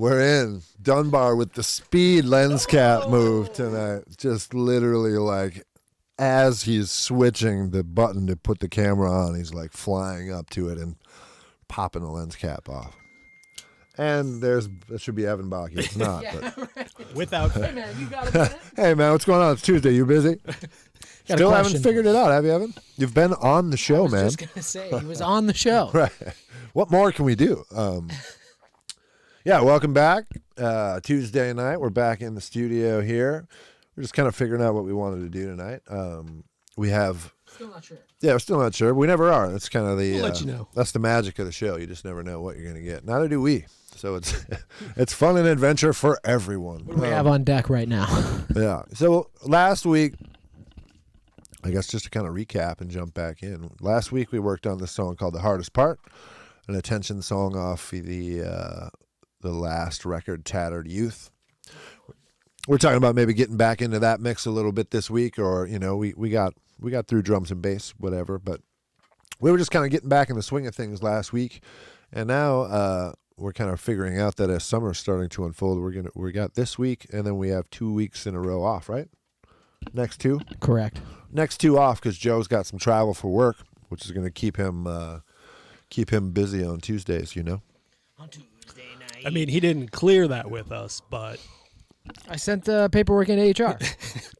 We're in. Dunbar with the speed lens cap move tonight. Just literally like as he's switching the button to put the camera on, he's like flying up to it and popping the lens cap off. And that should be Evan Bach. It's not. Yeah, but. right. Without. Hey, man, you got a minute? Hey, man, what's going on? It's Tuesday. You busy? Got Still a haven't question. figured it out, have you, Evan? You've been on the show, I was man. just going to say, he was on the show. Right. What more can we do? Yeah, welcome back. Tuesday night. We're back in the studio here. We're just kind of figuring out what we wanted to do tonight. We have... Still not sure. Yeah, we're still not sure. We never are. That's kind of the... We'll let you know. That's the magic of the show. You just never know what you're going to get. Neither do we. So it's fun and adventure for everyone. What do we have on deck right now? Yeah. So last week, I guess just to kind of recap and jump back in. Last week we worked on this song called "The Hardest Part," an attention song off the last record, "Tattered Youth." We're talking about maybe getting back into that mix a little bit this week, or we got through drums and bass, whatever. But we were just kind of getting back in the swing of things last week, and now we're kind of figuring out that as summer's starting to unfold, we got this week, and then we have 2 weeks in a row off, right? Next two. Correct. Next two off because Joe's got some travel for work, which is going to keep him busy on Tuesdays. On Tuesday night. I mean, he didn't clear that with us, but I sent the paperwork into HR.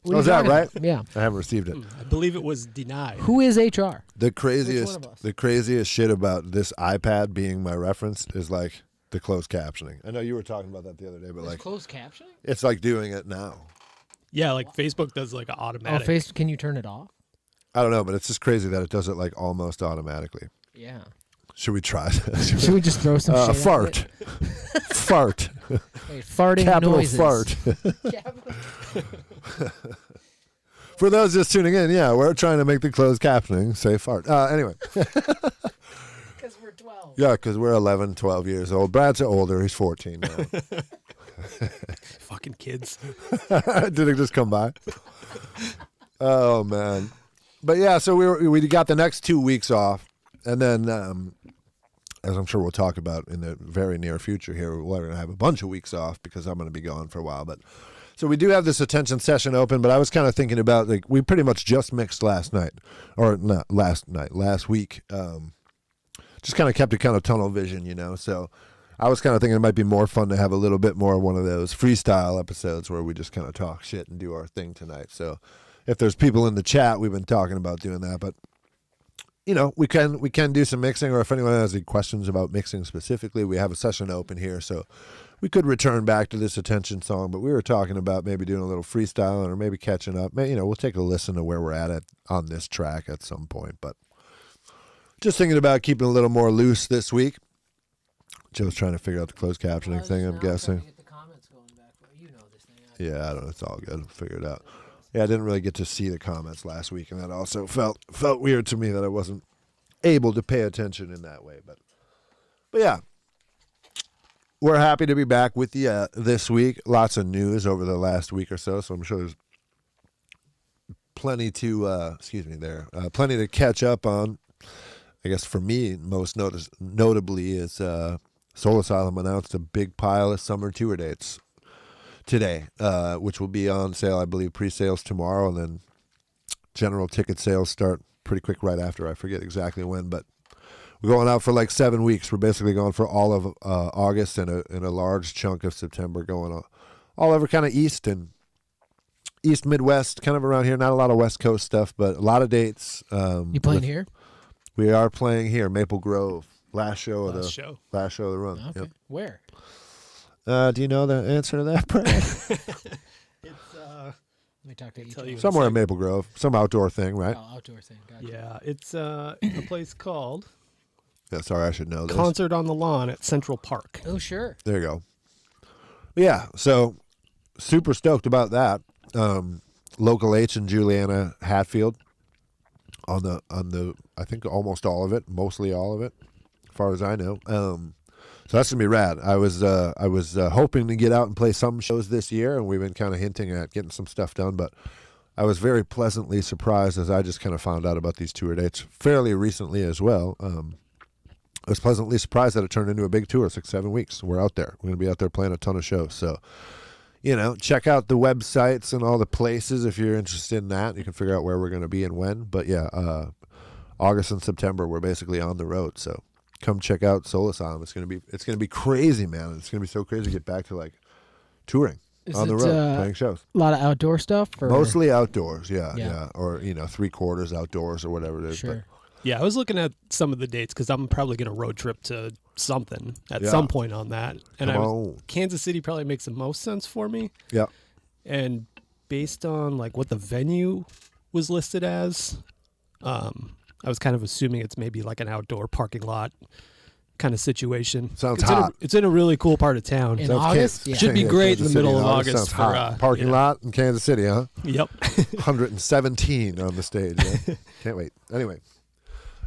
Oh, is that right? Yeah. I haven't received it. I believe it was denied. Who is HR? The Which craziest, one of us? the craziest shit about this iPad being my reference is like the closed captioning. I know you were talking about that the other day, but like Closed captioning? it's like doing it now. Yeah, like Facebook does like an Oh, automatic. can you turn it off? I don't know, but it's just crazy that it does it like almost automatically. Yeah. Should we try? Should we just throw some shit at Fart. it? Fart. Hey, farting Capital noises. fart. Capital. For those just tuning in, yeah, we're trying to make the closed captioning say fart. Anyway. Because we're 12. Yeah, because we're 11, 12 years old. Brad's older. He's 14 now. Fucking kids. Did it just come by? Oh, man. But, yeah, so we got the next 2 weeks off. And then, as I'm sure we'll talk about in the very near future here, we're going to have a bunch of weeks off because I'm going to be gone for a while. But so we do have this attention session open, but I was kind of thinking about, like, we pretty much just mixed last night. Or not last night, last week. Just kind of kept it kind of tunnel vision, So I was kind of thinking it might be more fun to have a little bit more one of those freestyle episodes where we just kind of talk shit and do our thing tonight. So if there's people in the chat, we've been talking about doing that. But, we can do some mixing, or if anyone has any questions about mixing specifically, we have a session open here. So we could return back to this attention song, but we were talking about maybe doing a little freestyle or maybe catching up. We'll take a listen to where we're at on this track at some point. But just thinking about keeping a little more loose this week. Joe's trying to figure out the closed captioning thing, I'm guessing. Get the comments going back. You know this thing. Yeah, I don't know. It's all good. We'll figure it out. Yeah, I didn't really get to see the comments last week, and that also felt weird to me that I wasn't able to pay attention in that way. But yeah, we're happy to be back with you this week. Lots of news over the last week or so, so I'm sure there's plenty to plenty to catch up on. I guess for me, most notably is Soul Asylum announced a big pile of summer tour dates today, which will be on sale, I believe, pre-sales tomorrow, and then general ticket sales start pretty quick right after. I forget exactly when, but we're going out for like 7 weeks. We're basically going for all of August and a large chunk of September, going all over kind of East Midwest, kind of around here. Not a lot of West Coast stuff, but a lot of dates. You playing here? We are playing here, Maple Grove. Last show of the run. Okay. Yep. Where? Do you know the answer to that, Brad? It's Let me talk to each tell you. other. Somewhere in Maple Grove. Some outdoor thing, right? Oh, outdoor thing. Gotcha. yeah, it's a place called Yeah, sorry, I should know this. Concert on the Lawn at Central Park. Oh, sure. There you go. Yeah, so super stoked about that. Local H and Juliana Hatfield on the I think almost all of it, mostly all of it, as far as I know. So that's gonna be rad. I was hoping to get out and play some shows this year, and we've been kind of hinting at getting some stuff done, but I was very pleasantly surprised as I just kind of found out about these tour dates fairly recently as well. I was pleasantly surprised that it turned into a big tour. 6-7 weeks. We're out there. We're going to be out there playing a ton of shows. So, check out the websites and all the places if you're interested in that. You can figure out where we're going to be and when. But yeah, August and September, we're basically on the road. So come check out Soul Asylum. It's going to be crazy, man. It's going to be so crazy to get back to like touring on the road, playing shows. A lot of outdoor stuff? Or? Mostly outdoors, yeah. Or, 3/4 outdoors or whatever it is. Sure. Yeah, I was looking at some of the dates because I'm probably going to road trip to something at some point on that. And Kansas City probably makes the most sense for me. Yeah. And based on like what the venue was listed as, I was kind of assuming it's maybe like an outdoor parking lot kind of situation. Sounds hot. It's in a really cool part of town. In August? Yeah. Should be great in the middle of August. For, parking lot in Kansas City, huh? Yep. 117 on the stage. Yeah? Can't wait. Anyway.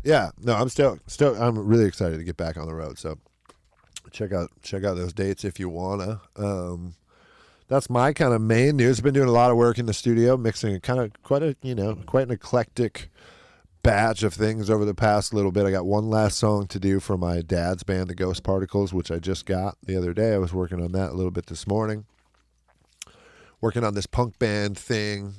Yeah, no, I'm stoked. I'm really excited to get back on the road. So check out those dates if you wanna. That's my kind of main news. I've been doing a lot of work in the studio, mixing quite an eclectic batch of things over the past little bit. I got one last song to do for my dad's band, the Ghost Particles, which I just got the other day. I was working on that a little bit this morning. Working on this punk band thing.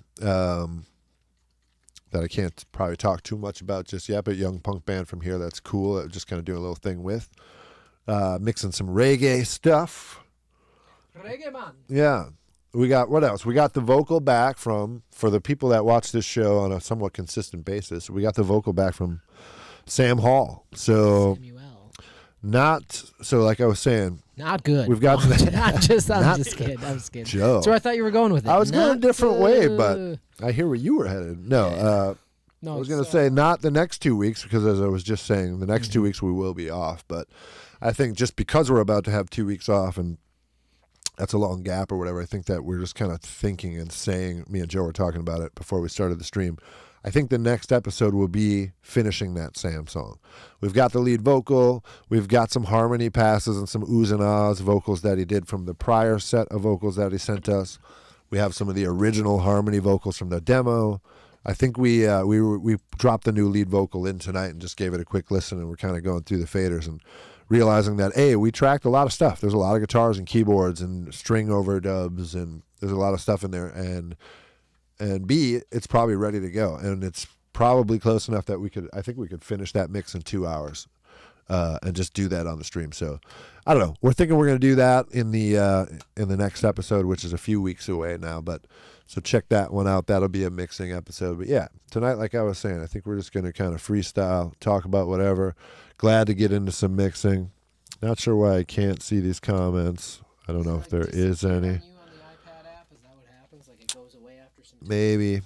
That I can't probably talk too much about just yet, but young punk band from here that's cool. That just kind of doing a little thing with. Mixing some reggae stuff. Reggae man. Yeah. We got, what else? We got the vocal back for the people that watch this show on a somewhat consistent basis, we got the vocal back from Sam Hall. So, like I was saying. Not good. We've got I'm just kidding. I was kidding. Joe. That's where I thought you were going with it. I was going a different way, but I hear where you were headed. No, no, I was going to say not the next 2 weeks because, as I was just saying, the next 2 weeks we will be off. But I think just because we're about to have 2 weeks off and that's a long gap or whatever, I think that we're just kind of thinking and saying, me and Joe were talking about it before we started the stream. I think the next episode will be finishing that Sam song. We've got the lead vocal. We've got some harmony passes and some oohs and ahs vocals that he did from the prior set of vocals that he sent us. We have some of the original harmony vocals from the demo. I think we dropped the new lead vocal in tonight and just gave it a quick listen, and we're kind of going through the faders and realizing that, A, we tracked a lot of stuff. There's a lot of guitars and keyboards and string overdubs, and there's a lot of stuff in there. And B, it's probably ready to go, and it's probably close enough that we could finish that mix in 2 hours, and just do that on the stream. So, I don't know. We're thinking we're going to do that in the next episode, which is a few weeks away now. But so check that one out. That'll be a mixing episode. But yeah, tonight, like I was saying, I think we're just going to kind of freestyle, talk about whatever. Glad to get into some mixing. Not sure why I can't see these comments. I don't know if there is any. Maybe.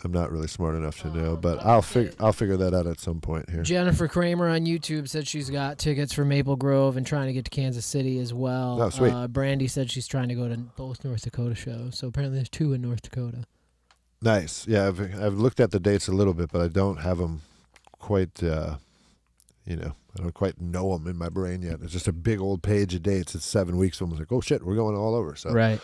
I'm not really smart enough to know, but I'll figure that out at some point here. Jennifer Kramer on YouTube said she's got tickets for Maple Grove and trying to get to Kansas City as well. Oh, sweet. Brandy said she's trying to go to both North Dakota shows, so apparently there's 2 in North Dakota. Nice. Yeah, I've looked at the dates a little bit, but I don't have them quite. I don't quite know them in my brain yet. It's just a big old page of dates. It's 7 weeks. I'm like, oh shit, we're going all over. So right.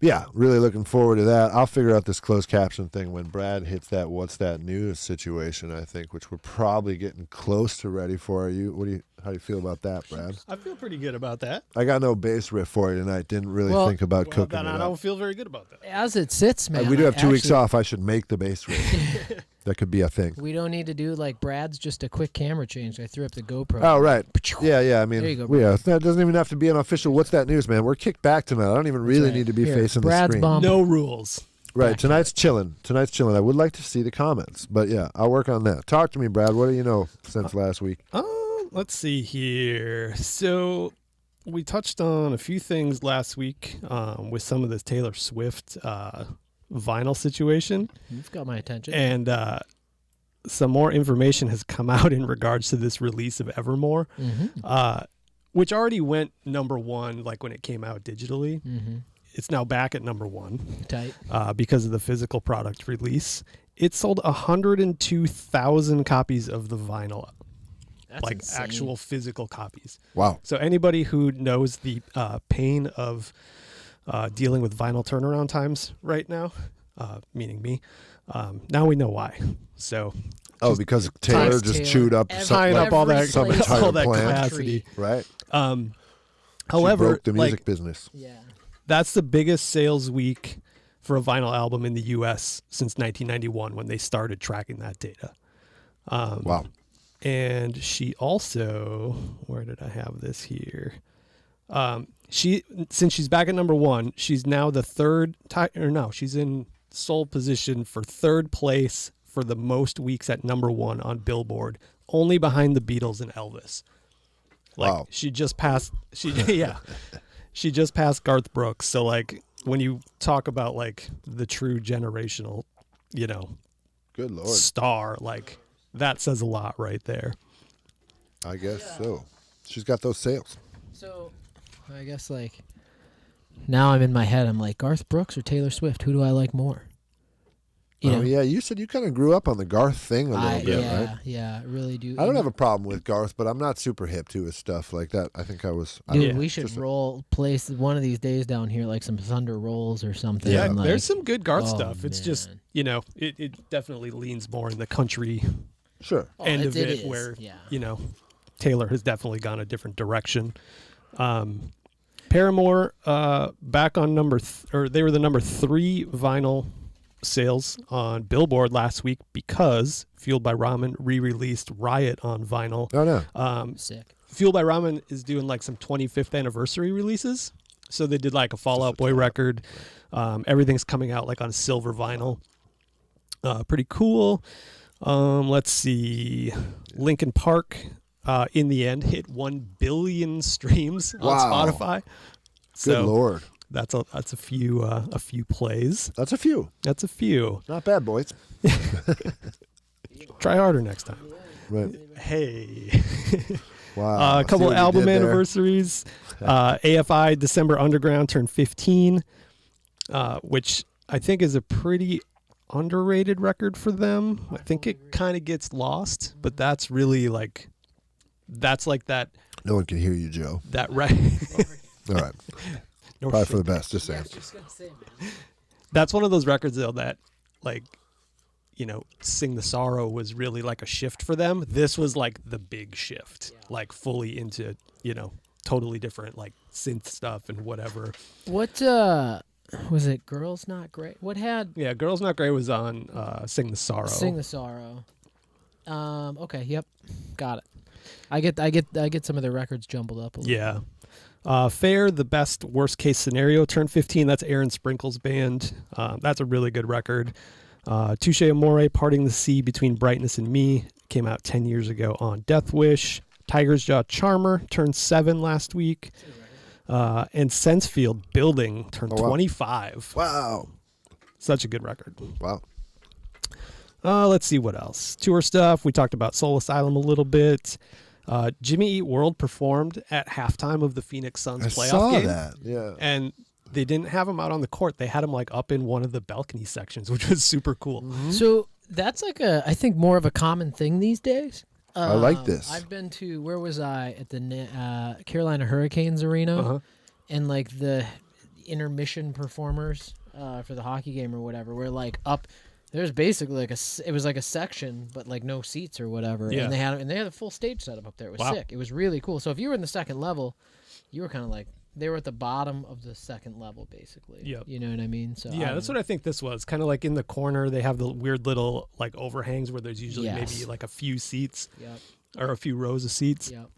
Yeah, really looking forward to that. I'll figure out this closed caption thing when Brad hits that what's that news situation, I think, which we're probably getting close to ready for. How do you feel about that, Brad? I feel pretty good about that. I got no bass riff for you tonight. Didn't really think about cooking it up. I don't feel very good about that. As it sits, man. We do have 2 weeks off. I should make the bass riff. That could be a thing. We don't need to do like Brad's, just a quick camera change. I threw up the GoPro. Oh, right. Yeah. I mean, there you go, that doesn't even have to be an official what's that news, man. We're kicked back tonight. I don't even really need to be facing Brad's the screen. Bump. No rules. Right. Tonight's chilling. I would like to see the comments, but yeah, I'll work on that. Talk to me, Brad. What do you know since last week? Let's see here. So we touched on a few things last week with some of this Taylor Swift vinyl situation. You've got my attention. And some more information has come out in regards to this release of Evermore, which already went #1 like when it came out digitally. It's now back at #1 Tight. Because of the physical product release. It sold 102,000 copies of the vinyl. That's like insane. Actual physical copies. Wow. So anybody who knows the pain of dealing with vinyl turnaround times right now, meaning me, now we know why. So Oh, because Taylor Times just Taylor. chewed up tying up all that, some entire all that plant. capacity. Right. She However, broke the music like, business. Yeah. that's the biggest sales week for a vinyl album in the U.S. since 1991 when they started tracking that data. Wow. And she also, where did I have this here? Since she's back at number 1, she's now the she's in sole position for 3rd place for the most weeks at number 1 on Billboard, only behind the Beatles and Elvis. Like, Wow. she just passed she just passed Garth Brooks. So like when you talk about like the true generational, Good Lord. star, like that says a lot right there. I guess so. She's got those sales. So, I guess like now I'm in my head. I'm like Garth Brooks or Taylor Swift. Who do I like more? Yeah, you said you kind of grew up on the Garth thing a little bit, yeah, right? yeah, I really do. I don't have a problem with Garth, but I'm not super hip to his stuff like that. I think I was. Dude, we should place one of these days down here, like some Thunder Rolls or something. Yeah, and, like, there's some good Garth oh, stuff. It's just, man. it definitely leans more in the country Sure. end of it it is, where, yeah. Taylor has definitely gone a different direction. Paramore, back on they were the number 3 vinyl sales on Billboard last week because Fueled by Ramen re-released Riot on vinyl. Oh, no. Sick. Fueled by Ramen is doing like some 25th anniversary releases. So they did like a Fall Out Boy record. Everything's coming out like on silver vinyl. Pretty cool. Let's see. Linkin Park, in the end, hit 1 billion streams on Wow. Spotify. Good Lord. That's a few plays. That's a few. That's a few. Not bad, boys. Try harder next time. Right. Hey. Wow. A couple See what you album did there? anniversaries. AFI December Underground turned 15, which I think is a pretty underrated record for them. I think it kind of gets lost, but that's really like that. No one can hear you, Joe. That right. All right. No Probably shit. for the best, just saying. That's one of those records though that like, Sing the Sorrow was really like a shift for them. This was like the big shift, like fully into, totally different like synth stuff and whatever. What was it? Girls Not Great. What had Yeah, Girls Not Great was on Sing the Sorrow. Sing the Sorrow? Okay. Yep. Got it. I get some of their records jumbled up a little. Yeah. Fair, the best worst case scenario turned 15. That's Aaron Sprinkle's band. That's a really good record. Touche Amore, Parting the Sea Between Brightness and Me came out 10 years ago on Death Wish. Tiger's Jaw Charmer turned 7 last week. And Sensefield Building turned 25. Wow. Such a good record. Wow. Let's see what else. Tour stuff. We talked about Soul Asylum a little bit. Jimmy Eat World performed at halftime of the Phoenix Suns I playoff saw game. that. Yeah. And they didn't have him out on the court. They had him like up in one of the balcony sections, which was super cool. So that's like I think more of a common thing these days. I like this. I've been to, where was I? At the Carolina Hurricanes Arena. Uh-huh. And like the intermission performers for the hockey game or whatever, were like up. There's basically like it was like a section, but like no seats or whatever. Yeah. And they had a full stage setup up there. It was Wow. sick. It was really cool. So if you were in the second level, you were kind of like, they were at the bottom of the second level, basically. Yep. You know what I mean? So Yeah, that's what I think this was. Kind of like in the corner, they have the weird little like overhangs where there's usually Yes. maybe like a few seats Yep. or a few rows of seats. Yep.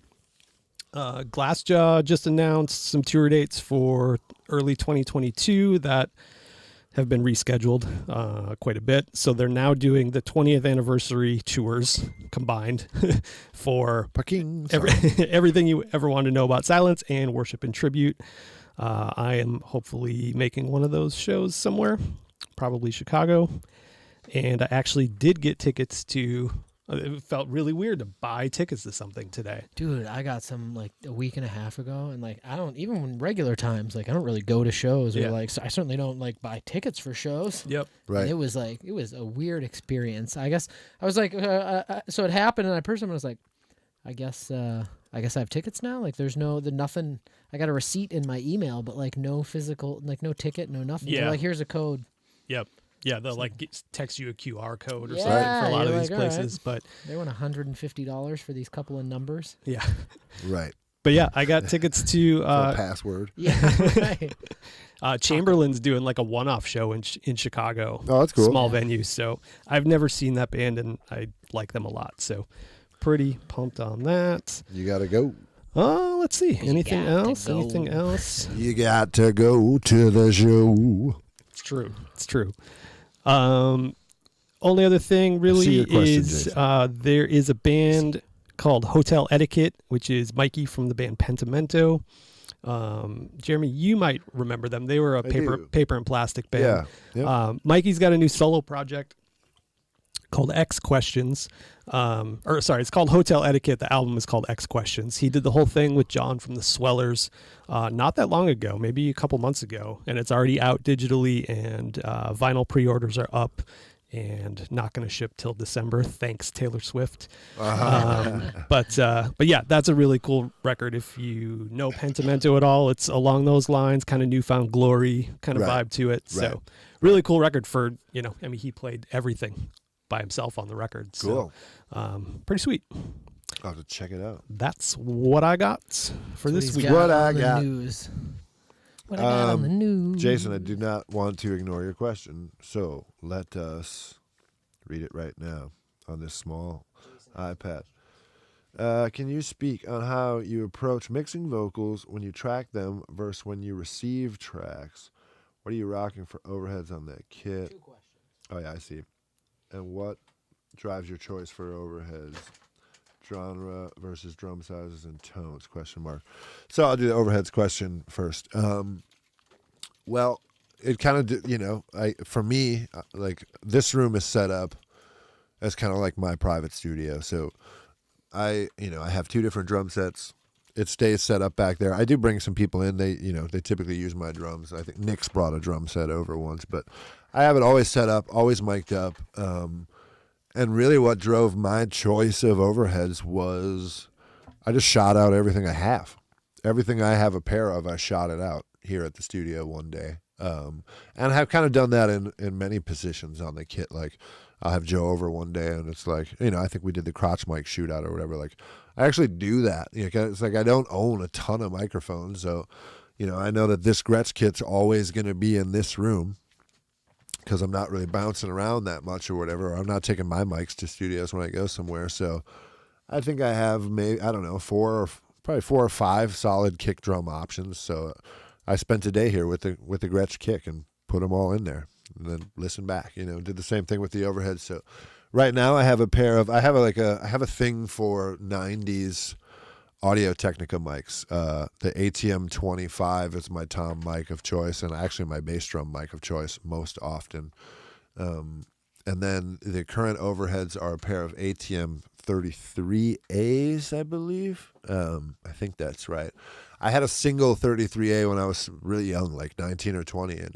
Glassjaw just announced some tour dates for early 2022 that have been rescheduled quite a bit. So they're now doing the 20th anniversary tours combined for everything you ever wanted to know about Silence and Worship and Tribute. I am hopefully making one of those shows somewhere, probably Chicago. And I actually did get tickets to... It felt really weird to buy tickets to something today. Dude, I got some like a week and a half ago, and like I don't, even when regular times, like I don't really go to shows, or Yeah. like, so I certainly don't like buy tickets for shows. Yep. Right. And it was a weird experience. I guess I was like, so it happened, and someone was like, I guess I have tickets now. Like there's nothing. I got a receipt in my email, but like no physical, like no ticket, no nothing. Yeah. They're like, here's a code. Yep. Yeah, they'll like text you a QR code or Yeah, something for a lot of you're these like, all right. places. But They want $150 for these couple of numbers. yeah, Right. but yeah, I got tickets to For a password. Yeah, right. Chamberlain's doing like a one-off show in Chicago. Oh, that's cool. Small venue. So I've never seen that band, and I like them a lot. So pretty pumped on that. You got to go. Let's see. Anything got to else? go. Anything else? You got to go to the show. It's true. It's true. Only other thing see really your question, is Jason. there is a band called Hotel Etiquette, which is Mikey from the band Pentimento. Jeremy, you might remember them. They were a do. paper and plastic band. Yeah. Yep. Mikey's got a new solo project called X Questions. It's called Hotel Etiquette. The album is called X Questions. He did the whole thing with John from the Swellers not that long ago, maybe a couple months ago, and it's already out digitally, and vinyl pre-orders are up and not going to ship till December. Thanks, Taylor Swift. But yeah, that's a really cool record. If you know Pentimento at all, it's along those lines, kind of Newfound Glory kind of Right. vibe to it. Right. So really cool record for, he played everything by himself on the record. Cool. So pretty sweet. I'll have to check it out. That's what I got for What this he's week. got What I on the got. news. What I got on the news. Jason, I do not want to ignore your question, so let us read it right now on this small iPad. Can you speak on how you approach mixing vocals when you track them versus when you receive tracks? What are you rocking for overheads on that kit? 2 questions. Oh, yeah, I see. And what drives your choice for overheads? Genre versus drum sizes and tones, question mark. So I'll do the overheads question first. Well, it kind of, for me, like this room is set up as kind of like my private studio. So I have 2 different drum sets. It stays set up back there. I do bring some people in. They typically use my drums. I think Nick's brought a drum set over once, but I have it always set up, always mic'd up. And really what drove my choice of overheads was I just shot out everything I have. Everything I have a pair of, I shot it out here at the studio one day. And I've kind of done that in many positions on the kit. Like I'll have Joe over one day and it's like, I think we did the crotch mic shootout or whatever. Like I actually do that. It's like I don't own a ton of microphones. So, I know that this Gretsch kit's always going to be in this room, because I'm not really bouncing around that much or whatever. Or I'm not taking my mics to studios when I go somewhere. So I think I have maybe, I don't know, 4 or 5 solid kick drum options. So I spent a day here with the Gretsch kick and put them all in there and then listen back, did the same thing with the overhead. So right now I have a thing for 90s Audio-Technica mics. The ATM 25 is my tom mic of choice, and actually my bass drum mic of choice most often. And then the current overheads are a pair of ATM 33As, I believe. I think that's right. I had a single 33A when I was really young, like 19 or 20, and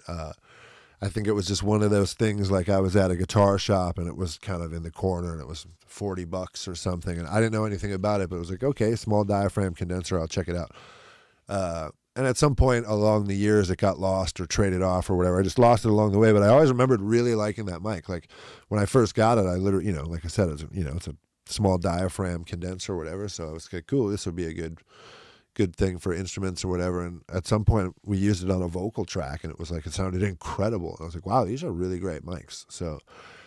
I think it was just one of those things, like I was at a guitar shop and it was kind of in the corner and it was $40 or something. And I didn't know anything about it, but it was like, okay, small diaphragm condenser, I'll check it out. And at some point along the years, it got lost or traded off or whatever. I just lost it along the way, but I always remembered really liking that mic. Like when I first got it, I literally, like I said, it's a small diaphragm condenser or whatever. So I was like, cool, this would be a good thing for instruments or whatever. And at some point we used it on a vocal track and it sounded incredible. And I was like, wow, these are really great mics. So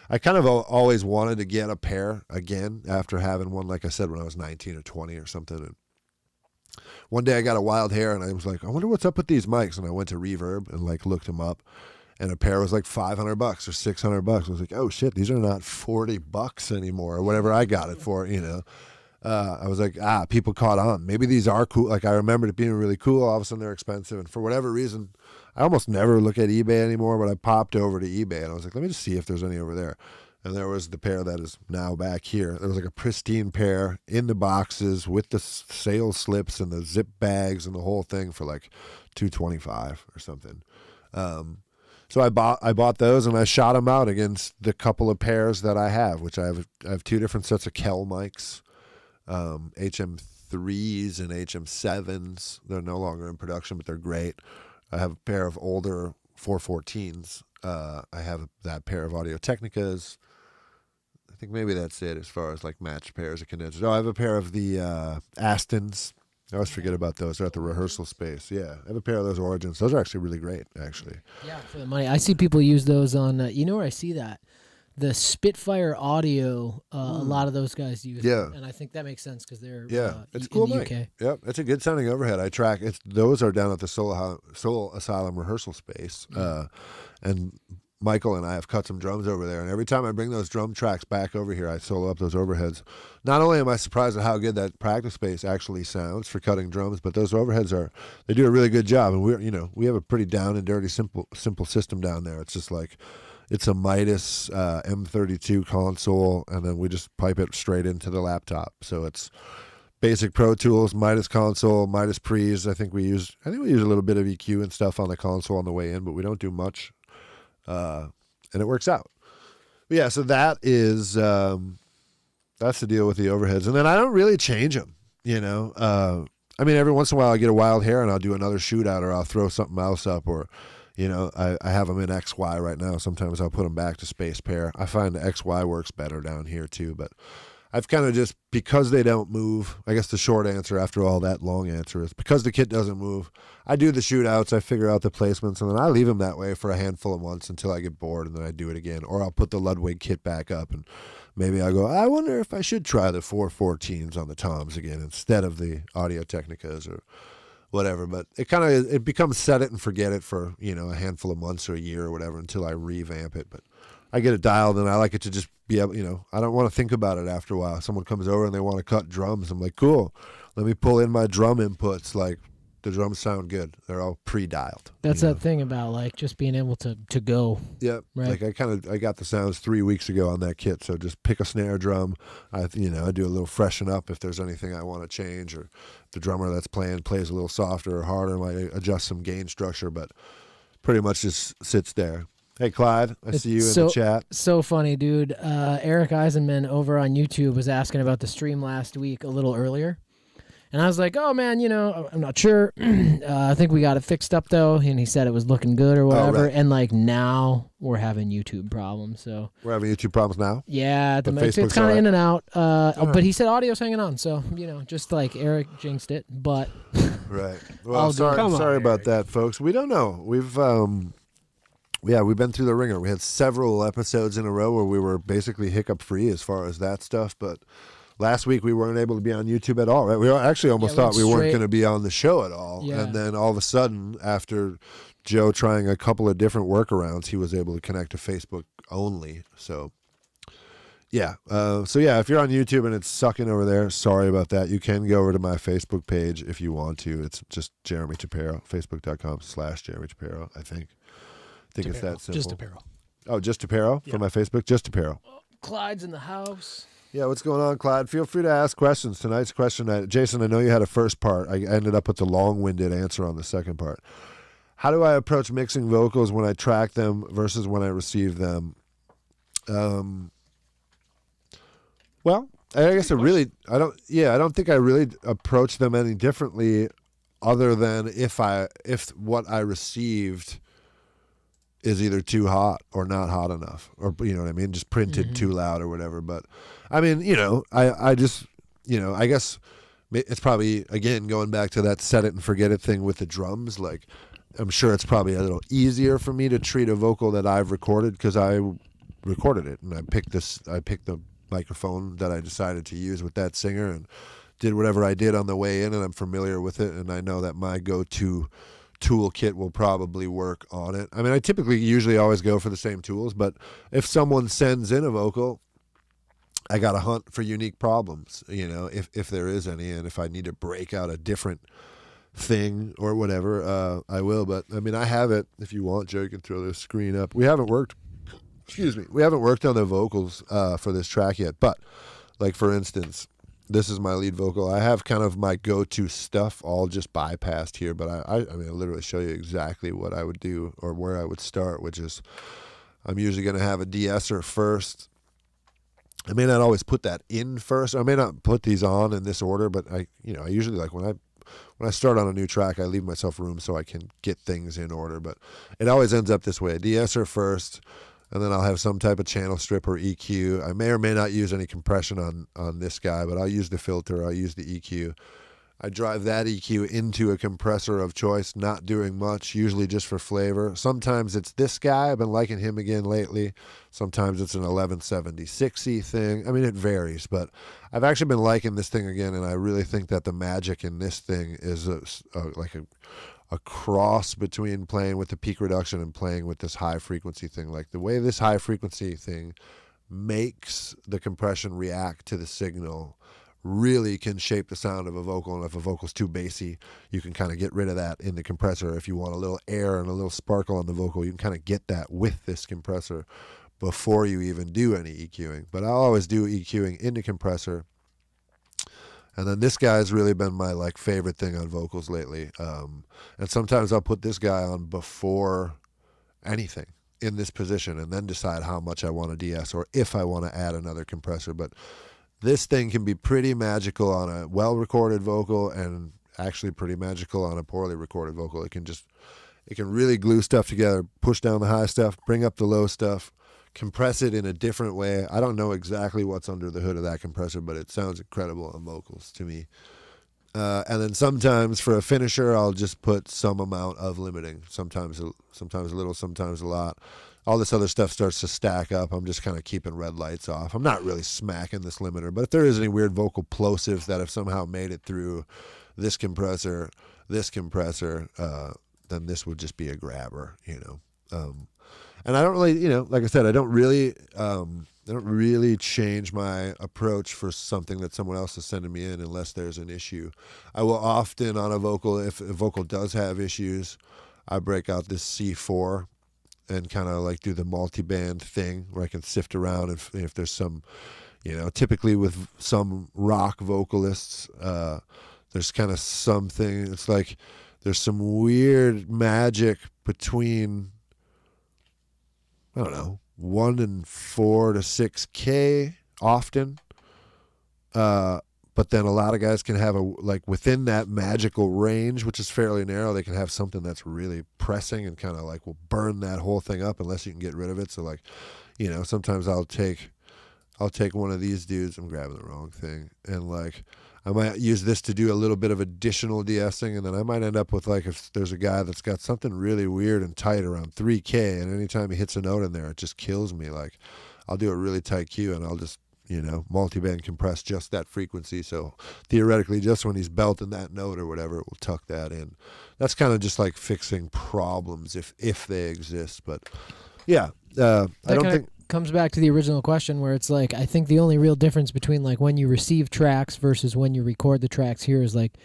I kind of always wanted to get a pair again after having one, like I said, when I was 19 or 20 or something. And one day I got a wild hair and I was like, I wonder what's up with these mics. And I went to Reverb and looked them up, and a pair was like $500 or $600. I was like, oh shit, these are not $40 anymore or whatever I got it for, I was like, people caught on. Maybe these are cool. Like I remembered it being really cool. All of a sudden they're expensive. And for whatever reason, I almost never look at eBay anymore, but I popped over to eBay and I was like, let me just see if there's any over there. And there was the pair that is now back here. There was like a pristine pair in the boxes with the sales slips and the zip bags and the whole thing for like $225 or something. So I bought those and I shot them out against the couple of pairs that I have, which I have 2 different sets of Kel mics. HM3s and HM7s. They're no longer in production, but they're great. I have a pair of older 414s. I have that pair of Audio Technicas. I think maybe that's it as far as like matched pairs of condensers. Oh, I have a pair of the Astons. I always forget about those. They're at the rehearsal space. Yeah, I have a pair of those Origins. Those are actually really great, actually. Yeah, for the money. I see people use those on, you know where I see that? The Spitfire Audio, a lot of those guys use. Yeah. And I think that makes sense because they're it's in cool the mic. UK. Yep, it's a good sounding overhead. I track it. Those are down at the Soul Asylum rehearsal space, and Michael and I have cut some drums over there. And every time I bring those drum tracks back over here, I solo up those overheads. Not only am I surprised at how good that practice space actually sounds for cutting drums, but those overheads they do a really good job. And we have a pretty down and dirty simple system down there. It's just like. It's a Midas M32 console, and then we just pipe it straight into the laptop. So it's basic Pro Tools, Midas console, Midas pre's. I think we use a little bit of EQ and stuff on the console on the way in, but we don't do much, and it works out. But yeah, so that is that's the deal with the overheads, and then I don't really change them. I mean, every once in a while I get a wild hair and I'll do another shootout, or I'll throw something else up, or. I have them in XY right now. Sometimes I'll put them back to space pair. I find the XY works better down here too, but I've kind of just, because they don't move, I guess the short answer after all that long answer is because the kit doesn't move, I do the shootouts, I figure out the placements, and then I leave them that way for a handful of months until I get bored, and then I do it again. Or I'll put the Ludwig kit back up, and maybe I'll go, I wonder if I should try the 414s on the toms again instead of the Audio Technicas or whatever, but it becomes set it and forget it for a handful of months or a year or whatever until I revamp it. But I get it dialed, and I like it to just be able, I don't want to think about it after a while. Someone comes over and they want to cut drums. I'm like, cool, let me pull in my drum inputs. Like, the drums sound good. They're all pre-dialed. That's that thing about like just being able to go. Yeah, right. Like I got the sounds 3 weeks ago on that kit. So just pick a snare drum. I do a little freshen up if there's anything I want to change, or the drummer that's playing plays a little softer or harder. I might adjust some gain structure, but pretty much just sits there. Hey, Clyde, I see you in the chat. So funny, dude. Eric Eisenman over on YouTube was asking about the stream last week a little earlier. And I was like, oh, man, I'm not sure. I think we got it fixed up, though. And he said it was looking good or whatever. Right. And, like, now we're having YouTube problems. So we're having YouTube problems now? Yeah. It's Facebook's kind of right. in and out. But he said audio's hanging on. So, just like Eric jinxed it. But right. Well, sorry about that, folks. We don't know. We've been through the ringer. We had several episodes in a row where we were basically hiccup-free as far as that stuff, but last week we weren't able to be on YouTube at all, right? We actually almost thought we weren't going to be on the show at all. Yeah. And then all of a sudden, after Joe trying a couple of different workarounds, he was able to connect to Facebook only. So, yeah. If you're on YouTube and it's sucking over there, sorry about that. You can go over to my Facebook page if you want to. It's just Jeremy Tappero, facebook.com/Jeremy Tappero, I think. It's that simple. Just Tappero. Oh, just Tappero for my Facebook? Just Tappero. Clyde's in the house. Yeah, what's going on, Clyde? Feel free to ask questions. Tonight's question, Jason, I know you had a first part. I ended up with the long-winded answer on the second part. How do I approach mixing vocals when I track them versus when I receive them? Well, I guess I don't think I really approach them any differently, other than if what I received is either too hot or not hot enough, or you know what I mean, just printed too loud or whatever. But I mean, I just, I guess it's probably, again, going back to that set it and forget it thing with the drums. Like, I'm sure it's probably a little easier for me to treat a vocal that I've recorded because I recorded it and I picked the microphone that I decided to use with that singer and did whatever I did on the way in, and I'm familiar with it, and I know that my go-to toolkit will probably work on it. I mean, I usually always go for the same tools, but if someone sends in a vocal, I got to hunt for unique problems, if there is any, and if I need to break out a different thing or whatever, I will. But I mean, I have it. If you want, Joe, you can throw this screen up. We haven't worked on the vocals for this track yet, but like, for instance, this is my lead vocal. I have kind of my go-to stuff all just bypassed here, but I mean, I'll literally show you exactly what I would do or where I would start, which is I'm usually going to have a de-esser first. I may not always put that in first. I may not put these on in this order, but I usually, like, when I when I start on a new track, I leave myself room so I can get things in order. But it always ends up this way: de-esser first, and then I'll have some type of channel strip or EQ. I may or may not use any compression on this guy, but I'll use the filter, I'll use the EQ. I drive that EQ into a compressor of choice, not doing much, usually just for flavor. Sometimes it's this guy. I've been liking him again lately. Sometimes it's an 1170-60 thing. I mean, it varies, but I've actually been liking this thing again, and I really think that the magic in this thing is like a cross between playing with the peak reduction and playing with this high frequency thing. Like the way this high frequency thing makes the compression react to the signal really can shape the sound of a vocal, and if a vocal's too bassy, you can kind of get rid of that in the compressor. If you want a little air and a little sparkle on the vocal, you can kind of get that with this compressor before you even do any EQing. But I'll always do EQing in the compressor. And then this guy's really been my like favorite thing on vocals lately. And sometimes I'll put this guy on before anything in this position and then decide how much I want to de-ess or if I want to add another compressor. But this thing can be pretty magical on a well-recorded vocal and actually pretty magical on a poorly recorded vocal. It can really glue stuff together, push down the high stuff, bring up the low stuff, compress it in a different way. I don't know exactly what's under the hood of that compressor, but it sounds incredible on vocals to me. And then sometimes for a finisher, I'll just put some amount of limiting. Sometimes a little, sometimes a lot. All this other stuff starts to stack up. I'm just kind of keeping red lights off. I'm not really smacking this limiter, but if there is any weird vocal plosives that have somehow made it through this compressor, then this would just be a grabber, And I don't really, like I said, I don't really change my approach for something that someone else is sending me in unless there's an issue. I will often on a vocal, if a vocal does have issues, I break out this C4 and kind of like do the multi-band thing where I can sift around if there's some, typically with some rock vocalists, there's kind of something, it's like there's some weird magic between, I don't know, 1 and 4 to 6K often. But then a lot of guys can have within that magical range, which is fairly narrow, they can have something that's really pressing and kind of like will burn that whole thing up unless you can get rid of it. So like, sometimes I'll take one of these dudes, I'm grabbing the wrong thing, and like I might use this to do a little bit of additional de-essing, and then I might end up with like if there's a guy that's got something really weird and tight around 3K, and anytime he hits a note in there, it just kills me. Like I'll do a really tight Q and I'll just multi-band compress just that frequency. So theoretically, just when he's belting that note or whatever, it will tuck that in. That's kind of just like fixing problems if they exist. But yeah, I don't think comes back to the original question where it's like, I think the only real difference between like when you receive tracks versus when you record the tracks here is like,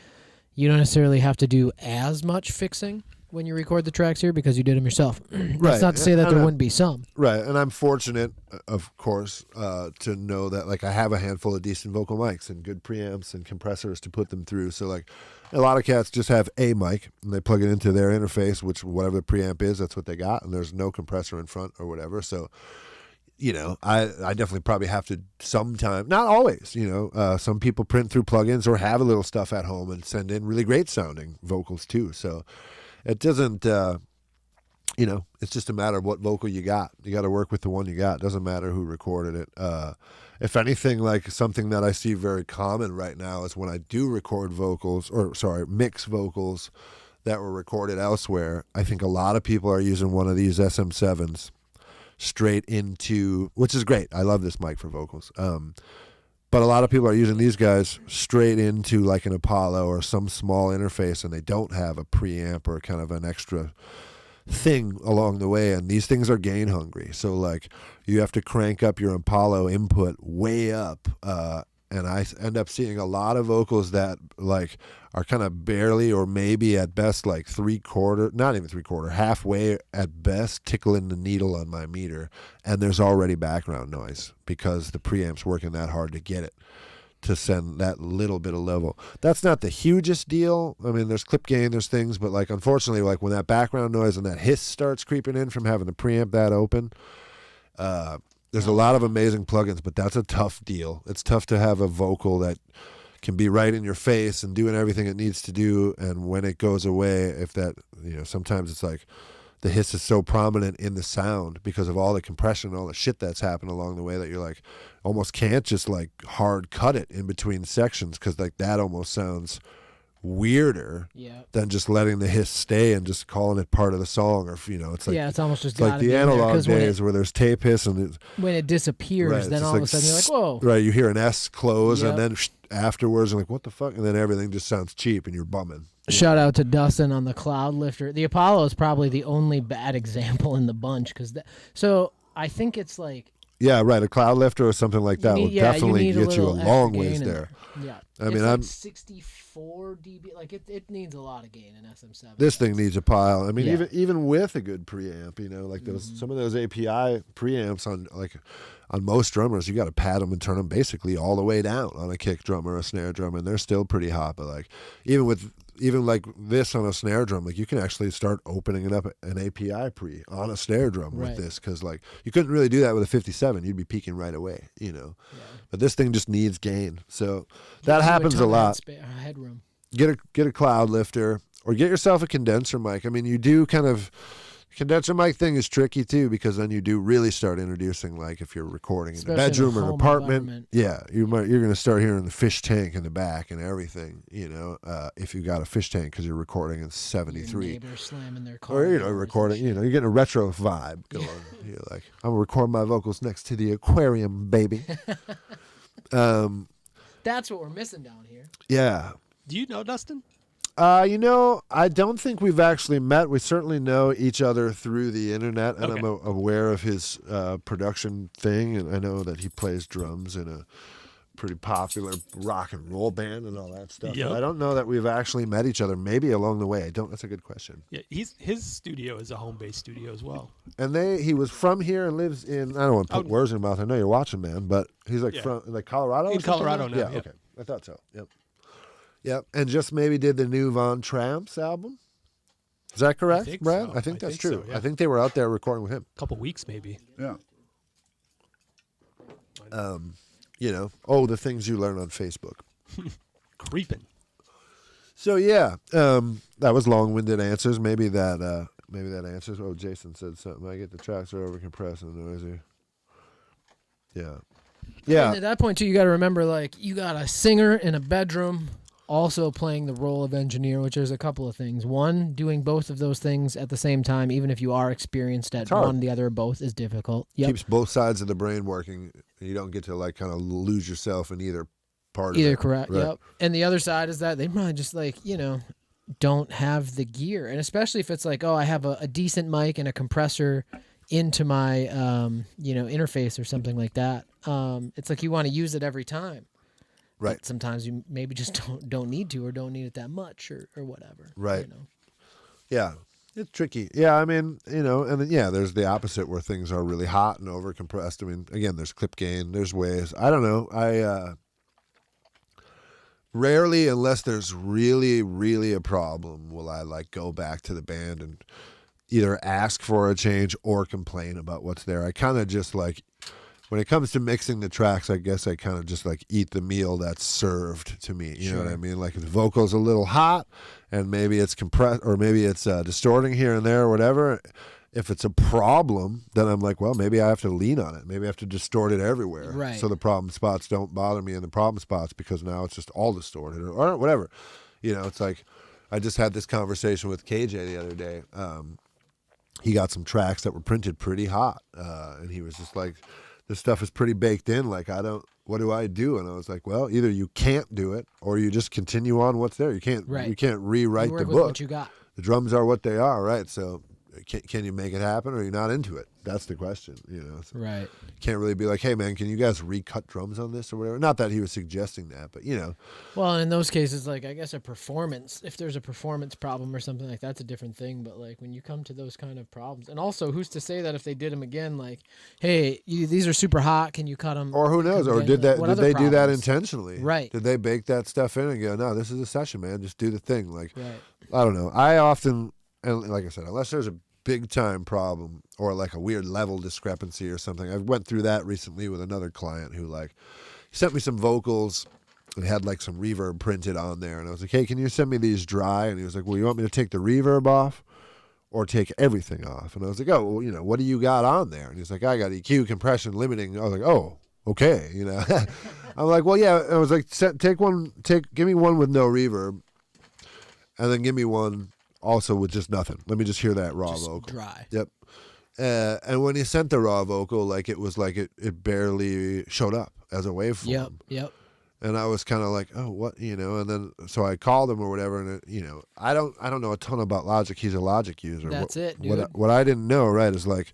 you don't necessarily have to do as much fixing when you record the tracks here because you did them yourself. That's not to say that there wouldn't be some. Right, and I'm fortunate, of course, to know that like I have a handful of decent vocal mics and good preamps and compressors to put them through. So like a lot of cats just have a mic and they plug it into their interface, which whatever the preamp is, that's what they got, and there's no compressor in front or whatever. So I definitely probably have to sometime, not always, some people print through plugins or have a little stuff at home and send in really great sounding vocals too. So it doesn't, it's just a matter of what vocal you got. You got to work with the one you got. It doesn't matter who recorded it. If anything, like something that I see very common right now is when I do record mix vocals that were recorded elsewhere, I think a lot of people are using one of these SM7s straight into, which is great. I love this mic for vocals. But a lot of people are using these guys straight into like an Apollo or some small interface, and they don't have a preamp or kind of an extra thing along the way. And these things are gain hungry. So like you have to crank up your Apollo input way up. And I end up seeing a lot of vocals that like are kind of barely or maybe at best like not even 3/4, halfway at best tickling the needle on my meter. And there's already background noise because the preamp's working that hard to get it to send that little bit of level. That's not the hugest deal. I mean, there's clip gain, there's things, but like unfortunately, like when that background noise and that hiss starts creeping in from having the preamp that open, there's a lot of amazing plugins, but that's a tough deal. It's tough to have a vocal that can be right in your face and doing everything it needs to do. And when it goes away, if that, sometimes it's like the hiss is so prominent in the sound because of all the compression and all the shit that's happened along the way that you're like almost can't just like hard cut it in between sections, because like that almost sounds weirder than just letting the hiss stay and just calling it part of the song. Or it's like, it's almost just it's like the analog days where there's tape hiss and when it disappears, then all of a sudden you're like, whoa, right, you hear an S close and then afterwards you're like, what the fuck, and then everything just sounds cheap and you're bumming. Shout out to Dustin on the Cloud Lifter. The Apollo is probably the only bad example in the bunch, so I think it's like, yeah, right, a Cloud Lifter or something like that will definitely get you a long ways there. Yeah, I mean, I'm 64 dB. Like it needs a lot of gain in SM7. This thing needs a pile. I mean, even with a good preamp, like those some of those API preamps on most drummers, you got to pad them and turn them basically all the way down on a kick drum or a snare drum, and they're still pretty hot. But like even like this on a snare drum, like you can actually start opening it up an API pre on a snare drum with this, because like you couldn't really do that with a 57. You'd be peaking right away, But this thing just needs gain, so that happens a lot. Headroom. Get a Cloud Lifter or get yourself a condenser mic. I mean, you do kind of. Condenser mic thing is tricky too, because then you do really start introducing, like if you're recording in a bedroom or an apartment, you're going to start hearing the fish tank in the back and everything, if you got a fish tank because you're recording in 73. Your neighbor slamming their car. Or recording, you're getting a retro vibe going. You're like, I'm gonna record my vocals next to the aquarium, baby. That's what we're missing down here. Yeah. Do you know Dustin? I don't think we've actually met. We certainly know each other through the internet, and I'm aware of his production thing, and I know that he plays drums in a pretty popular rock and roll band and all that stuff. Yep. But I don't know that we've actually met each other. Maybe along the way. That's a good question. Yeah, his studio is a home-based studio as well. And he was from here and lives in, I don't want to put words in your mouth. I know you're watching, man, but he's like from Colorado. In Colorado now. Yeah. Okay. I thought so. Yep. Yep, and just maybe did the new Von Tramps album. Is that correct, Brad? So. I think that's true. So, yeah. I think they were out there recording with him. A couple weeks, maybe. Yeah. The things you learn on Facebook. Creeping. So yeah, that was long-winded answers. Maybe that answers. Oh, Jason said something. I get the tracks are overcompressed and noisy. Yeah. Yeah. And at that point too, you got to remember, like, you got a singer in a bedroom also playing the role of engineer, which is a couple of things. One, doing both of those things at the same time, even if you are experienced at one, the other, or both, is difficult. Yep. Keeps both sides of the brain working, and you don't get to like kind of lose yourself in either part of it. Either correct. Right. Yep. And the other side is that they probably just don't have the gear, and especially if it's like, I have a decent mic and a compressor into my interface or something like that. It's like you want to use it every time. Right. But sometimes you maybe just don't need to, or don't need it that much, or whatever. Right. Yeah. It's tricky. Yeah, I mean, and then there's the opposite where things are really hot and over compressed. I mean, again, there's clip gain, there's ways. I don't know. I rarely, unless there's really, really a problem, will I like go back to the band and either ask for a change or complain about what's there. I kind of just like, when it comes to mixing the tracks, I guess I kind of just like eat the meal that's served to me. You know what I mean? Like if the vocal's a little hot and maybe it's compressed or maybe it's distorting here and there or whatever. If it's a problem, then I'm like, well, maybe I have to lean on it. Maybe I have to distort it everywhere. Right. So the problem spots don't bother me in the problem spots, because now it's just all distorted or whatever. It's like I just had this conversation with KJ the other day. He got some tracks that were printed pretty hot. And he was just like, this stuff is pretty baked in. Like, what do I do? And I was like, well, either you can't do it or you just continue on what's there. You can't rewrite the book. What you got. The drums are what they are, right? So can you make it happen, or are you not into it? That's the question, So right. Can't really be like, hey man, can you guys recut drums on this or whatever? Not that he was suggesting that, but Well, in those cases, like, I guess if there's a performance problem or something like that's a different thing. But like when you come to those kind of problems, and also who's to say that if they did them again, like, hey, these are super hot, can you cut them? Or who knows? Or did they do that intentionally? Right. Did they bake that stuff in and go, no, this is a session, man, just do the thing? Like, right. I don't know. I often, and like I said, unless there's a big time problem or like a weird level discrepancy or something. I went through that recently with another client who he sent me some vocals It had like some reverb printed on there. And I was like, hey, can you send me these dry? And he was like, well, you want me to take the reverb off or take everything off? And I was like, oh, well, you know, what do you got on there? And he's like, I got EQ, compression, limiting. I was like, oh, okay. You know, I'm like, well, yeah. I was like, give me one with no reverb and then give me one also with just nothing. Let me just hear that raw vocal. Dry. Yep. And when he sent the raw vocal, like it was like it barely showed up as a waveform. Yep. And I was kind of like, oh, what, you know? And then so I called him or whatever, and you know, I don't know a ton about Logic. He's a Logic user. That's it, dude. What I didn't know, right, is like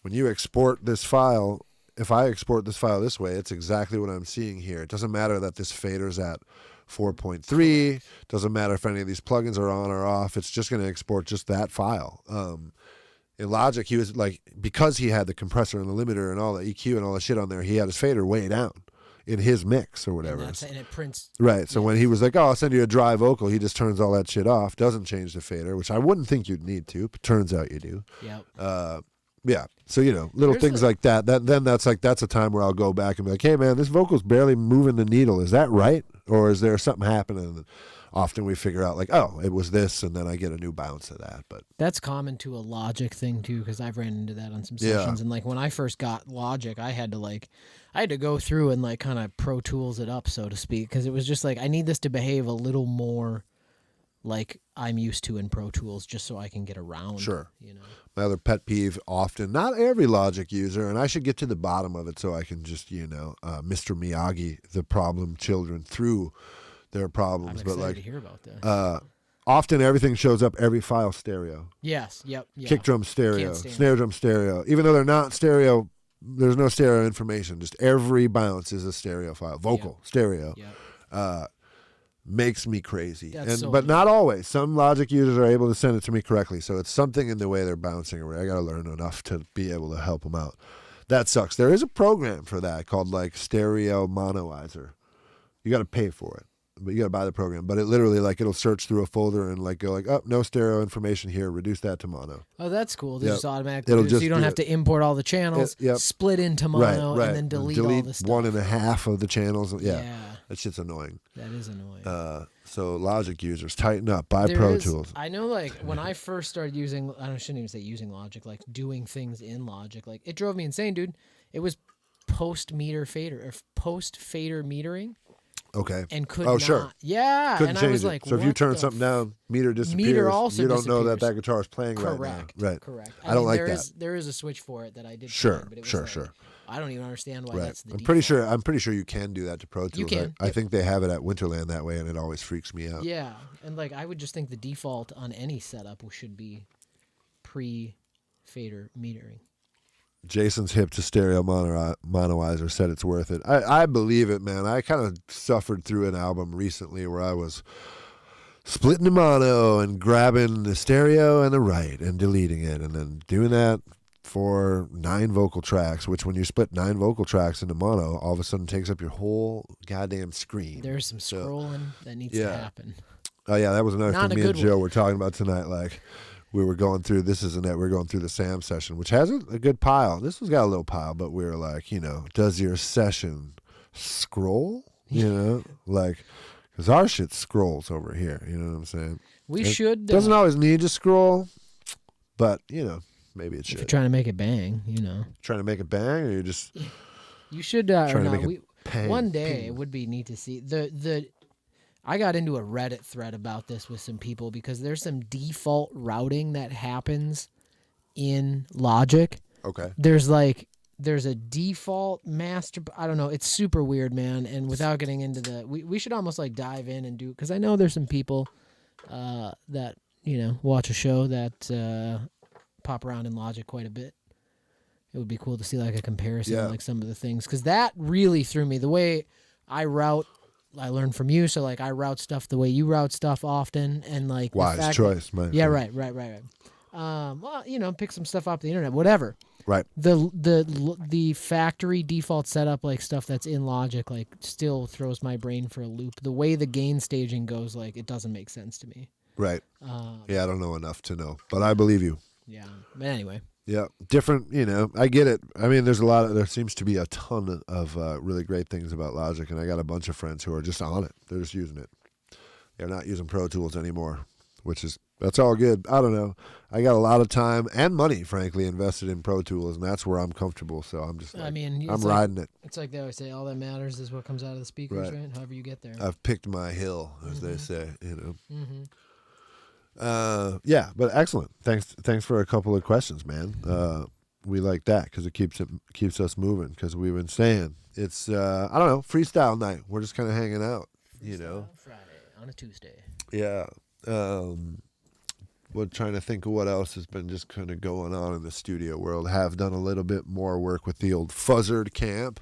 when you export this file. If I export this file this way, it's exactly what I'm seeing here. It doesn't matter that this fader's at 4.3. Doesn't matter if any of these plugins are on or off. It's just going to export just that file. In Logic, he was like, because he had the compressor and the limiter and all the EQ and all the shit on there, he had his fader way down in his mix or whatever. And it prints. Right. So when he was like, oh, I'll send you a dry vocal, he just turns all that shit off, doesn't change the fader, which I wouldn't think you'd need to, but turns out you do. Yep. Yeah. So, you know, little things like that. Then that's a time where I'll go back and be like, hey, man, this vocal's barely moving the needle. Is that right? Or is there something happening? And often we figure out like, oh, it was this, and then I get a new bounce of that. But that's common to a Logic thing too, because I've ran into that on some sessions. And like when I first got Logic, I had to go through and like kind of Pro Tools it up, so to speak, because it was just like I need this to behave a little more like I'm used to in Pro Tools, just so I can get around. Sure. You know. My other pet peeve, often, not every Logic user, and I should get to the bottom of it so I can just, you know, Mr. Miyagi the problem children through their problems. I'm excited to hear about that. Often everything shows up every file stereo. Yes. Yep. Yeah. Kick drum stereo, snare drum stereo. Even though they're not stereo, there's no stereo information. Just every bounce is a stereo file. Vocal, stereo. Yep. Makes me crazy. But not always. Some Logic users are able to send it to me correctly, so it's something in the way they're bouncing around. I got to learn enough to be able to help them out. That sucks. There is a program for that called like Stereo Monoizer. You got to pay for it, but you got to buy the program. But it literally like it'll search through a folder and like go like, oh, no stereo information here. Reduce that to mono. Oh, that's cool. They Yep. just automatically It'll do it, just so you don't do have to import all the channels, split into mono, right. and then delete all the stuff. 1.5 of the channels. Yeah. That shit's annoying. That is annoying. So Logic users, tighten up. Buy Pro Tools. I know, like, when I first started using, I shouldn't even say using Logic, like, doing things in Logic, like, it drove me insane, dude. It was post-fader metering. Okay. And could not. Sure. Yeah. Couldn't and change I was it. like, so if you turn something down, meter disappears. Meter also you don't know that disappears. guitar is playing Correct. right now. Right. Correct. I don't like that. There is a switch for it that I did. Sure. Find, but it was Sure. I don't even understand why Right. that's the I'm default. pretty sure you can do that to Pro Tools. You can. I think they have it at Winterland that way, and it always freaks me out. Yeah, and like I would just think the default on any setup should be pre-fader metering. Jason's hip to stereo monoizer said it's worth it. I believe it, man. I kind of suffered through an album recently where I was splitting the mono and grabbing the stereo and the right and deleting it, and then doing that for 9 vocal tracks, which when you split 9 vocal tracks into mono, all of a sudden takes up your whole goddamn screen. There's some scrolling that needs to happen. Oh yeah, that was another Not thing a me and good Joe one. were talking about tonight. Like we were going through, this isn't it, we were going through the Sam session, which has a good pile. This one's got a little pile, but we were like, you know, does your session scroll? You know, like, because our shit scrolls over here. You know what I'm saying? We it should. Doesn't always need to scroll, but, you know, maybe it should. If you're trying to make it bang, you know. Trying to make it bang, or you're just you should. trying or to not, make it pang, one day ping. it would be neat to see the. I got into a Reddit thread about this with some people because there's some default routing that happens in Logic. Okay. There's a default master. I don't know. It's super weird, man. And without getting into we should almost like dive in and do, because I know there's some people that, you know, watch a show that pop around in Logic quite a bit. It would be cool to see like a comparison, like some of the things, because that really threw me. The way I route, I learned from you. So like I route stuff the way you route stuff often, and like Wise choice, man. Yeah, right. Well, you know, pick some stuff off the internet, whatever. Right. The factory default setup, like stuff that's in Logic, like still throws my brain for a loop. The way the gain staging goes, like it doesn't make sense to me. Right. Yeah, I don't know enough to know, but I believe you. Yeah. But anyway. Yeah, different. I get it. I mean, there seems to be a ton of really great things about Logic, and I got a bunch of friends who are just on it. They're just using it. They're not using Pro Tools anymore, that's all good. I don't know. I got a lot of time and money, frankly, invested in Pro Tools, and that's where I'm comfortable. So I'm just I'm riding it. It's like they always say, all that matters is what comes out of the speakers, right? However you get there. I've picked my hill, as they say, Yeah, but excellent. Thanks for a couple of questions, man. We like that because it keeps us moving. Because we've been saying it's I don't know, freestyle night. We're just kind of hanging out, Friday on a Tuesday. Yeah. We're trying to think of what else has been just kind of going on in the studio world. Have done a little bit more work with the old Fuzzard camp.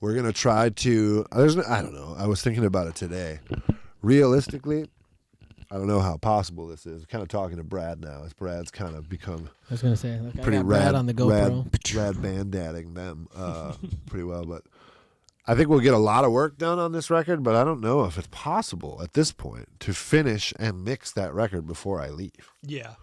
We're gonna try to. I don't know. I was thinking about it today. Realistically, I don't know how possible this is. I'm kind of talking to Brad now, as Brad's kind of become. I was gonna say, pretty I got rad Brad on the GoPro. Rad band-dadding them pretty well, but I think we'll get a lot of work done on this record. But I don't know if it's possible at this point to finish and mix that record bore I leave. Yeah,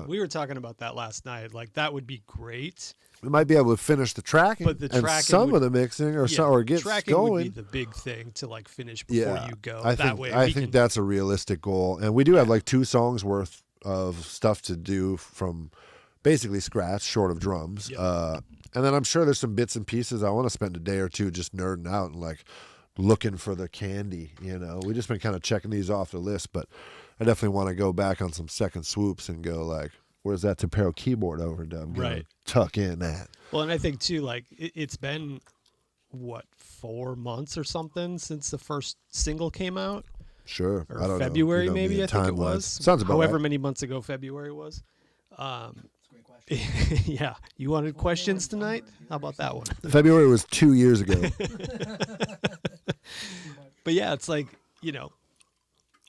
we were talking about that last night. Like that would be great. We might be able to finish the tracking, but the tracking and some of the mixing, or get tracking going. Would be the big thing to finish before you go. I think that's a realistic goal, and we do have 2 songs worth of stuff to do from basically scratch, short of drums. Yep. And then I'm sure there's some bits and pieces. I want to spend a day or two just nerding out and looking for the candy. We just been kind of checking these off the list, but I definitely want to go back on some second swoops and go where's that TAPPERO keyboard overdub? Right. Tuck in that. Well, and I think too, it's been 4 months or something since the first single came out. Sure. Or I don't February, know. maybe I think it was. Sounds about however right. many months ago February was. Great question. Yeah. You wanted questions tonight? How about that one? February was 2 years ago. But yeah, it's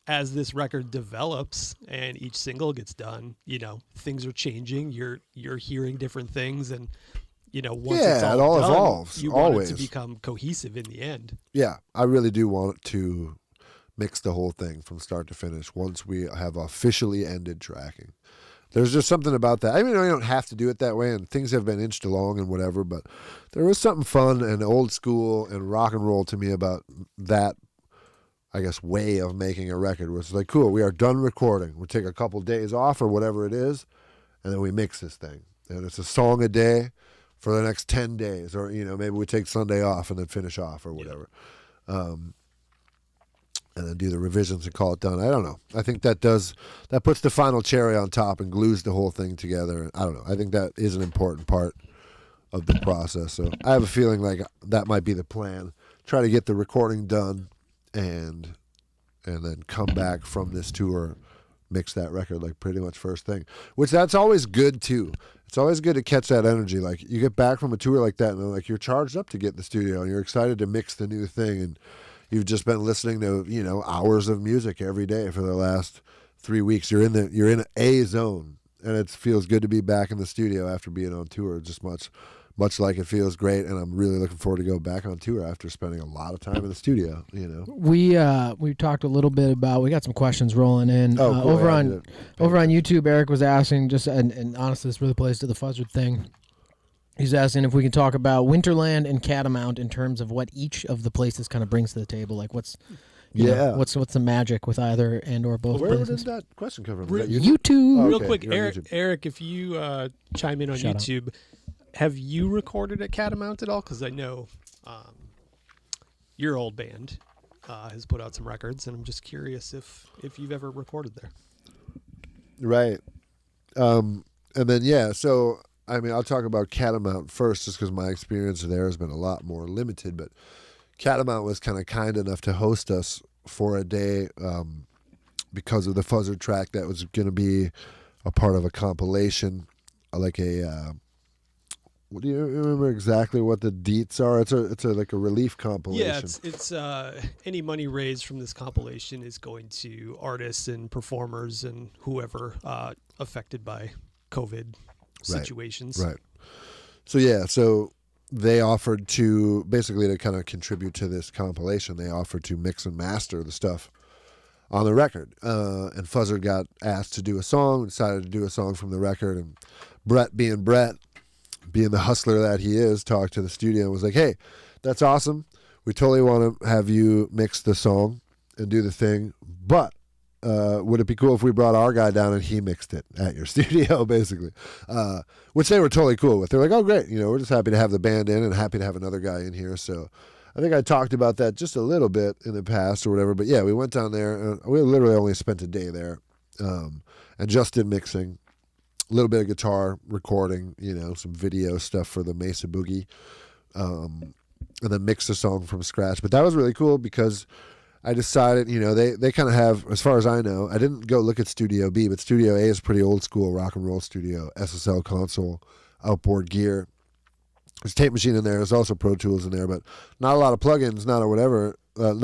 as this record develops and each single gets done, things are changing. You're hearing different things, and once it's it all all done, evolves. You Always. want it to become cohesive in the end. Yeah, I really do want to mix the whole thing from start to finish once we have officially ended tracking. There's just something about that. I mean, I don't have to do it that way, and things have been inched along and whatever, but there was something fun and old school and rock and roll to me about that, I guess, way of making a record. Where it's cool, we are done recording. We take a couple days off or whatever it is, and then we mix this thing. And it's a song a day for the next 10 days, or maybe we take Sunday off and then finish off or whatever. And then do the revisions and call it done. I don't know. I think that puts the final cherry on top and glues the whole thing together. I don't know. I think that is an important part of the process. So I have a feeling that might be the plan. Try to get the recording done and then come back from this tour, mix that record pretty much first thing. Which that's always good too. It's always good to catch that energy. You get back from a tour like that and you're charged up to get in the studio and you're excited to mix the new thing, and you've just been listening to hours of music every day for the last 3 weeks. You're in a zone, and it feels good to be back in the studio after being on tour. Just much like it feels great, and I'm really looking forward to go back on tour after spending a lot of time in the studio. We talked a little bit about. We got some questions rolling in cool. over on YouTube. Eric was asking and honestly, this really plays to the Fuzzard thing. He's asking if we can talk about Winterland and Catamount in terms of what each of the places kind of brings to the table. What's the magic with either and or both Where places? did that question come from? YouTube. Oh, Real okay. quick, You're on Eric, if you chime in on Shout out. YouTube, have you recorded at Catamount at all? Because I know your old band has put out some records, and I'm just curious if you've ever recorded there. Right. And then, so, I mean, I'll talk about Catamount first just because my experience there has been a lot more limited. But Catamount was kind enough to host us for a day because of the Fuzzard track that was going to be a part of a compilation, what do you remember exactly what the deets are? It's a relief compilation. Yeah, it's any money raised from this compilation is going to artists and performers and whoever affected by COVID situations. Right. So they offered to basically to kind of contribute to this compilation. They offered to mix and master the stuff on the record. And Fuzzard got asked to do a song, decided to do a song from the record, and Brett, being the hustler that he is, talked to the studio and was like, hey, that's awesome. We totally want to have you mix the song and do the thing, but would it be cool if we brought our guy down and he mixed it at your studio, basically? Which they were totally cool with. They're like, oh, great. We're just happy to have the band in and happy to have another guy in here. So I think I talked about that just a little bit in the past or whatever. But, yeah, we went down there. And we literally only spent a day there and just did mixing, a little bit of guitar recording, some video stuff for the Mesa Boogie, and then mix the song from scratch. But that was really cool because I decided, they kind of have, as far as I know, I didn't go look at Studio B, but Studio A is pretty old school rock and roll studio, SSL console, outboard gear. There's a tape machine in there. There's also Pro Tools in there, but not a lot of plugins, not a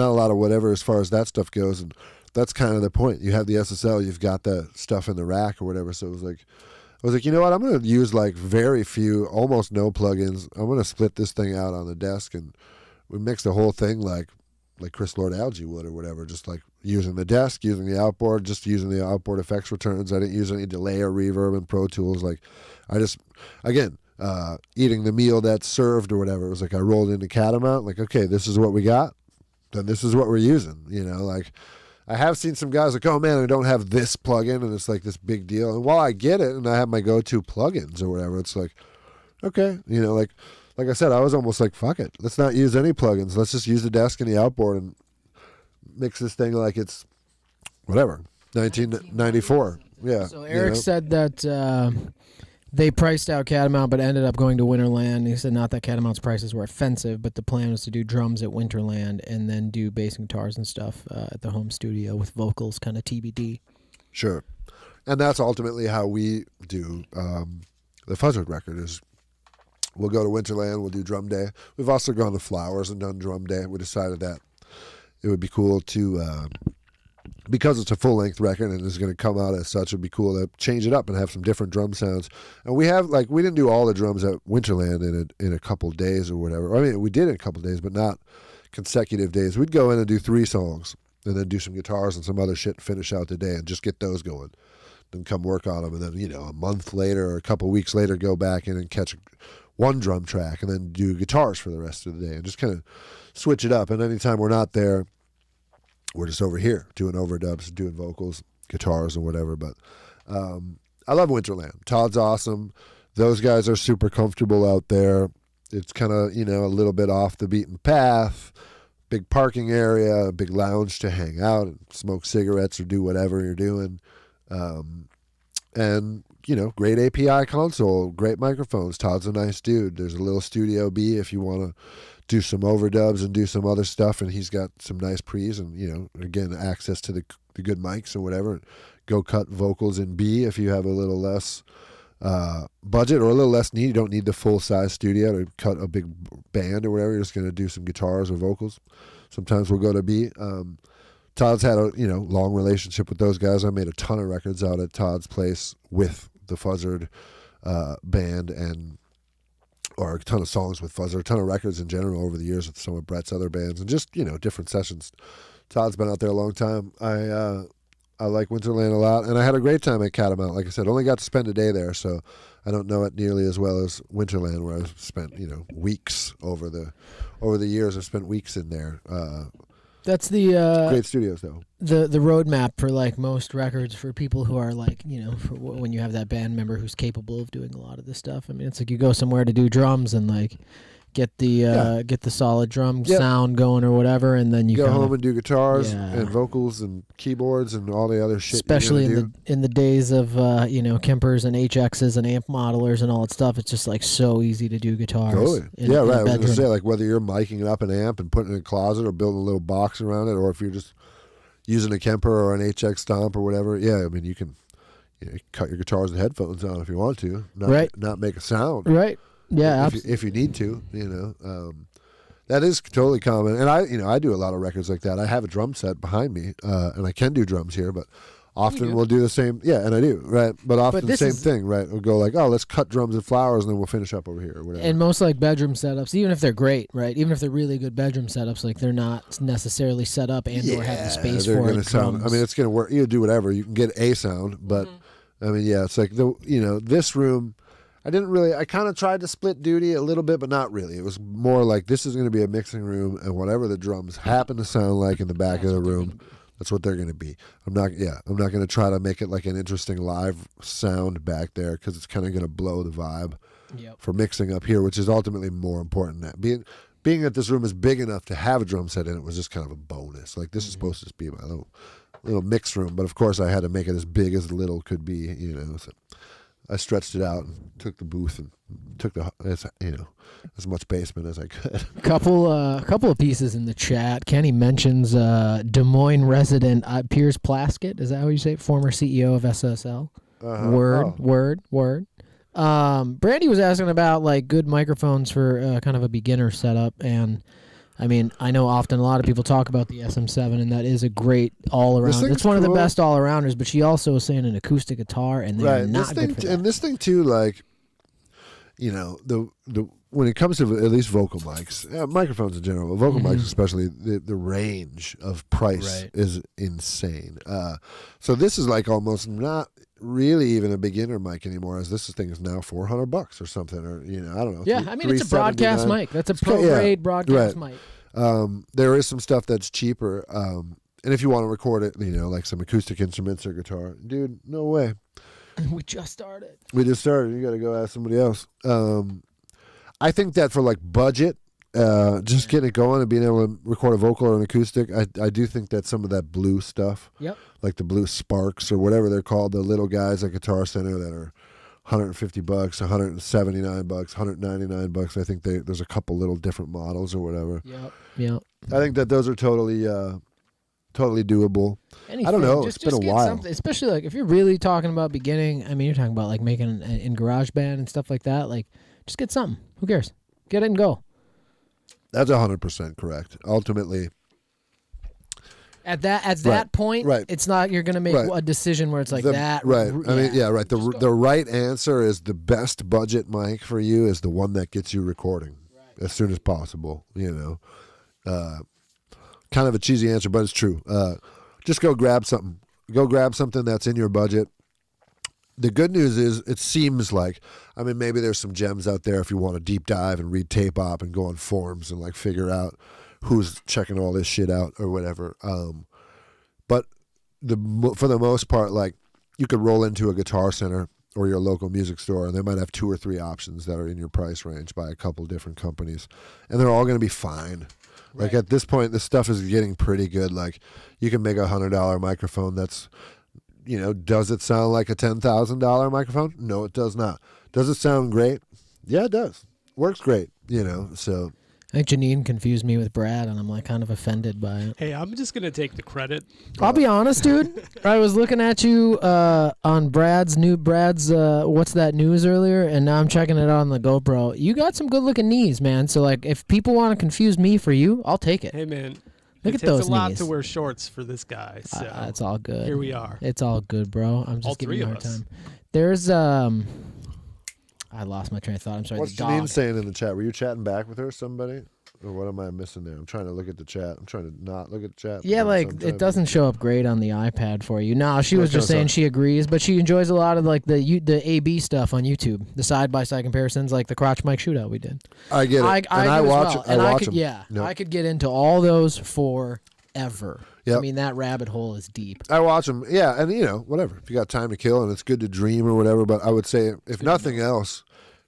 lot of whatever as far as that stuff goes. And that's kind of the point. You have the SSL, you've got the stuff in the rack or whatever. So I was like, you know what? I'm going to use like very few, almost no plugins. I'm going to split this thing out on the desk, and we mix the whole thing like Chris Lord Algae would or whatever, just like using the desk, using the outboard, just using the outboard effects returns. I didn't use any delay or reverb in Pro Tools. Like I just, again, eating the meal that's served or whatever. It was like I rolled into Catamount, like, okay, this is what we got, then this is what we're using. Like I have seen some guys like, oh man, I don't have this plugin, and it's like this big deal. And while I get it and I have my go-to plugins or whatever, it's like, okay, like I said, I was almost like, fuck it. Let's not use any plugins. Let's just use the desk and the outboard and mix this thing like it's whatever, 1994. Yeah. So Eric said that they priced out Catamount but ended up going to Winterland. He said not that Catamount's prices were offensive, but the plan was to do drums at Winterland and then do bass and guitars and stuff at the home studio with vocals, kind of TBD. Sure. And that's ultimately how we do the Fuzzard record is we'll go to Winterland, we'll do drum day. We've also gone to Flowers and done drum day. We decided that it would be cool to, because it's a full-length record and it's going to come out as such, it would be cool to change it up and have some different drum sounds. And we have, like, we didn't do all the drums at Winterland in a couple days or whatever. I mean, we did in a couple days, but not consecutive days. We'd go in and do 3 songs and then do some guitars and some other shit and finish out the day and just get those going. Then come work on them. And then, a month later or a couple weeks later, go back in and catch one drum track and then do guitars for the rest of the day and just kind of switch it up. And anytime we're not there, we're just over here doing overdubs, doing vocals, guitars, and whatever. But I love Winterland. Todd's awesome. Those guys are super comfortable out there. It's kind of, a little bit off the beaten path. Big parking area, a big lounge to hang out and smoke cigarettes or do whatever you're doing. And, great API console, great microphones. Todd's a nice dude. There's a little Studio B if you want to do some overdubs and do some other stuff, and he's got some nice pre's and, again, access to the good mics and whatever. Go cut vocals in B if you have a little less budget or a little less need. You don't need the full-size studio to cut a big band or whatever. You're just going to do some guitars or vocals. Sometimes we'll go to B. Todd's had a long relationship with those guys. I made a ton of records out at Todd's place with the Fuzzard band or a ton of songs with Fuzzard, a ton of records in general over the years with some of Brett's other bands and just different sessions. Todd's been out there a long time. I like Winterland a lot, and I had a great time at Catamount. Like I said, only got to spend a day there, so I don't know it nearly as well as Winterland, where I've spent weeks over the years. I've spent weeks in there. That's the great studios though. The roadmap for like most records for people who are like for when you have that band member who's capable of doing a lot of this stuff. I mean, it's like you go somewhere to do drums and like get the solid drum sound going or whatever, and then you go home and do guitars and vocals and keyboards and all the other shit. Especially in the days of Kempers and HXs and amp modelers and all that stuff, it's just like so easy to do guitars. Totally. I was going to say, like, whether you're miking up an amp and putting it in a closet or building a little box around it, or if you're just using a Kemper or an HX Stomp or whatever, I mean, you can cut your guitars and headphones on if you want to, not make a sound. Right. Yeah, if you need to, that is totally common. And I do a lot of records like that. I have a drum set behind me, and I can do drums here, but Often we'll do the same. Yeah, and I do, right? But often the same thing, right? We'll go like, oh, let's cut drums and flowers, and then we'll finish up over here or whatever. And most like bedroom setups, even if they're great, right? Even if they're really good bedroom setups, like they're not necessarily set up and or have the space for gonna sound. I mean, it's gonna work. You do whatever. You can get a sound, but I mean, yeah, it's like this room. I kind of tried to split duty a little bit, but not really. It was more like this is going to be a mixing room, and whatever the drums happen to sound like in the back of the room, that's what they're going to be. I'm not going to try to make it like an interesting live sound back there because it's kind of going to blow the vibe for mixing up here, which is ultimately more important. That being that this room is big enough to have a drum set in it was just kind of a bonus. Like this is supposed to be my little mix room, but of course I had to make it as big as little could be. So I stretched it out and took the booth and took as much basement as I could. Couple of pieces in the chat. Kenny mentions Des Moines resident Piers Plaskett. Is that how you say it? Former CEO of SSL. Word. Brandy was asking about like good microphones for kind of a beginner setup, and I mean, I know often a lot of people talk about the SM7, and that is a great all-around. It's one of the best all-arounders, but she also was saying an acoustic guitar, and they're not good for that. And this thing, too, like, when it comes to at least vocal mics, microphones in general, but vocal mics especially, the range of price is insane. So this is like almost not really even a beginner mic anymore, as this thing is now $400 or something, or I don't know. Yeah, I mean it's a broadcast mic. That's a pro-grade broadcast mic. There is some stuff that's cheaper, and if you want to record it, like some acoustic instruments or guitar, dude, no way. We just started. You got to go ask somebody else. I think that for like budget, just getting it going and being able to record a vocal or an acoustic, I do think that some of that blue stuff, like the blue Sparks or whatever they're called, the little guys at Guitar Center that are $150, $179, $199. I think there's a couple little different models or whatever. Yep. I think that those are totally doable. I don't know. It's been a while. Especially like if you're really talking about beginning. I mean, you're talking about like making in GarageBand and stuff like that. Like, just get something. Who cares? Get it and go. That's 100% correct. Ultimately, at that point, it's not you're going to make a decision where it's like that. Right. I mean, The right answer is the best budget mic for you is the one that gets you recording as soon as possible. Kind of a cheesy answer, but it's true. Just go grab something. Go grab something that's in your budget. The good news is it seems like, I mean, maybe there's some gems out there if you want to deep dive and read tape op and go on forums and like figure out who's checking all this shit out or whatever. But for the most part, like you could roll into a Guitar Center or your local music store and they might have 2 or 3 options that are in your price range by a couple different companies. And they're all going to be fine. Like at this point, this stuff is getting pretty good. Like you can make a $100 microphone that's, does it sound like a $10,000 microphone? No, it does not. Does it sound great? Yeah, it does. Works great, so. I think Janine confused me with Brad, and I'm like kind of offended by it. Hey, I'm just going to take the credit. I'll be honest, dude. I was looking at you on Brad's What's That News earlier, and now I'm checking it out on the GoPro. You got some good-looking knees, man. So, like, if people want to confuse me for you, I'll take it. Hey, man. Look at those knees. It's a lot to wear shorts for this guy. So it's all good. Here we are. It's all good, bro. I'm just giving you a hard time. There's I lost my train of thought. I'm sorry. What's Janine saying in the chat? Were you chatting back with her, somebody? Or what am I missing there? I'm trying to look at the chat. I'm trying to not look at the chat. Yeah, like it doesn't show up great on the iPad for you. No, she was just saying she agrees, but she enjoys a lot of like the AB stuff on YouTube, the side-by-side comparisons, like the crotch mic shootout we did. I get it. I watch them. Yeah, I could get into all those forever. Yep. I mean, that rabbit hole is deep. I watch them. Yeah, and whatever. If you got time to kill and it's good to dream or whatever, but I would say if nothing else,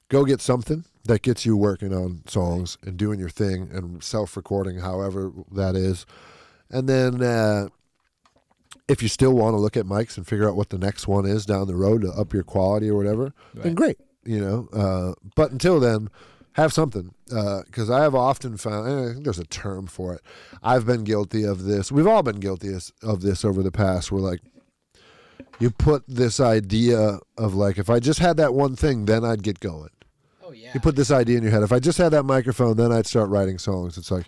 go get something that gets you working on songs and doing your thing and self-recording, however that is. And then if you still want to look at mics and figure out what the next one is down the road to up your quality or whatever, then great, But until then, have something. Because I have often found, and I think there's a term for it, I've been guilty of this. We've all been guilty of this over the past, where like, you put this idea of like, if I just had that one thing, then I'd get going. yeah. You put this idea in your head. If I just had that microphone, then I'd start writing songs. It's like,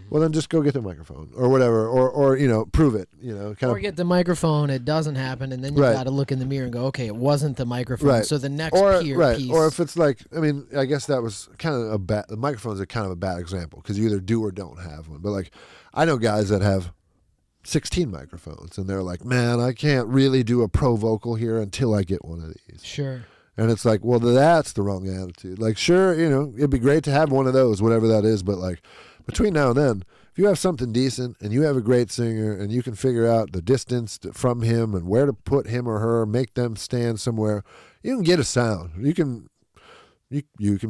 well, then just go get the microphone or whatever, or prove it. Or get the microphone. It doesn't happen, and then you got to look in the mirror and go, okay, it wasn't the microphone. Right. So the next piece. Or if it's like, I guess that was kind of a bad. The microphones are kind of a bad example because you either do or don't have one. But like, I know guys that have 16 microphones, and they're like, man, I can't really do a pro vocal here until I get one of these. Sure. And it's like, well, that's the wrong attitude. Like, sure, it'd be great to have one of those, whatever that is, but like, between now and then, if you have something decent and you have a great singer and you can figure out the distance from him and where to put him or her, make them stand somewhere, you can get a sound. You can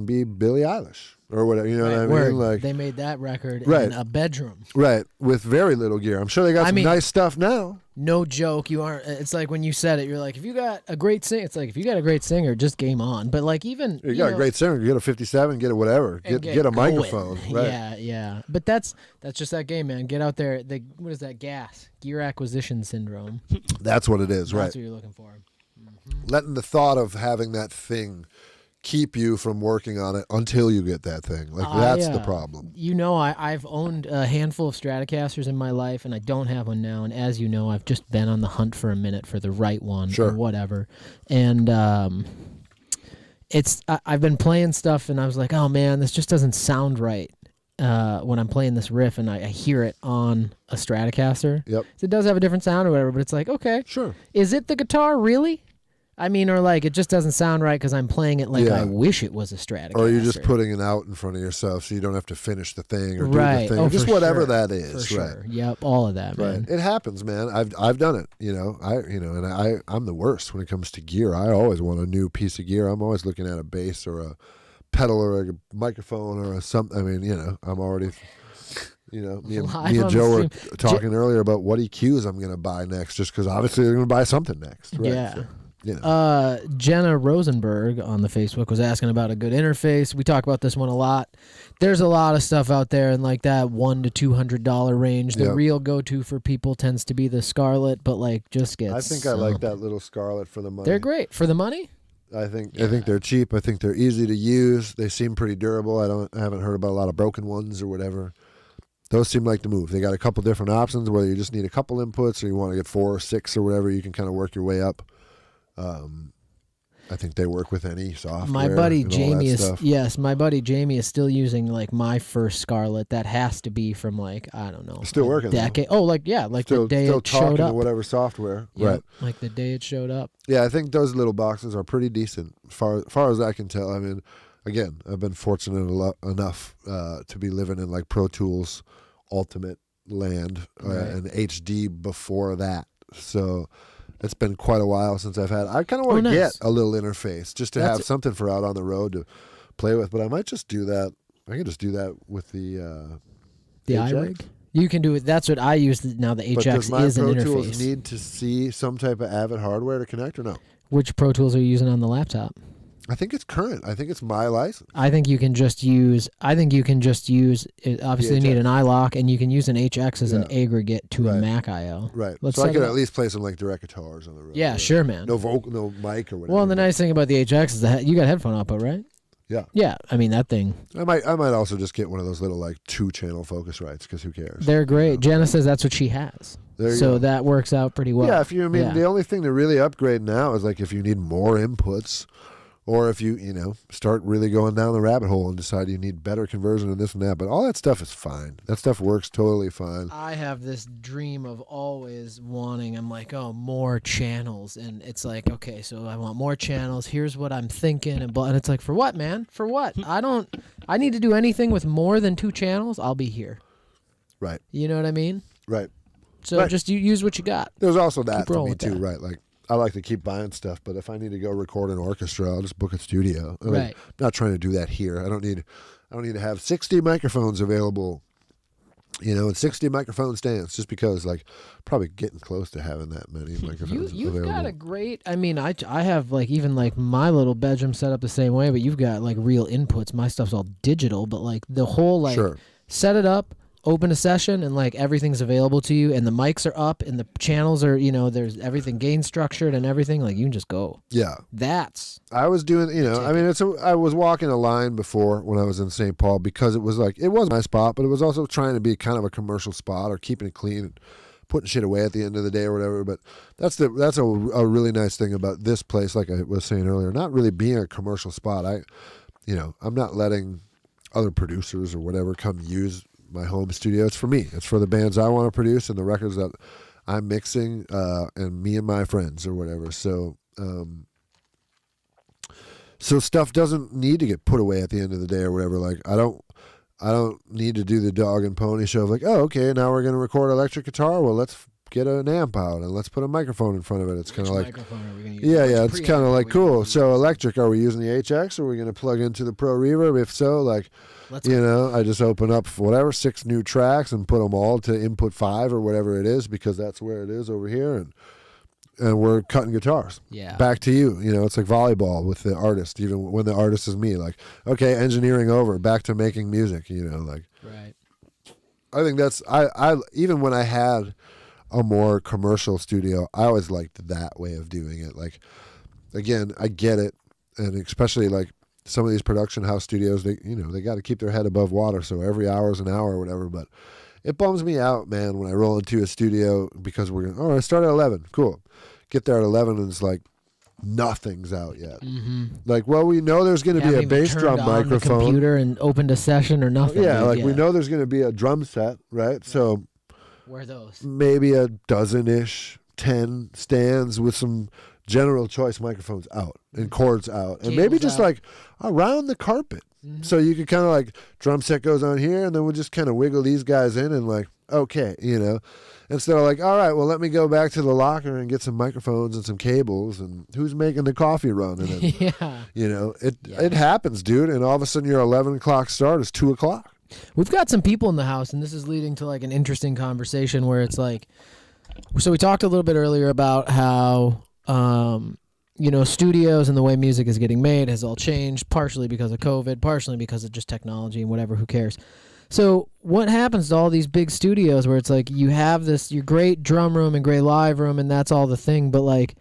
be Billie Eilish or whatever. You know what I mean? Like, they made that record in a bedroom. Right, with very little gear. I'm sure they got some nice stuff now. No joke, you aren't. It's like when you said it, you're like, if you got a great singer, it's like if you got a great singer, just game on. But like even you got a great singer, get a 57, get a whatever, get a microphone. Right. Yeah. But that's just that game, man. Get out there. What is that gas? Gear acquisition syndrome. That's what it is, right? That's what you're looking for. Letting the thought of having that thing keep you from working on it until you get that thing. Like, that's the problem. I've owned a handful of Stratocasters in my life, and I don't have one now. And as you know, I've just been on the hunt for a minute for the right one or whatever. And I've been playing stuff, and I was like, oh, man, this just doesn't sound right when I'm playing this riff, and I hear it on a Stratocaster. Yep. So it does have a different sound or whatever, but it's like, okay. Sure. Is it the guitar, really? Or like it just doesn't sound right because I'm playing it like I wish it was a Stratocaster. Or you're just putting it out in front of yourself so you don't have to finish the thing or do the thing. Oh, just for whatever sure. that is. For right. Sure. Yep, all of that, man. Right. It happens, man. I've done it. I'm the worst when it comes to gear. I always want a new piece of gear. I'm always looking at a bass or a pedal or a microphone or something. I'm already. Me and Joe were talking earlier about what EQs I'm going to buy next, just because obviously they're going to buy something next. Right? Yeah. So, Jenna Rosenberg on the Facebook was asking about a good interface. We talk about this one a lot. There's a lot of stuff out there in like that $100 to $200 range. The real go-to for people tends to be the Scarlett, but like just gets. I think I like that little Scarlett for the money. They're great for the money. I think they're cheap. I think they're easy to use. They seem pretty durable. I haven't heard about a lot of broken ones or whatever. Those seem like the move. They got a couple different options, whether you just need a couple inputs or you want to get 4 or 6 or whatever. You can kind of work your way up. I think they work with any software. My buddy Jamie is still using like my first Scarlett. That has to be from like, I don't know, still working decade. Oh, like still, the day still it showed up. To whatever software. Yep, right. Like the day it showed up. Yeah, I think those little boxes are pretty decent, far as I can tell. Again, I've been fortunate enough to be living in like Pro Tools Ultimate land and HD before that. So it's been quite a while since I kind of want to get a little interface just to have something for out on the road to play with. But I might just do that. I can just do that with the iRig. You can do it. That's what I use now. The HX does my is an Pro interface. Tools need to see some type of Avid hardware to connect or no? Which Pro Tools are you using on the laptop? I think it's current. I think it's my license. I think you can just use. Obviously, you need an iLock, and you can use an HX as an aggregate to a Mac I/O. Right. So I could at least play some like direct guitars on the road. Yeah, sure, man. No vocal, no mic or whatever. Well, and the nice thing about the HX is that you got headphone output, right? Yeah. Yeah. That thing. I might also just get one of those little like 2-channel Focusrites because who cares? They're great. Jenna says that's what she has. So that works out pretty well. Yeah. The only thing to really upgrade now is like if you need more inputs. Or if you start really going down the rabbit hole and decide you need better conversion and this and that. But all that stuff is fine. That stuff works totally fine. I have this dream of always wanting, I'm like, more channels. And it's like, okay, so I want more channels. Here's what I'm thinking. And it's like, for what, man? For what? I need to do anything with more than 2 channels. I'll be here. Right. You know what I mean? Right. So just you use what you got. There's also that for me too, right? Like, I like to keep buying stuff, but if I need to go record an orchestra, I'll just book a studio. I'm not trying to do that here. I don't need to have 60 microphones available, and 60 microphone stands just because, like, probably getting close to having that many microphones You've available. got a great. I have like even like my little bedroom set up the same way, but you've got like real inputs. My stuff's all digital, but like the whole set it up. open a session and like everything's available to you and the mics are up and the channels are, there's everything gain structured and everything, like you can just go. Yeah. I was doing, I mean, I was walking a line before when I was in St. Paul because it was my spot, but it was also trying to be kind of a commercial spot or keeping it clean and putting shit away at the end of the day or whatever. But that's a really nice thing about this place, like I was saying earlier, not really being a commercial spot. I'm not letting other producers or whatever come use my home studio. It's for me. It's for the bands I want to produce and the records that I'm mixing, and me and my friends or whatever. So, so stuff doesn't need to get put away at the end of the day or whatever. Like I don't need to do the dog and pony show of like, oh, okay, now we're going to record electric guitar. Well, let's get an amp out and let's put a microphone in front of it. It's kind of like, yeah, it's kind of like cool. So electric, are we using the HX? Or are we going to plug into the Pro Reverb? If so, like, I just open up whatever 6 new tracks and put them all to input 5 or whatever it is, because that's where it is over here, and we're cutting guitars. Yeah. Back to you. It's like volleyball with the artist, even when the artist is me. Like, okay, engineering over, back to making music. Like. Right. I think that's I even when I had a more commercial studio, I always liked that way of doing it. Like, again, I get it, and especially like some of these production house studios, they got to keep their head above water, so every hour is an hour or whatever. But it bums me out, man, when I roll into a studio because I start at 11, cool, get there at 11 and it's like nothing's out yet. Mm-hmm. Like, well, we know there's going to be a bass drum microphone, the computer and opened a session or nothing. Yeah, like we know there's going to be a drum set, right? So. Where are those? Maybe a dozen-ish, 10 stands with some general choice microphones out and cords out. And maybe just like around the carpet. Mm-hmm. So you could kind of like, drum set goes on here, and then we'll just kind of wiggle these guys in and like, okay, Instead of like, all right, well, let me go back to the locker and get some microphones and some cables, and who's making the coffee run? And then, it happens, dude. And all of a sudden your 11 o'clock start is 2 o'clock. We've got some people in the house, and this is leading to like an interesting conversation where it's like, so we talked a little bit earlier about how, studios and the way music is getting made has all changed, partially because of COVID, partially because of just technology and whatever, who cares? So what happens to all these big studios where it's like you have your great drum room and great live room and that's all the thing, but like,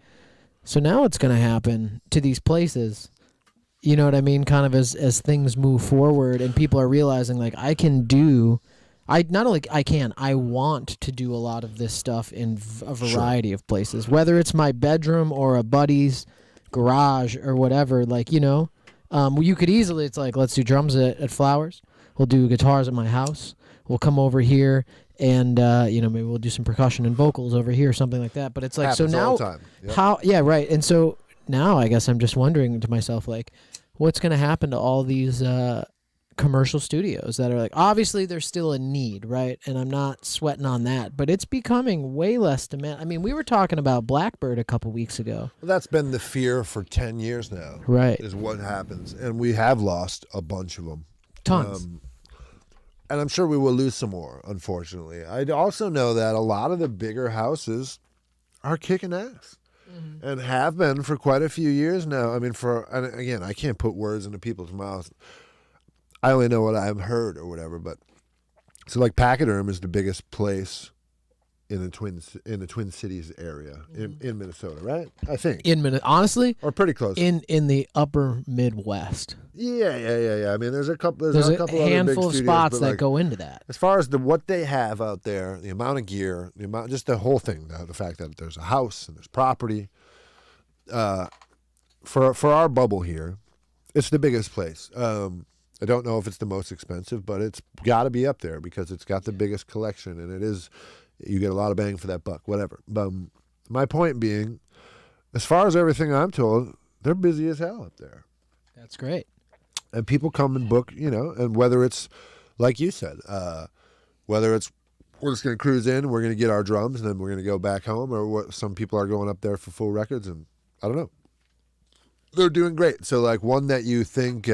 so now what's going to happen to these places? You know what I mean? Kind of as things move forward and people are realizing like I want to do a lot of this stuff in a variety of places, whether it's my bedroom or a buddy's garage or whatever. Like, you could easily, it's like, let's do drums at Flowers. We'll do guitars at my house. We'll come over here and, maybe we'll do some percussion and vocals over here, something like that. But it's like, happens so now all the time. Yep. Yeah, right. And so now I guess I'm just wondering to myself, like, what's going to happen to all these commercial studios that are like, obviously there's still a need, right? And I'm not sweating on that, but it's becoming way less demand. I mean, we were talking about Blackbird a couple weeks ago. Well, that's been the fear for 10 years now. Right. Is what happens. And we have lost a bunch of them. Tons. And I'm sure we will lose some more, unfortunately. I also know that a lot of the bigger houses are kicking ass. Mm-hmm. And have been for quite a few years now. I mean, and again, I can't put words into people's mouths. I only know what I've heard or whatever. But so, like, Pachyderm is the biggest place in the Twin Cities area in Minnesota, right? I think honestly, or pretty close in the upper Midwest. Yeah. I mean, there's a couple. There's a handful other big of studios, spots that go into that. As far as what they have out there, the amount of gear, just the whole thing, the fact that there's a house and there's property. For our bubble here, it's the biggest place. I don't know if it's the most expensive, but it's got to be up there because it's got the biggest collection, and it is. You get a lot of bang for that buck, whatever. But my point being, as far as everything I'm told, they're busy as hell up there. That's great. And people come and book, and whether it's, like you said, whether it's we're just going to cruise in, we're going to get our drums, and then we're going to go back home, or some people are going up there for full records, and I don't know. They're doing great. So, like, one that you think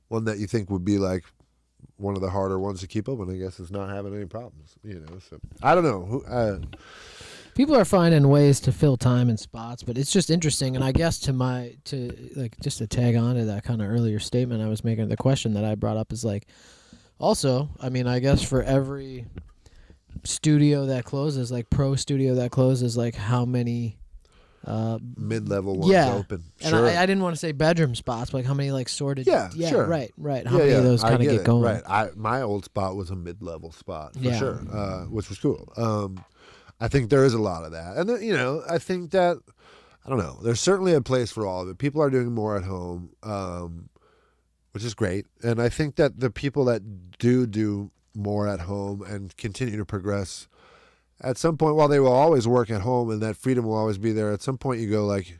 would be like one of the harder ones to keep open, I guess, is not having any problems. So I don't know. People are finding ways to fill time and spots, but it's just interesting. And I guess just to tag on to that kind of earlier statement I was making, the question that I brought up is like, Also, I mean, I guess for every studio that closes, like pro studio that closes, like how many mid-level ones yeah. open. And Sure. I didn't want to say bedroom spots, but like how many like sorted. Yeah, sure. Right. How many of those kind of get going? Right. My old spot was a mid-level spot for Yeah. sure, which was cool. I think there is a lot of that, and you know, I think that I don't know. There's certainly a place for all of it. People are doing more at home, which is great, and I think that the people that do more at home and continue to progress, at some point, while they will always work at home and that freedom will always be there, at some point you go like,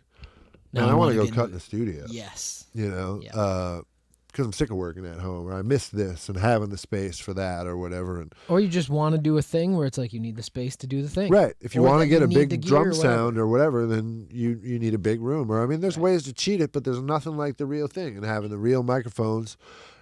man, I want to go cut in the studio. Yes. You know, Yeah. because I'm sick of working at home, or I miss this and having the space for that, or whatever. And Or you just want to do a thing where it's like you need the space to do the thing. right, if you Or want to that get you a need big the gear drum or whatever. sound or whatever, then you need a big room. Or I mean, there's ways to cheat it, but there's nothing like the real thing. And having the real microphones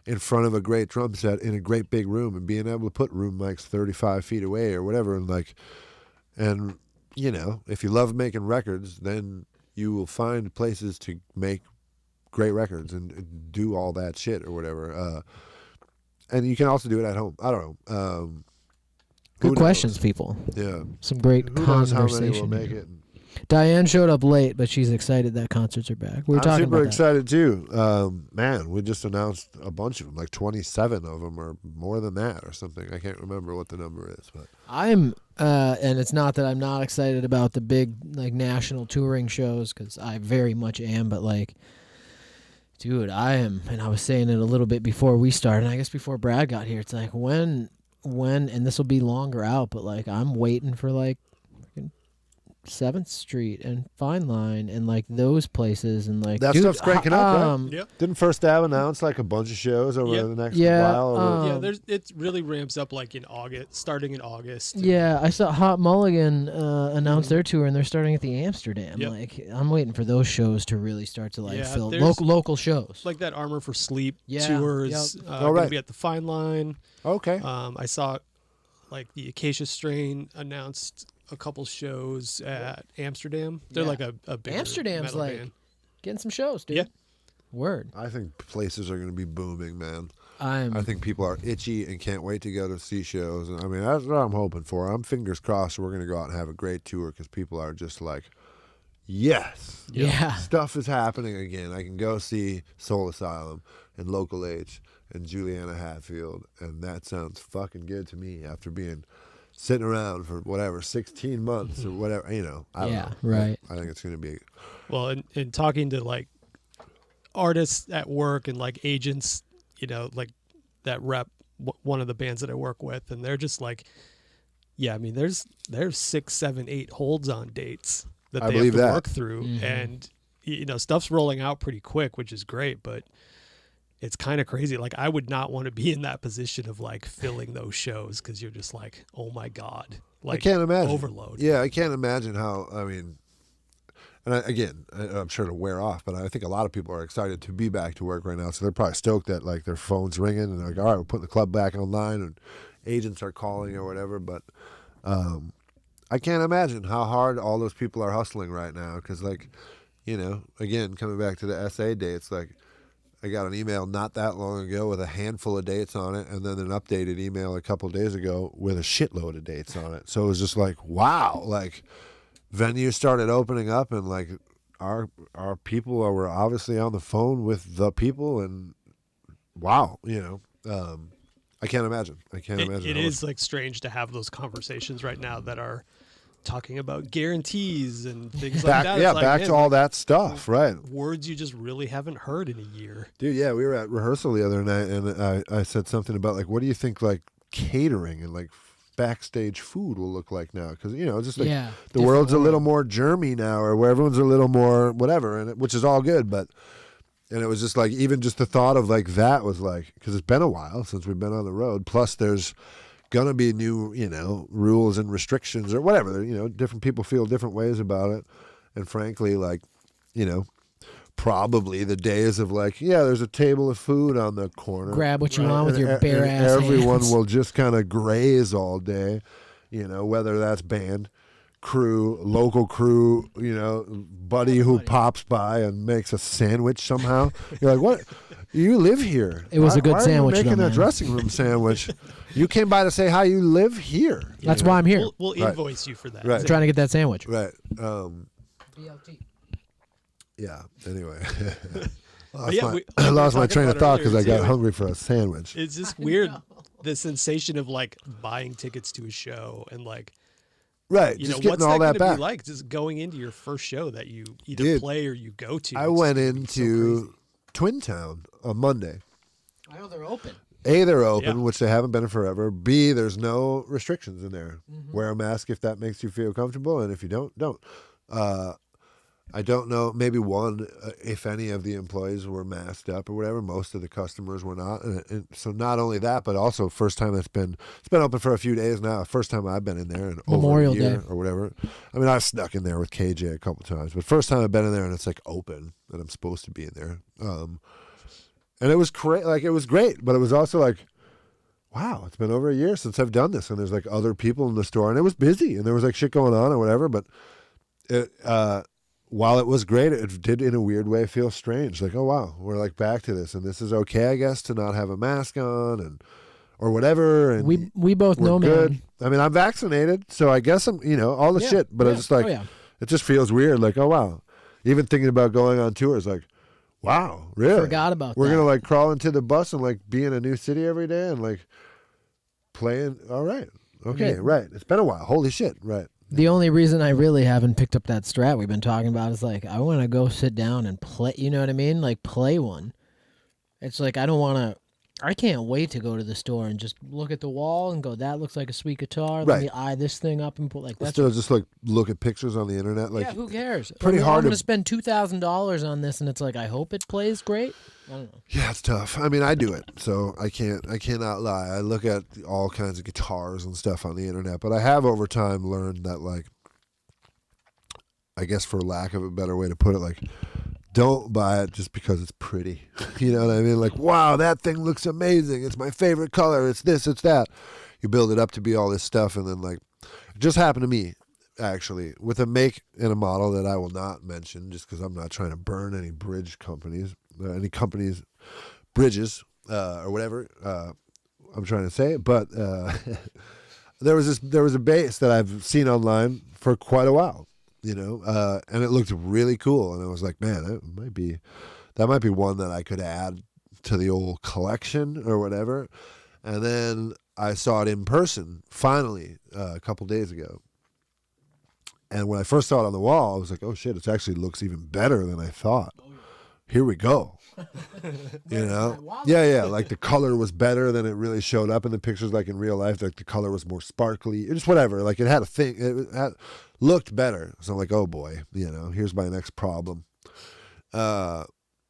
in front of a great drum set in a great big room, and being able to put room mics 35 feet away or whatever, and you know, if you love making records, then you will find places to make great records and do all that shit or whatever. And you can also do it at home. I don't know. Who Good knows? questions, people. Yeah. Some great Who knows how many conversation. will make here. it? Diane showed up late, but she's excited that concerts are back. We were I'm talking super about excited too. Man, we just announced a bunch of them, like 27 of them or more than that or something. I can't remember what the number is, but I'm, and it's not that I'm not excited about the big like national touring shows, because I very much am. But like, dude, I am, and I was saying it a little bit before we started. And I guess before Brad got here, it's like when, and this will be longer out, but like I'm waiting for like 7th Street and Fine Line and like those places and like that dude, stuff's cranking up, right? Yep. Didn't First Ave announce like a bunch of shows over Yep. the next Yeah, while? Yeah, it really ramps up like in August, starting in August. Yeah, I saw Hot Mulligan announce their tour, and they're starting at the Amsterdam. Yep. Like, I'm waiting for those shows to really start to like Yeah, fill there's- local shows. Like that Armor for Sleep Yeah, tours. yep. Oh, right. Gonna be at the Fine Line. Okay. I saw like the Acacia Strain announced a couple shows at Amsterdam. They're Yeah. like a big Amsterdam's like band. getting some shows, dude. Yeah. Word. I think places are going to be booming, man. I I'm think people are itchy and can't wait to go to see shows. And I mean, that's what I'm hoping for. I'm fingers crossed we're going to go out and have a great tour because people are just like, yes, yeah. stuff is happening again. I can go see Soul Asylum and Local H and Juliana Hatfield, and that sounds fucking good to me after being sitting around for whatever 16 months or whatever. You know, I don't Yeah, know. right. I think it's going to be. Well, and talking to like artists at work and like agents, you know, like that rep one of the bands that I work with, and they're just like, yeah, I mean, there's 6, 7, 8 holds on dates that I they have believe to that. work through, and you know, stuff's rolling out pretty quick, which is great, but it's kind of crazy. Like, I would not want to be in that position of like filling those shows because you're just like, oh my god, like I can't imagine overload. Yeah, I can't imagine how. I mean, and I'm sure it'll wear off, but I think a lot of people are excited to be back to work right now. So they're probably stoked that like their phone's ringing and they're like, all right, we're putting the club back online and agents are calling or whatever. But I can't imagine how hard all those people are hustling right now because, like, you know, again, coming back to the SA dates, like I got an email not that long ago with a handful of dates on it, and then an updated email a couple of days ago with a shitload of dates on it. So it was just like, wow, like venues started opening up, and like our people were obviously on the phone with the people, and wow, you know, I can't imagine. I can't imagine. It how is like strange to have those conversations right now that are talking about guarantees and things like back, that. yeah, It's like, back man, to all that stuff, right? words you just really haven't heard in a year. Dude, yeah, we were at rehearsal the other night, and I said something about like, what do you think like catering and like backstage food will look like now? Because you know, just like Yeah, the different world's a little world. more germy now, or where everyone's a little more whatever, and which is all good, but. And it was just like, even just the thought of like that was like, because it's been a while since we've been on the road. Plus, there's going to be new, you know, rules and restrictions or whatever. You know, different people feel different ways about it. And frankly, like, you know, probably the days of like, yeah, there's a table of food on the corner. Grab what you Right. want with your And bare ass everyone hands. will just kind of graze all day, you know, whether that's band, crew, local crew, you know, buddy who pops by and makes a sandwich somehow. You're like, what? You live here. It was a good why sandwich, Are you making though, a man. dressing room sandwich. You came by to say hi. You live here. That's why I'm here. We'll invoice you for that. Right. I'm trying to get that sandwich. Right. BLT. Yeah. Anyway. Yeah, I we lost were my talking train of about thought earlier, because I got too. hungry for a sandwich. It's just weird, the sensation of like buying tickets to a show and like, Right. you Just know, getting what's all that that gonna back. be like? Just going into your first show that you either Dude, play or you go to. I It's went gonna be so into crazy. Twin Town on Monday. I know they're open. A, they're open, Yeah. which they haven't been in forever. B, there's no restrictions in there. Mm-hmm. Wear a mask if that makes you feel comfortable, and if you don't. I don't know. Maybe one, if any, of the employees were masked up or whatever. Most of the customers were not, and so not only that, but also first time it's been open for a few days now. First time I've been in there in Memorial over a year Day. or whatever. I mean, I snuck in there with KJ a couple times, but first time I've been in there and it's like open and I'm supposed to be in there. And it was great. Like it was great, but it was also like, wow, it's been over a year since I've done this, and there's like other people in the store, and it was busy, and there was like shit going on or whatever. But it, while it was great, it did in a weird way feel strange. Like, oh wow, we're like back to this, and this is okay, I guess, to not have a mask on and or whatever. And We both we're know, good. man. I mean, I'm vaccinated, so I guess I'm, all the Yeah, shit. But yeah. it's just like, Oh, yeah. it just feels weird. Like, oh wow, even thinking about going on tours, like, wow, really? Forgot about We're that. gonna like crawl into the bus and like be in a new city every day and like playing. All right, okay, Yeah. right. It's been a while. Holy shit, right? The only reason I really haven't picked up that strat we've been talking about is like I want to go sit down and play. You know what I mean? Like play one. It's like I don't want to. I can't wait to go to the store and just look at the wall and go, "That looks like a sweet guitar." Let me eye this thing up and put like that's. Instead of just like look at pictures on the internet, like Yeah, who cares? pretty hard I'm to- going to spend $2,000 on this, and it's like I hope it plays great. I don't know. yeah, it's tough. I mean, I do it, so I cannot lie. I look at all kinds of guitars and stuff on the internet, but I have over time learned that like, I guess for lack of a better way to put it, like, don't buy it just because it's pretty. You know what I mean? Like, wow, that thing looks amazing. It's my favorite color. It's this, it's that. You build it up to be all this stuff, and then like, it just happened to me actually with a make and a model that I will not mention just because I'm not trying to burn any bridge companies, bridges or whatever I'm trying to say. But there was a bass that I've seen online for quite a while. And it looked really cool, and I was like, man, that might be one that I could add to the old collection or whatever. And then I saw it in person finally a couple days ago, and when I first saw it on the wall, I was like, oh shit, it actually looks even better than I thought. Here we go. Yeah, like the color was better than it really showed up in the pictures, like in real life. Like the color was more sparkly, just whatever. Like it had a thing. Looked better. So I'm like, oh boy, here's my next problem. And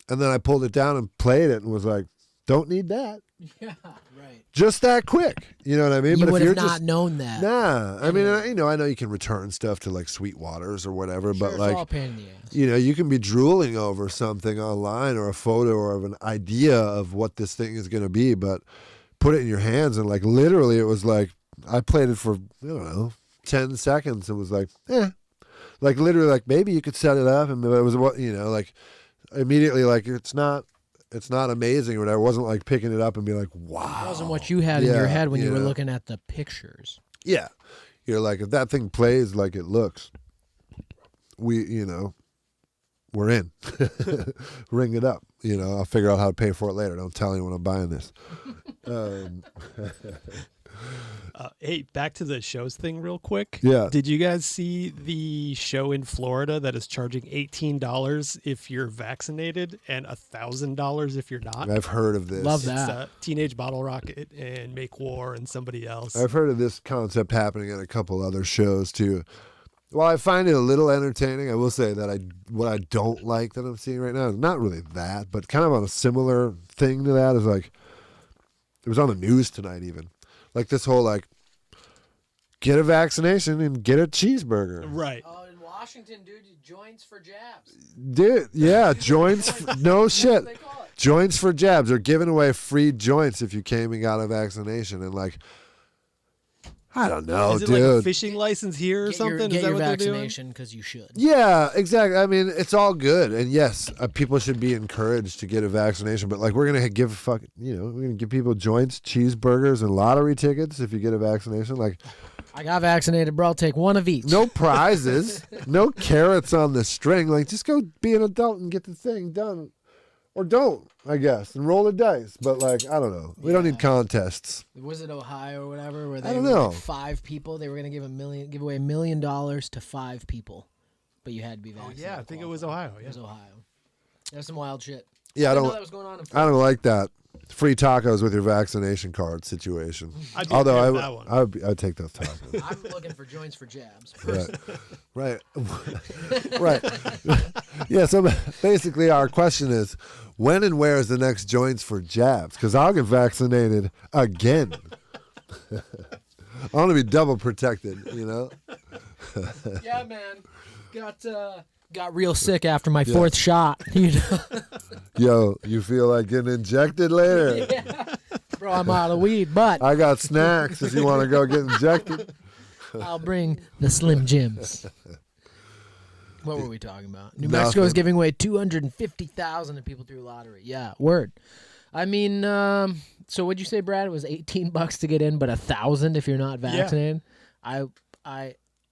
then I pulled it down and played it and was like, don't need that. Yeah, right. Just that quick. You know what I mean? You but would if have you're not just known that. nah, I mean, I know you can return stuff to like Sweetwater's or whatever, Sure, but it's like, all a pain in the ass. you can be drooling over something online or a photo or of an idea of what this thing is going to be, but put it in your hands and like literally it was like I played it for, I don't know, 10 seconds and was like, like literally like maybe you could set it up, and it was what, like immediately like it's not amazing or whatever. It wasn't like picking it up and be like, wow. It wasn't what you had in your head when you were looking at the pictures. Yeah. You're like, if that thing plays like it looks, we're in. Ring it up. I'll figure out how to pay for it later. Don't tell anyone I'm buying this. Hey, back to the shows thing real quick. Yeah. Did you guys see the show in Florida that is charging $18 if you're vaccinated and $1,000 if you're not? I've heard of this. Love It's that. Teenage Bottle Rocket and Make War and somebody else. I've heard of this concept happening at a couple other shows too. While I find it a little entertaining, I will say that what I don't like that I'm seeing right now is not really that, but kind of on a similar thing to that is like, it was on the news tonight even. Like this whole like, get a vaccination and get a cheeseburger. Right. Oh, in Washington, dude, joints for jabs. Dude, yeah, joints. No shit. They call it. Joints for jabs. They're giving away free joints if you came and got a vaccination. And like, I don't know, Is it dude. like a fishing license here or something? Get Is that your what they're doing? vaccination because you should. Yeah, exactly. I mean, it's all good, and yes, people should be encouraged to get a vaccination. But like, we're gonna give we're gonna give people joints, cheeseburgers, and lottery tickets if you get a vaccination. Like, I got vaccinated, bro. I'll take one of each. no prizes, no carrots on the string. Like, just go be an adult and get the thing done, or don't, I guess, and roll the dice. But like, I don't know. We don't need contests. Was it Ohio or whatever? Where they I don't were know. like 5 people. They were gonna give away $1 million to 5 people, but you had to be vaccinated. Yeah, I think it was qualify. Ohio. It Yeah. was Ohio. There's some wild shit. Yeah, I didn't know don't. that was going on in I Florida. don't like that free tacos with your vaccination card situation. I'd be Although okay with that one. I'd take those tacos. I'm looking for joints for jabs. Right. Right. Yeah, so basically our question is, when and where is the next joints for jabs? Because I'll get vaccinated again. I want to be double protected, you know? Yeah, man. Got real sick after my 4th shot. You know? Yo, you feel like getting injected later? Yeah. Bro, I'm out of weed, but I got snacks if you want to go get injected. I'll bring the Slim Jims. What were we talking about? New Nothing. Mexico is giving away $250,000 to people through lottery. Yeah, word. I mean, so what'd you say, Brad? It was $18 to get in, but $1,000 if you're not vaccinated.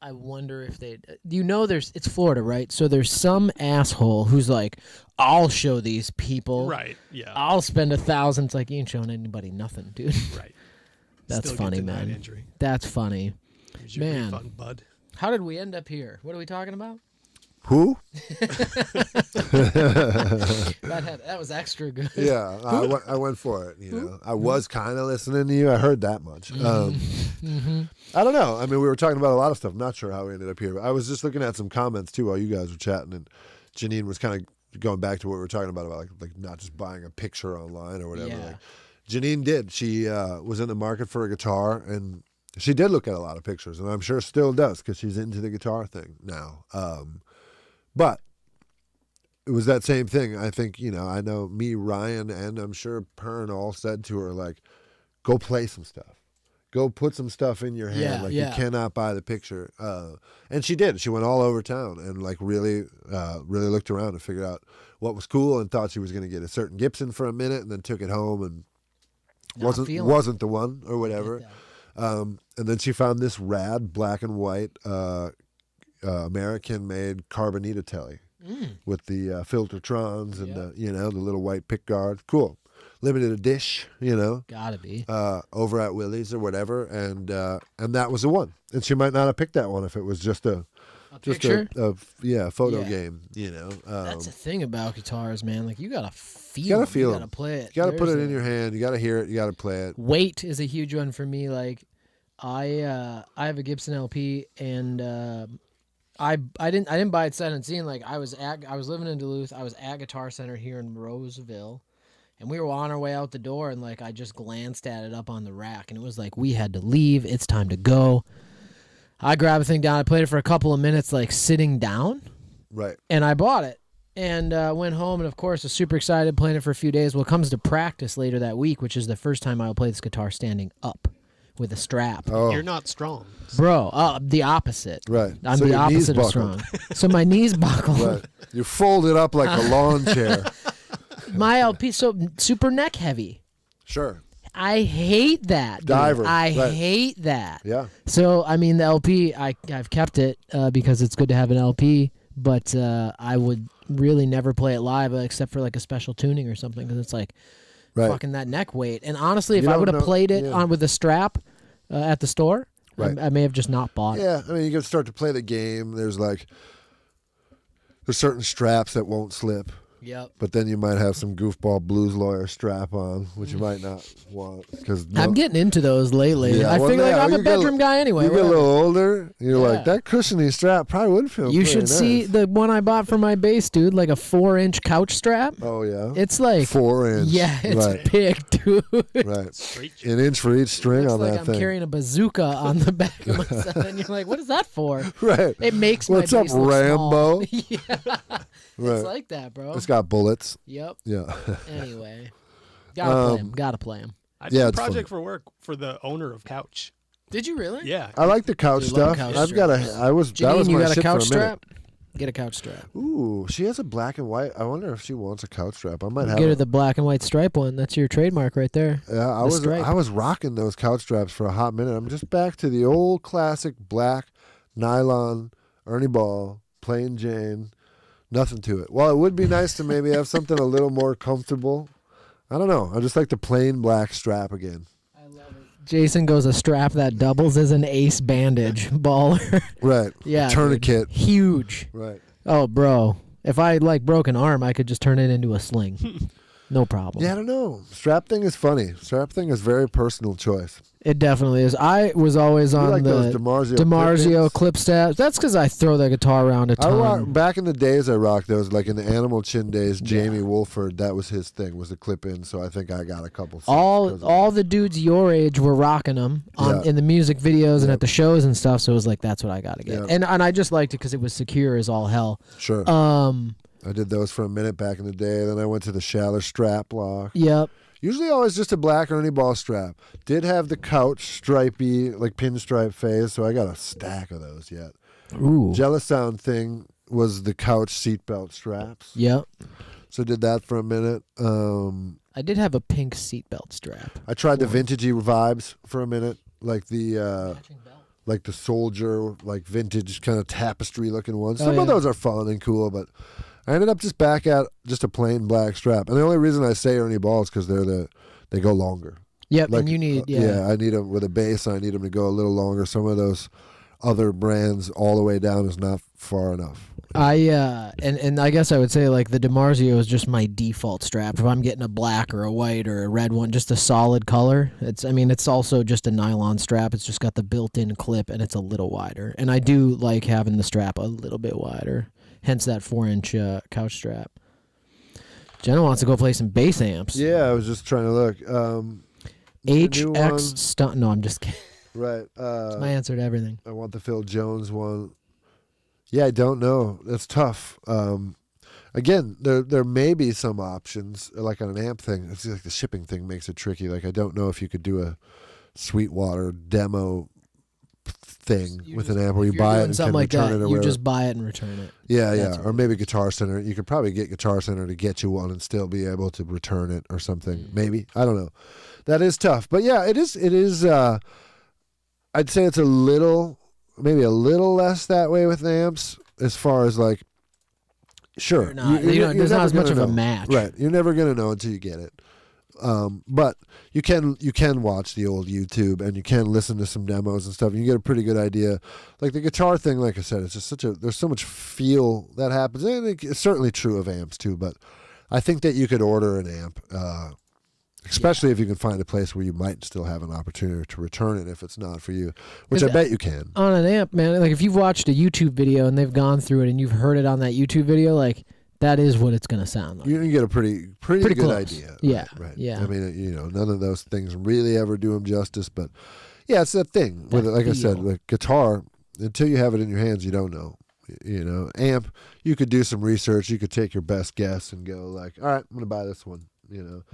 I wonder if they. It's Florida, right? So there's some asshole who's like, I'll show these people. Right. Yeah. I'll spend $1,000. It's like, you ain't showing anybody nothing, dude. Right. That's Still funny, get denied man. Entry. That's funny. Here's your Man. refund, bud. How did we end up here? What are we talking about? Who? That was extra good. Yeah, I went for it. You know, I was kind of listening to you. I heard that much. I don't know. I mean, we were talking about a lot of stuff. I'm not sure how we ended up here. But I was just looking at some comments too while you guys were chatting, and Janine was kind of going back to what we were talking about like not just buying a picture online or whatever. Yeah. Like, Janine did. She was in the market for a guitar, and she did look at a lot of pictures, and I'm sure still does because she's into the guitar thing now. But it was that same thing. I think, I know me, Ryan, and I'm sure Pern all said to her, like, go play some stuff. Go put some stuff in your hand. You cannot buy the picture. And she did. She went all over town and, like, really looked around and figured out what was cool and thought she was going to get a certain Gibson for a minute and then took it home and wasn't the one or whatever. And then she found this rad black and white American-made Carbonita telly with the Filtertrons and the little white pick guard. Cool. Limited edition, Gotta be. over at Willie's or whatever, and that was the one. And she might not have picked that one if it was just a picture? photo game. That's the thing about guitars, man. Like, you gotta feel. You gotta feel You them. gotta play it. You got to put it There's in your hand. You got to hear it. You got to play it. Weight is a huge one for me. Like, I have a Gibson LP, and I didn't buy it sight unseen. Like, I was living in Duluth. I was at Guitar Center here in Roseville, and we were on our way out the door, and like I just glanced at it up on the rack, and it was like, we had to leave. It's time to go. I grabbed the thing down. I played it for a couple of minutes, like sitting down, Right. and I bought it. And went home, and of course, was super excited, playing it for a few days. Well, it comes to practice later that week, which is the first time I'll play this guitar standing up with a strap. Oh, You're not strong. Bro, the opposite. right. I'm So the your knees opposite of buckled. strong. So my knees buckle. Right. You fold it up like a lawn chair. My LP, so super neck heavy. Sure. I hate that. Dude. Diver, I right. hate that. Yeah. So, I mean, the LP, I've kept it because it's good to have an LP, but I would really never play it live except for like a special tuning or something, because it's like fucking that neck weight. And honestly, if I would have played it on with a strap at the store, Right. I may have just not bought it. Yeah, I mean, you can start to play the game. There's certain straps that won't slip, Yep. but then you might have some goofball blues lawyer strap on, which you might not want because I'm getting into those lately. Yeah, I well, figure like yeah, I'm a you get a- bedroom guy anyway. You get a whatever. little older, you're Yeah. like, that cushiony strap probably would feel. You pretty should see nice. the one I bought for my bass, dude. Like a 4-inch couch strap. Oh yeah, It's like 4 inch. Yeah, it's right, big, dude. right. Straight. An inch for each string Looks on like that I'm thing. carrying a bazooka on the back of my stuff, and you're like, "What is that for?" Right. It makes What's my up, bass look small. Rambo? Yeah, Right. it's like that, bro. It's got bullets. Yep. Yeah. Anyway, gotta play him. Gotta play him. I did Yeah, a it's project fun. for work for the owner of Couch. Did you really? Yeah. I like the couch You love stuff. couch I've got a. straps. I was. that Janine, was you my got a shit couch for a minute. strap? Get a couch strap. Ooh, she has a black and white. I wonder if she wants a couch strap. I might have. Get her it. the black and white stripe one. That's your trademark right there. Yeah, the stripe. I was rocking those couch straps for a hot minute. I'm just back to the old classic black nylon Ernie Ball plain Jane. Nothing to it. Well, it would be nice to maybe have something a little more comfortable. I don't know. I just like the plain black strap again. I love it. Jason goes a strap that doubles as an ace bandage. Baller. Right. Yeah. Tourniquet. Dude. Huge. Right. Oh, bro. If I like broke an arm, I could just turn it into a sling. No problem. Yeah, I don't know. Strap thing is funny. Strap thing is very personal choice. It definitely is. I was always You on like the those DiMarzio DiMarzio clip-ins? clip stabs. That's because I throw the guitar around a ton. Back in the days, I rocked those. Like in the Animal Chin days, Jamie Wolford, that was his thing, was the clip-in. So I think I got a couple. sets because of all the dudes your age were rocking them in the music videos and Yep. at the shows and stuff. So it was like, that's what I got to get. Yep. And I just liked it because it was secure as all hell. Sure. I did those for a minute back in the day. Then I went to the Schaller strap lock. Yep. Usually always just a black Ernie Ball strap. Did have the couch stripey, like pinstripe phase, so I got a stack of those yet. Ooh. Jealous Sound thing was the couch seatbelt straps. Yep. So did that for a minute. I did have a pink seatbelt strap. I tried the vintagey vibes for a minute, like the soldier, like vintage kind of tapestry looking ones. Some of those are fun and cool, but I ended up just back at just a plain black strap. And the only reason I say Ernie Ball is because they go longer. Yep, Like, and you need I need them with a base. I need them to go a little longer. Some of those other brands all the way down is not far enough. And I guess I would say like the DiMarzio is just my default strap. If I'm getting a black or a white or a red one, just a solid color. It's also just a nylon strap. It's just got the built-in clip and it's a little wider. And I do like having the strap a little bit wider. Hence that 4-inch couch strap. Jenna wants to go play some bass amps. Yeah, I was just trying to look. HX stunt. No, I'm just kidding. Right. That's my answer to everything. I want the Phil Jones one. Yeah, I don't know. That's tough. Again, there may be some options, like on an amp thing. It's like the shipping thing makes it tricky. Like I don't know if you could do a Sweetwater demo thing with an amp where you buy it and can return it or you whatever. just buy it and return it. Yeah. Or maybe Guitar Center. You could probably get Guitar Center to get you one and still be able to return it or something. Maybe. I don't know. That is tough. But yeah, it is I'd say it's maybe a little less that way with amps as far as like, sure. There's not as much of a match. Right. You're never going to know until you get it. But you can watch the old YouTube and you can listen to some demos and stuff. And you get a pretty good idea. Like the guitar thing, like I said, it's just there's so much feel that happens. And it's certainly true of amps too, but I think that you could order an amp, especially if you can find a place where you might still have an opportunity to return it if it's not for you, which I bet you can. On an amp, man, like if you've watched a YouTube video and they've gone through it and you've heard it on that YouTube video, like that is what it's going to sound like. You can get a pretty good close. idea. Yeah. Right. Yeah. I mean, none of those things really ever do them justice, but yeah, it's that thing. With like I said, like guitar, until you have it in your hands, you don't know. Amp, you could do some research. You could take your best guess and go like, all right, I'm going to buy this one.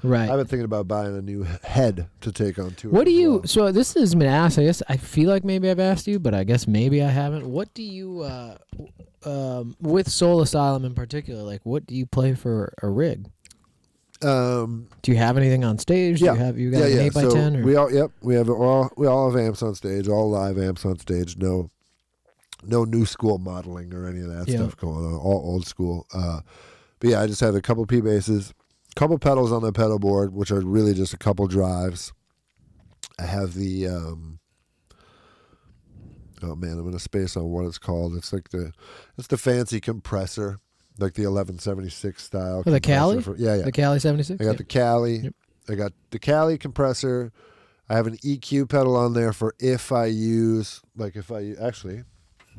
Right. I've been thinking about buying a new head to take on tour. What do you? So this has been asked. I guess I feel like maybe I've asked you, but I guess maybe I haven't. What do you, with Soul Asylum in particular, like what do you play for a rig? Do you have anything on stage? Yeah. You got an 8x10? So we all have amps on stage, all live amps on stage. No new school modeling or any of that stuff going on. All old school. But yeah, I just have a couple P basses. Couple pedals on the pedal board, which are really just a couple drives. I have the oh man, I'm in a space on what it's called. It's like it's the fancy compressor, like the 1176 style. Oh, the Cali? The Cali 76? I got the Cali. Yep. I got the Cali compressor. I have an EQ pedal on there for actually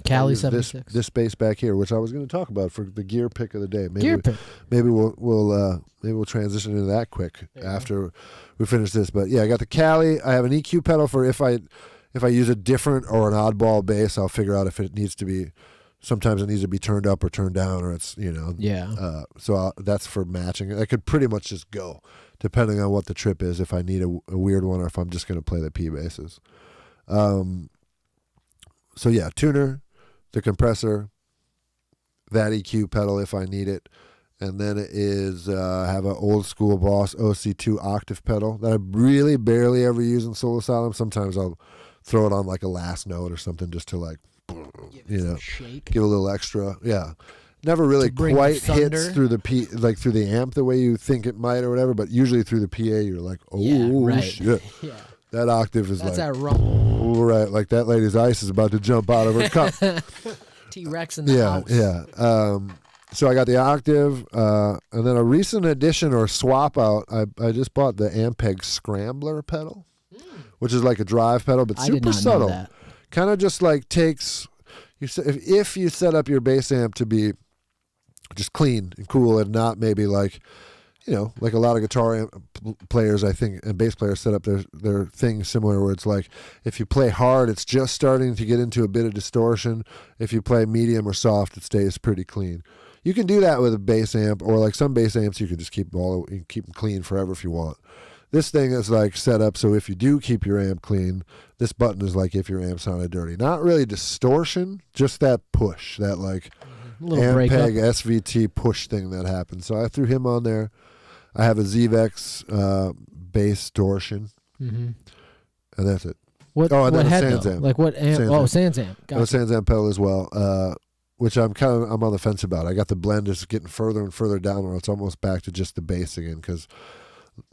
Cali 76. This bass back here, which I was going to talk about for the gear pick of the day. Maybe we'll transition into that quick after we finish this. But yeah, I got the Cali. I have an EQ pedal for if I use a different or an oddball bass, I'll figure out if it needs to be. Sometimes it needs to be turned up or turned down, or it's so that's for matching. I could pretty much just go depending on what the trip is. If I need a weird one, or if I'm just going to play the P basses. So yeah, tuner, the compressor, that EQ pedal if I need it, and then it is I have an old school Boss OC2 octave pedal that I really barely ever use in Soul Asylum. Sometimes I'll throw it on like a last note or something just to like, shake. give a little extra. Yeah. Never really bring quite the hits thunder. through the through the amp the way you think it might or whatever, but usually through the PA you're like, oh Yeah, right. shit. Yeah. That octave is That's like, that rumble. oh, right, like that lady's ice is about to jump out of her cup. T-Rex in the house. Yeah. So I got the octave, and then a recent addition or swap out. I just bought the Ampeg Scrambler pedal, which is like a drive pedal, but I did super not know subtle. that. Kind of just like takes if you set up your bass amp to be just clean and cool and not maybe like, like a lot of guitar players, I think, and bass players set up their thing similar where it's like if you play hard, it's just starting to get into a bit of distortion. If you play medium or soft, it stays pretty clean. You can do that with a bass amp, or like some bass amps, you can just keep them clean forever if you want. This thing is like set up so if you do keep your amp clean, this button is like if your amp sounded dirty. Not really distortion, just that push, that like Ampeg SVT push thing that happens. So I threw him on there. I have a Zvex bass distortion, and that's it. What? Oh, and what then a head Sans though? amp. Like what amp? Sans Oh, amp. Sans amp. Got a Gotcha. Sans amp pedal as well, which I'm on the fence about. I got the blend just getting further and further down, where it's almost back to just the bass again because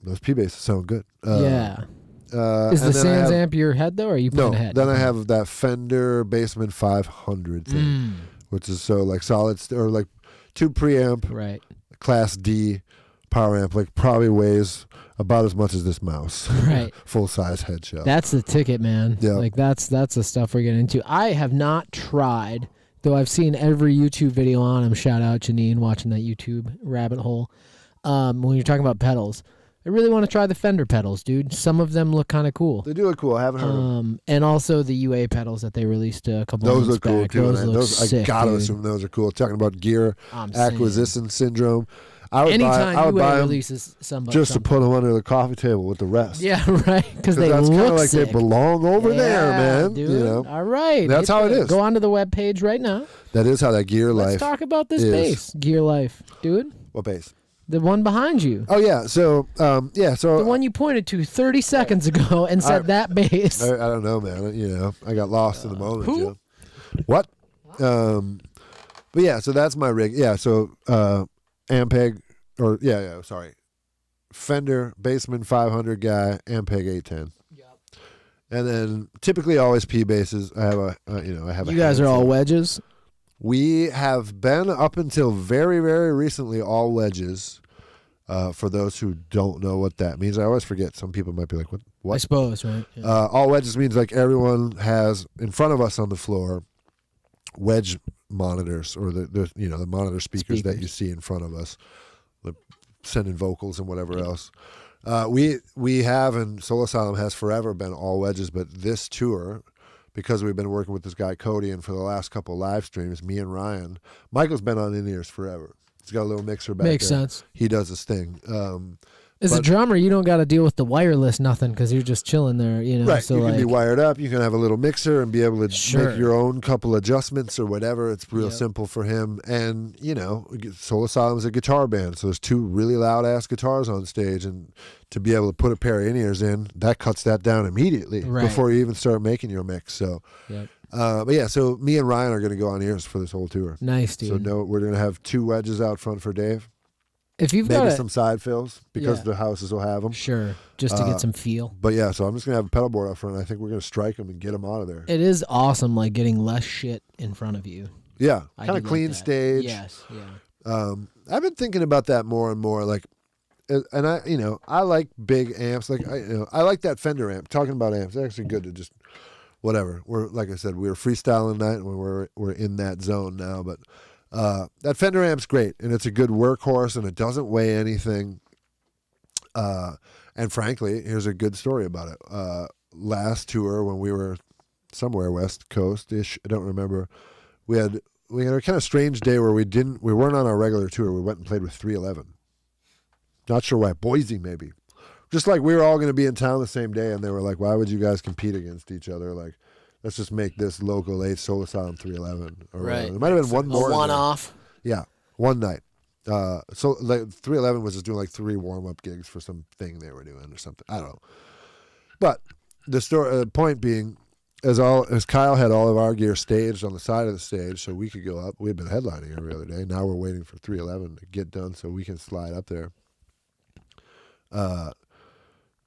those P basses sound good. Yeah. Is the Sans amp your head though, or are you playing No, a head? then I have that Fender Bassman 500 thing, which is so like solid or like 2 preamp, Right. Class D power amp, like probably weighs about as much as this mouse. Right. Full size head shell. That's the ticket, man. Yeah. Like that's the stuff we're getting into. I have not tried, though I've seen every YouTube video on him. Shout out Janine watching that YouTube rabbit hole. When you're talking about pedals, I really want to try the Fender pedals, dude. Some of them look kind of cool. They do look cool. I haven't heard of them. And also the UA pedals that they released a couple Those months look cool back. too. Those man. look Those sick, I gotta dude. assume those are cool. Talking about gear I'm saying. acquisition syndrome. I would Anytime buy UA them releases somebody just to put them under the coffee table with the rest. Yeah, right. Because they that's look kind of like sick. they belong over there, Yeah, man. Dude. You know, All right. That's how it is. Go onto the webpage right now. that is how that gear Let's life. talk about this is. bass. Gear Life, dude. What bass? The one behind you. Oh yeah. So So The one you pointed to 30 seconds ago and said that bass. I don't know, man. I got lost in the moment. who? You know? What? But yeah. So that's my rig. Yeah. So Ampeg or sorry, Fender Bassman 500 guy, Ampeg 810. Yep. And then typically always P basses. I have a. You guys are all handful. wedges. We have been up until very, very recently all wedges. For those who don't know what that means, I always forget. Some people might be like, "What?" I suppose, right? Yeah. All wedges means like everyone has in front of us on the floor wedge monitors or the monitor speakers that you see in front of us, sending vocals and whatever else. We have, and Soul Asylum has forever been all wedges, but this tour, because we've been working with this guy Cody, and for the last couple of live streams, me and Ryan, Michael's been on in-ears forever. He's got a little mixer back Makes there. sense. He does his thing. As a drummer, you don't got to deal with the wireless nothing because you're just chilling there, you know. Right, So you like, can be wired up. You can have a little mixer and be able to Sure. make your own couple adjustments or whatever. It's real Yep. simple for him. And Soul Asylum is a guitar band, so there's 2 really loud ass guitars on stage, and to be able to put a pair of in-ears in, that cuts that down immediately Right. before you even start making your mix. So, Yep. but yeah, so me and Ryan are going to go on ears for this whole tour. Nice, dude. So no, we're going to have 2 wedges out front for Dave. If you've Maybe got some side fills because Yeah. the houses will have them. sure, just to get some feel. But yeah, so I'm just gonna have a pedal board out front. I think we're gonna strike them and get them out of there. It is awesome, like getting less shit in front of you. Yeah, I kind of do clean like that. stage. Yes, yeah. I've been thinking about that more and more. Like, and I like big amps. Like I like that Fender amp. Talking about amps, it's actually good to just whatever. We're like I said, we were freestyling that, and we're in that zone now. But that Fender amp's great, and it's a good workhorse, and it doesn't weigh anything. And frankly, here's a good story about it. Last tour when we were somewhere West Coast ish, I don't remember. We had a kind of strange day where we weren't on our regular tour. We went and played with 311. Not sure why. Boise maybe. Just like we were all going to be in town the same day, and they were like, "Why would you guys compete against each other? Like, let's just make this local 8 Soul Asylum 311." Or Right. It might have been one more. A one-off. Yeah, one night. So like 311 was just doing like 3 warm-up gigs for some thing they were doing or something. I don't know. But the point being, as Kyle had all of our gear staged on the side of the stage so we could go up. We had been headlining every other day. Now we're waiting for 311 to get done so we can slide up there.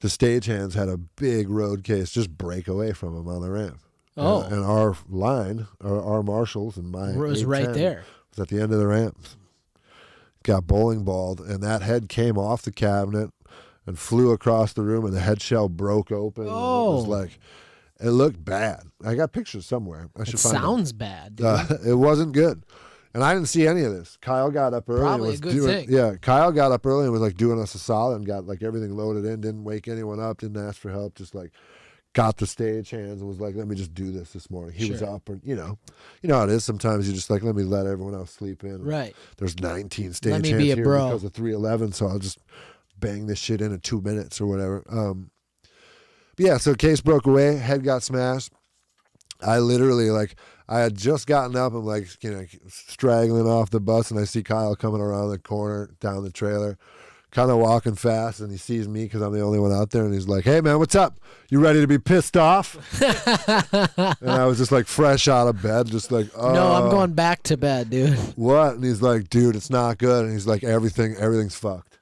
The stagehands had a big road case just break away from them on the ramp. Oh. And our line, our marshals and my was right 810 there. was at the end of the ramp. Got bowling balled, and that head came off the cabinet and flew across the room, and the head shell broke open. Oh. And it was like, it looked bad. I got pictures somewhere. I should find them. Sounds bad, dude. It wasn't good. And I didn't see any of this. Kyle got up early. Probably and was a good doing, thing. Yeah, Kyle got up early and was like doing us a solid and got like everything loaded in. Didn't wake anyone up. Didn't ask for help. Just like got the stage hands and was like, "Let me just do this morning." He was up, and you know how it is. Sometimes you just like, let me let everyone else sleep in. Right. There's 19 stage Let me hands be a here bro. because of 311, so I'll just bang this shit in 2 minutes or whatever. But yeah, so case broke away. Head got smashed. I literally I had just gotten up and straggling off the bus, and I see Kyle coming around the corner down the trailer, kind of walking fast, and he sees me because I'm the only one out there, and he's like, "Hey man, what's up? You ready to be pissed off?" And I was just like fresh out of bed, just like, No, I'm going back to bed, dude. "What?" And he's like, "Dude, it's not good." And he's like, everything's fucked.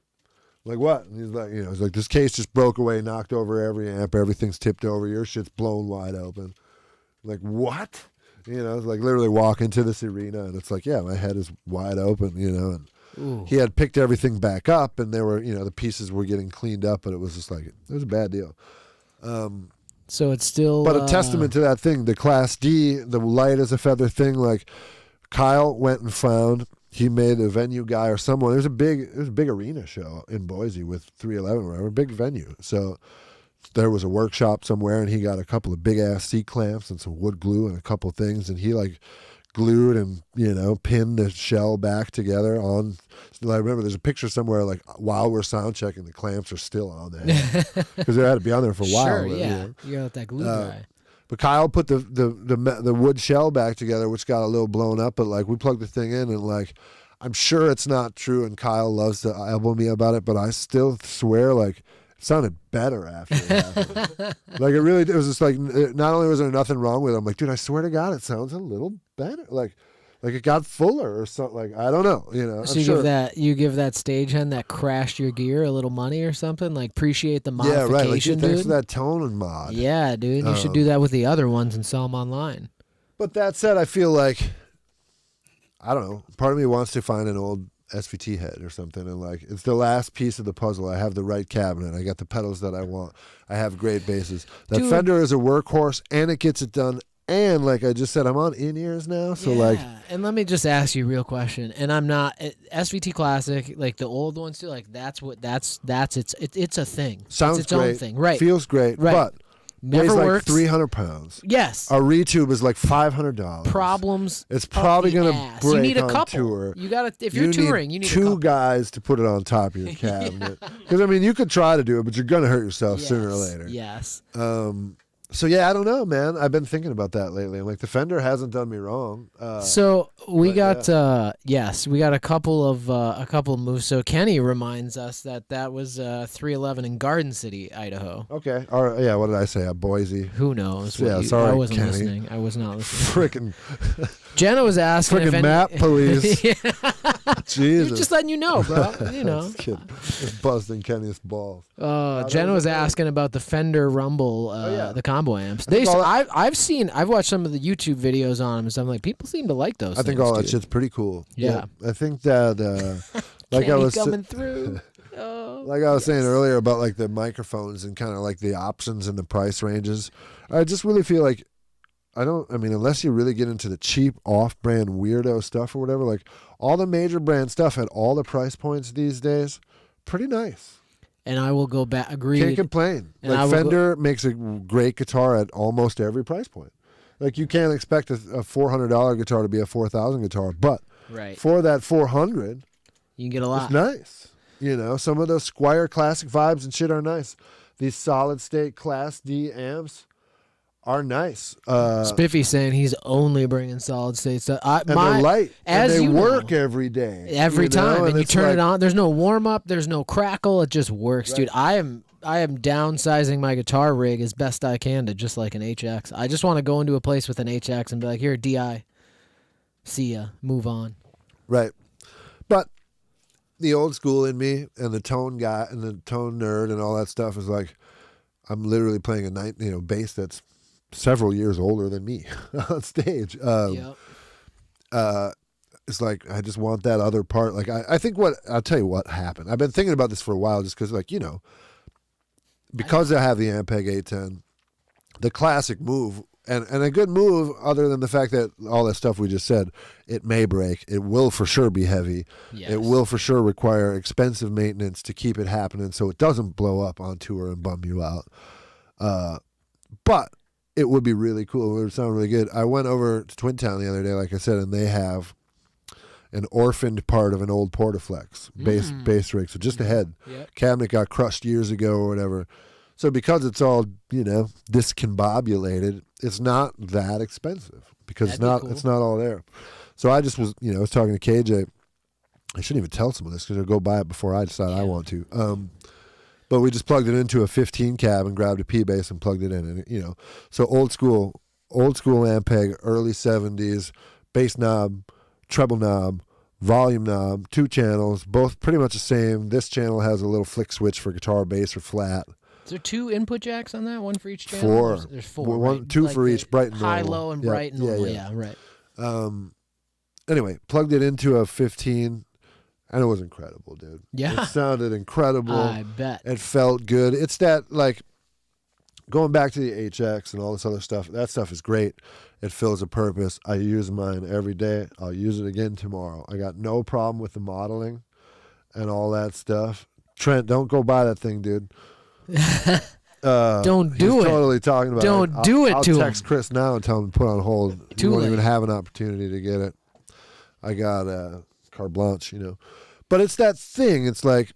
I'm like, what? And he's like, he's like, "This case just broke away, knocked over every amp, everything's tipped over, your shit's blown wide open." I'm like, what? It's like literally walk into this arena, and it's like, yeah, my head is wide open, and Ooh. he had picked everything back up, and there were, the pieces were getting cleaned up, but it was just like, it was a bad deal. So it's still... But a testament to that thing, the Class D, the light as a feather thing, like Kyle went and found, he made a venue guy or someone, it was a big arena show in Boise with 311 or whatever, a big venue. So there was a workshop somewhere, and he got a couple of big ass C clamps and some wood glue and a couple of things, and he glued and pinned the shell back together on. I remember there's a picture somewhere while we're sound checking, the clamps are still on there because they had to be on there for a while. Sure, yeah. You got that glue dry. But Kyle put the wood shell back together, which got a little blown up. But we plugged the thing in, and I'm sure it's not true, and Kyle loves to elbow me about it, but I still swear it sounded better after it happened. It was just not only was there nothing wrong with it, I'm like, dude, I swear to God, it sounds a little better. Like it got fuller or something. I don't know. So you give that stagehand that crashed your gear a little money or something. Appreciate the modification, yeah, right. dude. Thanks for that tone and mod. Yeah, dude. You should do that with the other ones and sell them online. But that said, I feel like, I don't know. Part of me wants to find an old SVT head or something, and it's the last piece of the puzzle. I have the right cabinet. I got the pedals that I want. I have great basses. That Dude. Fender is a workhorse, and it gets it done. And like I just said, I'm on in-ears now, so and let me just ask you a real question. And I'm not SVT Classic, like the old ones too. That's it's a thing. Sounds it's its great, own thing, right? Feels great, Right. but Never weighs works. 300 pounds. Yes. A retube is $500. Problems. It's probably going gonna break You need a on couple. tour. You got to if you're touring, you need two a couple. guys to put it on top of your cabinet. Because you could try to do it, but you're gonna hurt yourself sooner or later. Yes. So yeah, I don't know, man. I've been thinking about that lately. The Fender hasn't done me wrong. So we got we got a couple of moves. So Kenny reminds us that was 311 in Garden City, Idaho. Okay. Yeah. What did I say? Boise. Who knows? Yeah. Sorry, I wasn't Kenny. listening. I was not listening. Frickin' Jenna was asking if map police. Jesus. Just letting you know, bro. Just kidding. Just busting Kenny's balls. Jenna was asking about the Fender Rumble, the combo amps. I've watched some of the YouTube videos on them, and so I'm like, people seem to like those. I think all that shit's pretty cool. Yeah. I think that, like I was coming through. Like I was saying earlier about the microphones and kind of the options and the price ranges. I just really feel like unless you really get into the cheap off-brand weirdo stuff or whatever, all the major brand stuff at all the price points these days, pretty nice. And I will go back. Agreed. Can't complain. And Fender makes a great guitar at almost every price point. You can't expect a $400 guitar to be a $4,000 guitar, but right. for that $400, you can get a lot. it's nice. You know, some of those Squire classic vibes and shit are nice. These solid state Class D amps are nice. Spiffy's saying he's only bringing solid state stuff. And they're light. As and they you work know, every day. every time, and you it's turn like, it on. There's no warm up. There's no crackle. It just works, Right. dude. I am downsizing my guitar rig as best I can to just like an HX. I just want to go into a place with an HX and be like, here, DI. See ya. Move on. Right. But the old school in me and the tone guy and the tone nerd and all that stuff is like, I'm literally playing a bass that's several years older than me on stage. Yep. It's like, I just want that other part. Like, I think I'll tell you what happened. I've been thinking about this for a while just because, like, you know, because I have the Ampeg 810, the classic move, and a good move other than the fact that all that stuff we just said, it may break. It will for sure be heavy. Yes. It will for sure require expensive maintenance to keep it happening so it doesn't blow up on tour and bum you out. But it would be really cool. It would sound really good. I went over to Twin Town the other day, like I said, and they have an orphaned part of an old Portaflex bass rig. So just a head. Yep. Cabinet got crushed years ago or whatever. So because it's all, you know, discombobulated, it's not that expensive because it's not all there. So I just was, you know, I was talking to KJ. I shouldn't even tell someone this because they'll go buy it before I decide I want to. But we just plugged it into a 15 cab and grabbed a P bass and plugged it in, and you know, so old school Ampeg, early 70s, bass knob, treble knob, volume knob, 2 channels, both pretty much the same. This channel has a little flick switch for guitar, bass, or flat. Is there 2 input jacks on that? One for each channel? 4. There's 4. One, right? 2 Like for each, bright and high, normal. low, and Yeah, bright and normal. Yeah, right. Anyway, plugged it into a 15, and it was incredible, dude. Yeah. It sounded incredible. I bet. It felt good. It's that, like, going back to the HX and all this other stuff, that stuff is great. It fills a purpose. I use mine every day. I'll use it again tomorrow. I got no problem with the modeling and all that stuff. Trent, don't go buy that thing, dude. Don't do he's it. Totally talking about Don't it. do it I'll to him. text Chris now and tell him to put on hold. Too You won't late. even have an opportunity to get it. I got carte blanche, you know. But it's that thing. It's like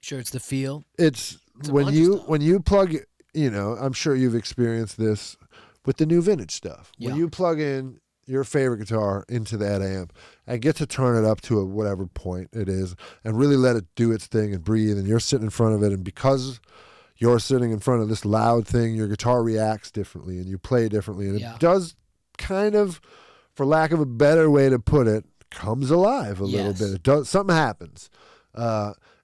Sure, it's the feel. it's a when bunch of stuff. when you plug, you know, I'm sure you've experienced this with the new vintage stuff. Yeah. When you plug in your favorite guitar into that amp and get to turn it up to a whatever point it is and really let it do its thing and breathe, and you're sitting in front of it, and because you're sitting in front of this loud thing, your guitar reacts differently and you play differently, and Yeah. it does kind of, for lack of a better way to put it, comes alive a little Yes. bit. It does, something happens.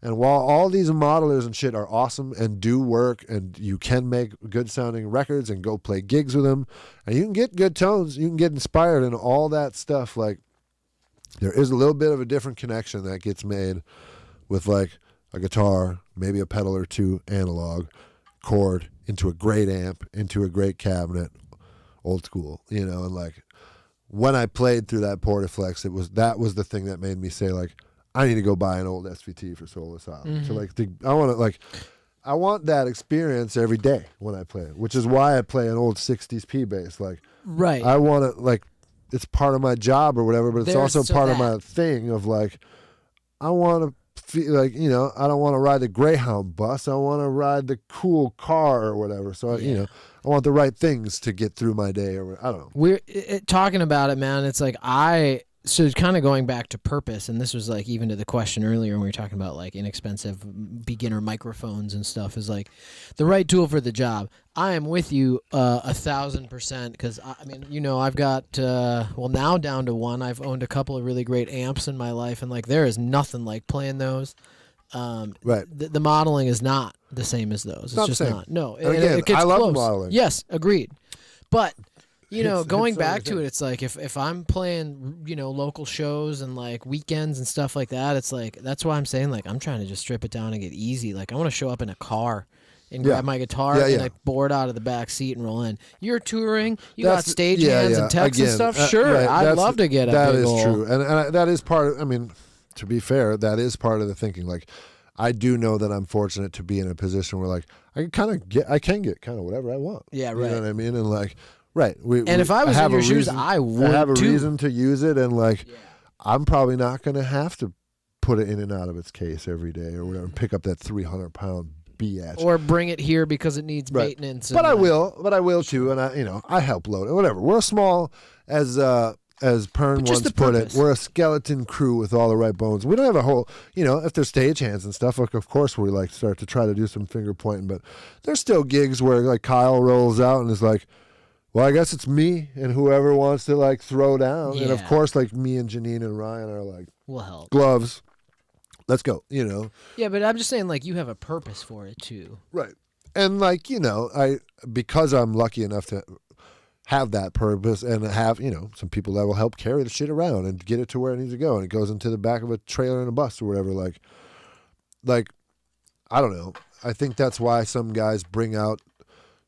And while all these modelers and shit are awesome and do work, and you can make good sounding records and go play gigs with them, and you can get good tones, you can get inspired and all that stuff, like, there is a little bit of a different connection that gets made with, like, a guitar, maybe a pedal or 2 analog, chord, into a great amp, into a great cabinet, old school, you know. And like, when I played through that Portaflex, that was the thing that made me say, like, I need to go buy an old SVT for Soul Asylum. Mm-hmm. So like, I want that experience every day when I play it, which is why I play an old 60s P bass. Like, Right. I want to, like, it's part of my job or whatever, but it's There's also part of that. my thing of, like, I want to feel like, you know, I don't want to ride the Greyhound bus. I want to ride the cool car or whatever. So, you know, I want the right things to get through my day, or I don't know. We're talking about it, man. It's like so it's kind of going back to purpose, and this was like even to the question earlier when we were talking about like inexpensive beginner microphones and stuff, is like the right tool for the job. I am with you 1,000%, because I mean, you know, I've got now down to 1. I've owned a couple of really great amps in my life, and like there is nothing like playing those. Right. The modeling is not the same as those. It's not the just same. not. No. And again, it gets I love the close. modeling. Yes, agreed. But you know, It's going so back to good. it, it's like if I'm playing, you know, local shows and like weekends and stuff like that, it's like that's why I'm saying like I'm trying to just strip it down and get easy. Like I want to show up in a car and grab my guitar and like board out of the back seat and roll in. You're touring, you got stage hands and techs and stuff. Sure, right, I'd love to get a that big is ol'- true, and that is part of, I mean, to be fair, that is part of the thinking. Like, I do know that I'm fortunate to be in a position where like I can get kind of whatever I want. Yeah, You right. know what I mean? And like, right. And if I was in have your a shoes, reason- I would have a too. reason to use it, and like, I'm probably not going to have to put it in and out of its case every day or whatever, and pick up that 300-pound biatch. Or bring it here because it needs maintenance. But I will too, and I help load it. Whatever. We're a small, as Pern once put it, we're a skeleton crew with all the right bones. We don't have a whole, if there's stagehands and stuff, like of course we like start to try to do some finger pointing, but there's still gigs where like Kyle rolls out and is like, well, I guess it's me and whoever wants to like throw down. Yeah. And of course, like me and Janine and Ryan are like, we'll help. Gloves. Let's go, Yeah, but I'm just saying, like, you have a purpose for it, too. Right. And, like, because I'm lucky enough to have that purpose and have, some people that will help carry the shit around and get it to where it needs to go. And it goes into the back of a trailer and a bus or whatever. Like, I don't know. I think that's why some guys bring out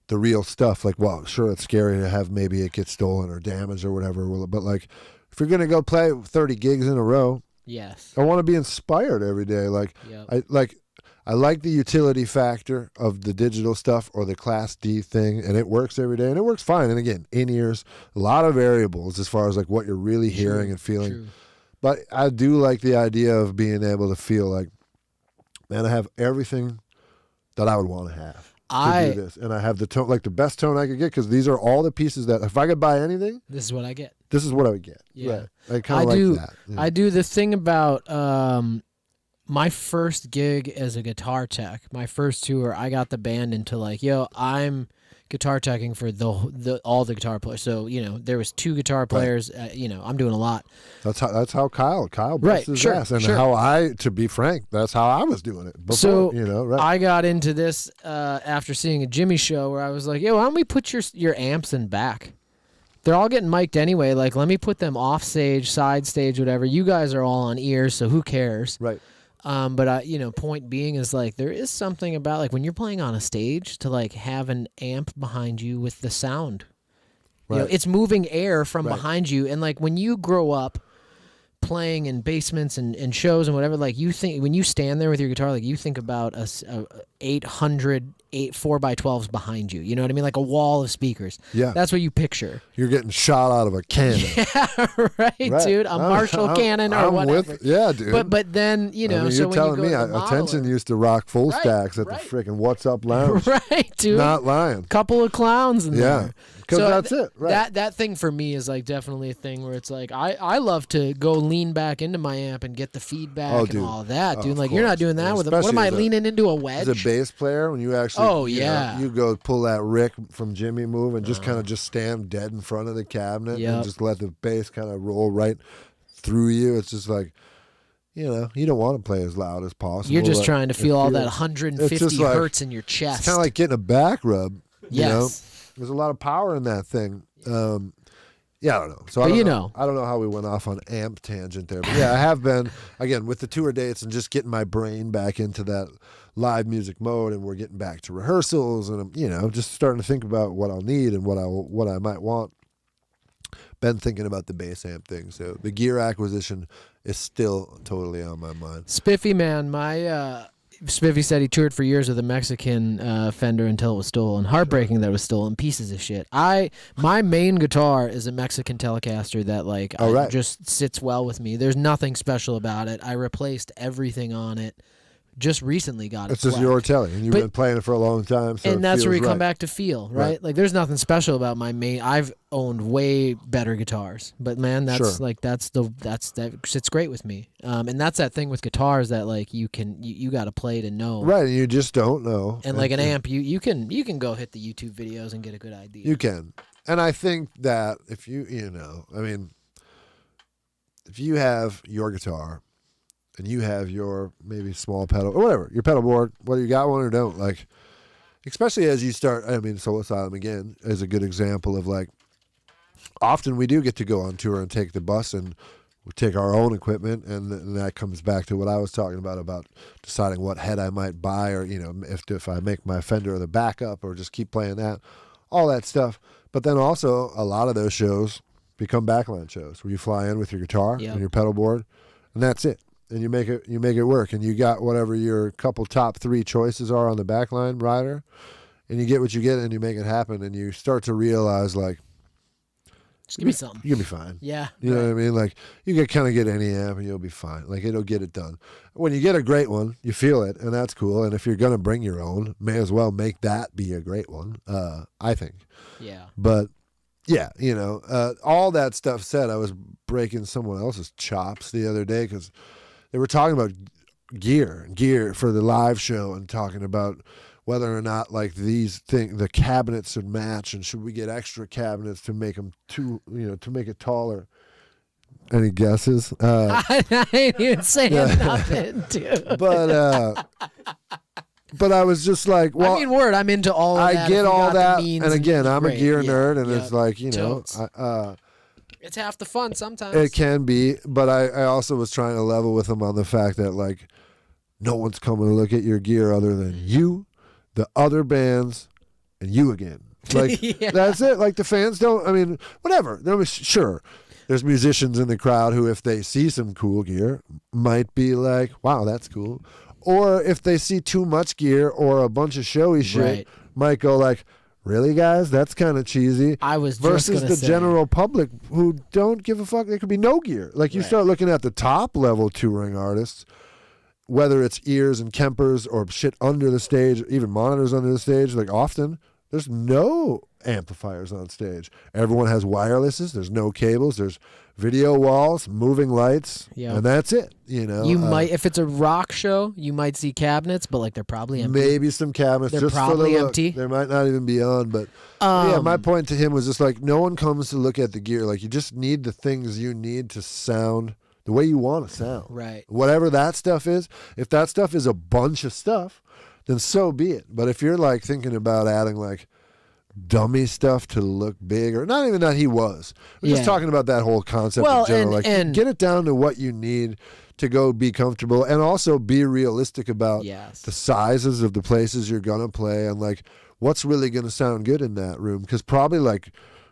the real stuff. Like, well, sure, it's scary to have maybe it get stolen or damaged or whatever. But, like, if you're going to go play 30 gigs in a row, yes, I want to be inspired every day. Like, yep. I like the utility factor of the digital stuff or the Class D thing, and it works every day, and it works fine. And again, in-ears, a lot of variables as far as like what you're really hearing and feeling. True. But I do like the idea of being able to feel like, man, I have everything that I would want to have to do this. And I have the tone, like the best tone I could get, because these are all the pieces that if I could buy anything, this is what I get. This is what I would get. Yeah. Right. I kind of like that. Yeah. I do the thing about my first gig as a guitar tech, my first tour, I got the band into like, I'm guitar teching for all the guitar players. So, there was 2 guitar players, I'm doing a lot. That's how Kyle busts his ass. And how to be frank, that's how I was doing it before, so, I got into this after seeing a Jimmy show where I was like, why don't we put your amps in back? They're all getting mic'd anyway. Like, let me put them off stage, side stage, whatever. You guys are all on ears, so who cares? Right. But point being is like there is something about like when you're playing on a stage to like have an amp behind you with the sound. Right. It's moving air from behind you, and like when you grow up playing in basements and shows and whatever, like you think when you stand there with your guitar, like you think about a 800 4x12s behind you. You know what I mean? Like a wall of speakers. Yeah. That's what you picture. You're getting shot out of a cannon. Yeah, right, dude. A Marshall cannon or whatever. Dude. But then, so you're when telling you go me Attention used to rock full stacks at the freaking What's Up Lounge. Right, dude. Not lying. Couple of clowns in there. Because that's it. Right. That thing for me is like definitely a thing where it's like I love to go lean back into my amp and get the feedback and all that, dude. Like you're not doing that with what am I leaning into a wedge? As a bass player, when you actually you go pull that Rick from Jimmy move and just kind of just stand dead in front of the cabinet and just let the bass kind of roll right through you. It's just like, you don't want to play as loud as possible. You're just trying to feel all that 150 hertz in your chest. It's kind of like getting a back rub. Yes. There's a lot of power in that thing. I don't know. So I don't know how we went off on amp tangent there. But I have been, again, with the tour dates and just getting my brain back into that live music mode, and we're getting back to rehearsals, and I'm, just starting to think about what I'll need and what I might want. Been thinking about the bass amp thing. So the gear acquisition is still totally on my mind. Spiffy, man, Spiffy said he toured for years with a Mexican Fender until it was stolen. Heartbreaking that it was stolen. Pieces of shit. My main guitar is a Mexican Telecaster that just sits well with me. There's nothing special about it. I replaced everything on it. Just recently got it. It's just your Tele, and you've been playing it for a long time. So and that's where we come back to feel, right? Like there's nothing special about my main. I've owned way better guitars, but man, that's that sits great with me. And that's that thing with guitars that like you got to play to know, right? And you just don't know. And like an amp, you can go hit the YouTube videos and get a good idea. You can, and I think that if if you have your guitar. And you have your maybe small pedal or whatever, your pedal board, whether you got one or don't, like, especially as you start, Soul Asylum again is a good example of like, often we do get to go on tour and take the bus and we take our own equipment, and that comes back to what I was talking about deciding what head I might buy, or, if I make my Fender the backup or just keep playing that, all that stuff. But then also a lot of those shows become backline shows where you fly in with your guitar and your pedal board, and that's it. And you make it work, and you got whatever your couple top 3 choices are on the backline rider, and you get what you get, and you make it happen, and you start to realize like Just give me something. You'll be fine. Yeah. You know what I mean? Like, you can kind of get any amp and you'll be fine. Like, it'll get it done. When you get a great one, you feel it, and that's cool. And if you're going to bring your own, may as well make that be a great one, I think. Yeah. But, yeah, you know, all that stuff said, I was breaking someone else's chops the other day because they were talking about gear for the live show and talking about whether or not like the cabinets should match, and should we get extra cabinets to make them to make it taller. Any guesses? I ain't even saying nothing, dude. But I was just like, well, I mean, word, I'm into all of that. I get all that, and again, I'm great. a gear nerd, and Yeah. it's like, you know, Totes. It's half the fun sometimes. it can be, but I also was trying to level with them on the fact that like no one's coming to look at your gear other than you, the other bands, and you again. Like, Yeah. That's it. Like, the fans don't, I mean, whatever. Sure, there's musicians in the crowd who, if they see some cool gear, might be like, wow, that's cool. Or if they see too much gear or a bunch of showy shit, Right. might go like, really, guys? That's kind of cheesy. I was just versus gonna the say. general public who don't give a fuck. There could be no gear. Like, you Right. start looking at the top level touring artists, whether it's ears and Kempers or shit under the stage, even monitors under the stage, like often there's no amplifiers on stage. Everyone has wirelesses. There's no cables. There's video walls, moving lights, Yeah. and that's it. You know, You might, if it's a rock show, you might see cabinets, but like they're probably empty. maybe some cabinets They're just for the probably look. empty. They might not even be on, but yeah, my point to him was just like, no one comes to look at the gear. Like, you just need the things you need to sound the way you want to sound. Right. Whatever that stuff is, if that stuff is a bunch of stuff, then so be it. But if you're like thinking about adding like dummy stuff to look big, or not even that he was. We're just Yeah. talking about that whole concept Well, in general. and Get it down to what you need to go be comfortable, and also be realistic about Yes. the sizes of the places you're gonna play, and like what's really gonna sound good in that room. Because probably like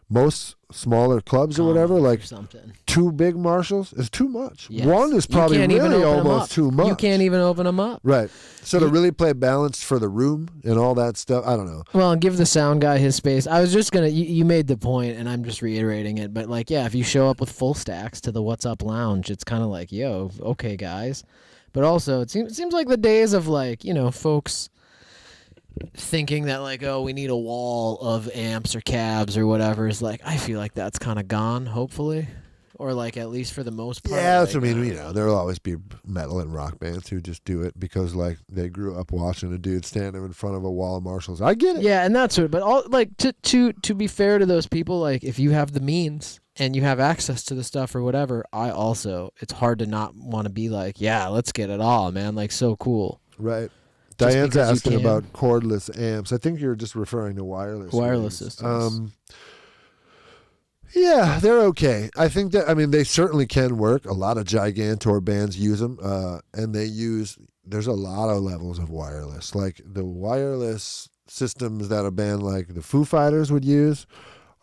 most smaller clubs or whatever, like something. 2 big Marshalls is too much. Yes. One is You probably can't even really open 'em up. almost too much. You can't even open them up. Right. So to really play balanced for the room and all that stuff, I don't know. Well, and give the sound guy his space. I was just gonna. You made the point, and I'm just reiterating it. But like, yeah, if you show up with full stacks to the What's Up Lounge, it's kind of like, yo, okay, guys. But also, it seems like the days of like, you know, folks thinking that like, oh, we need a wall of amps or cabs or whatever is like, I feel like that's kind of gone, hopefully, or like at least for the most part. Yeah, that's like, what I mean. You know, there'll always be metal and rock bands who just do it because like they grew up watching a dude stand there in front of a wall of Marshalls. I get it. Yeah, and that's what. But all like to be fair to those people, like if you have the means and you have access to the stuff or whatever, it's hard to not want to be like, yeah, let's get it all, man. Like, so cool. Right. Just Diane's because you asking can. about cordless amps. I think you're just referring to wireless. Wireless ones. systems. Yeah, they're okay. I think that, I mean, they certainly can work. A lot of Gigantor bands use them, and there's a lot of levels of wireless. Like the wireless systems that a band like the Foo Fighters would use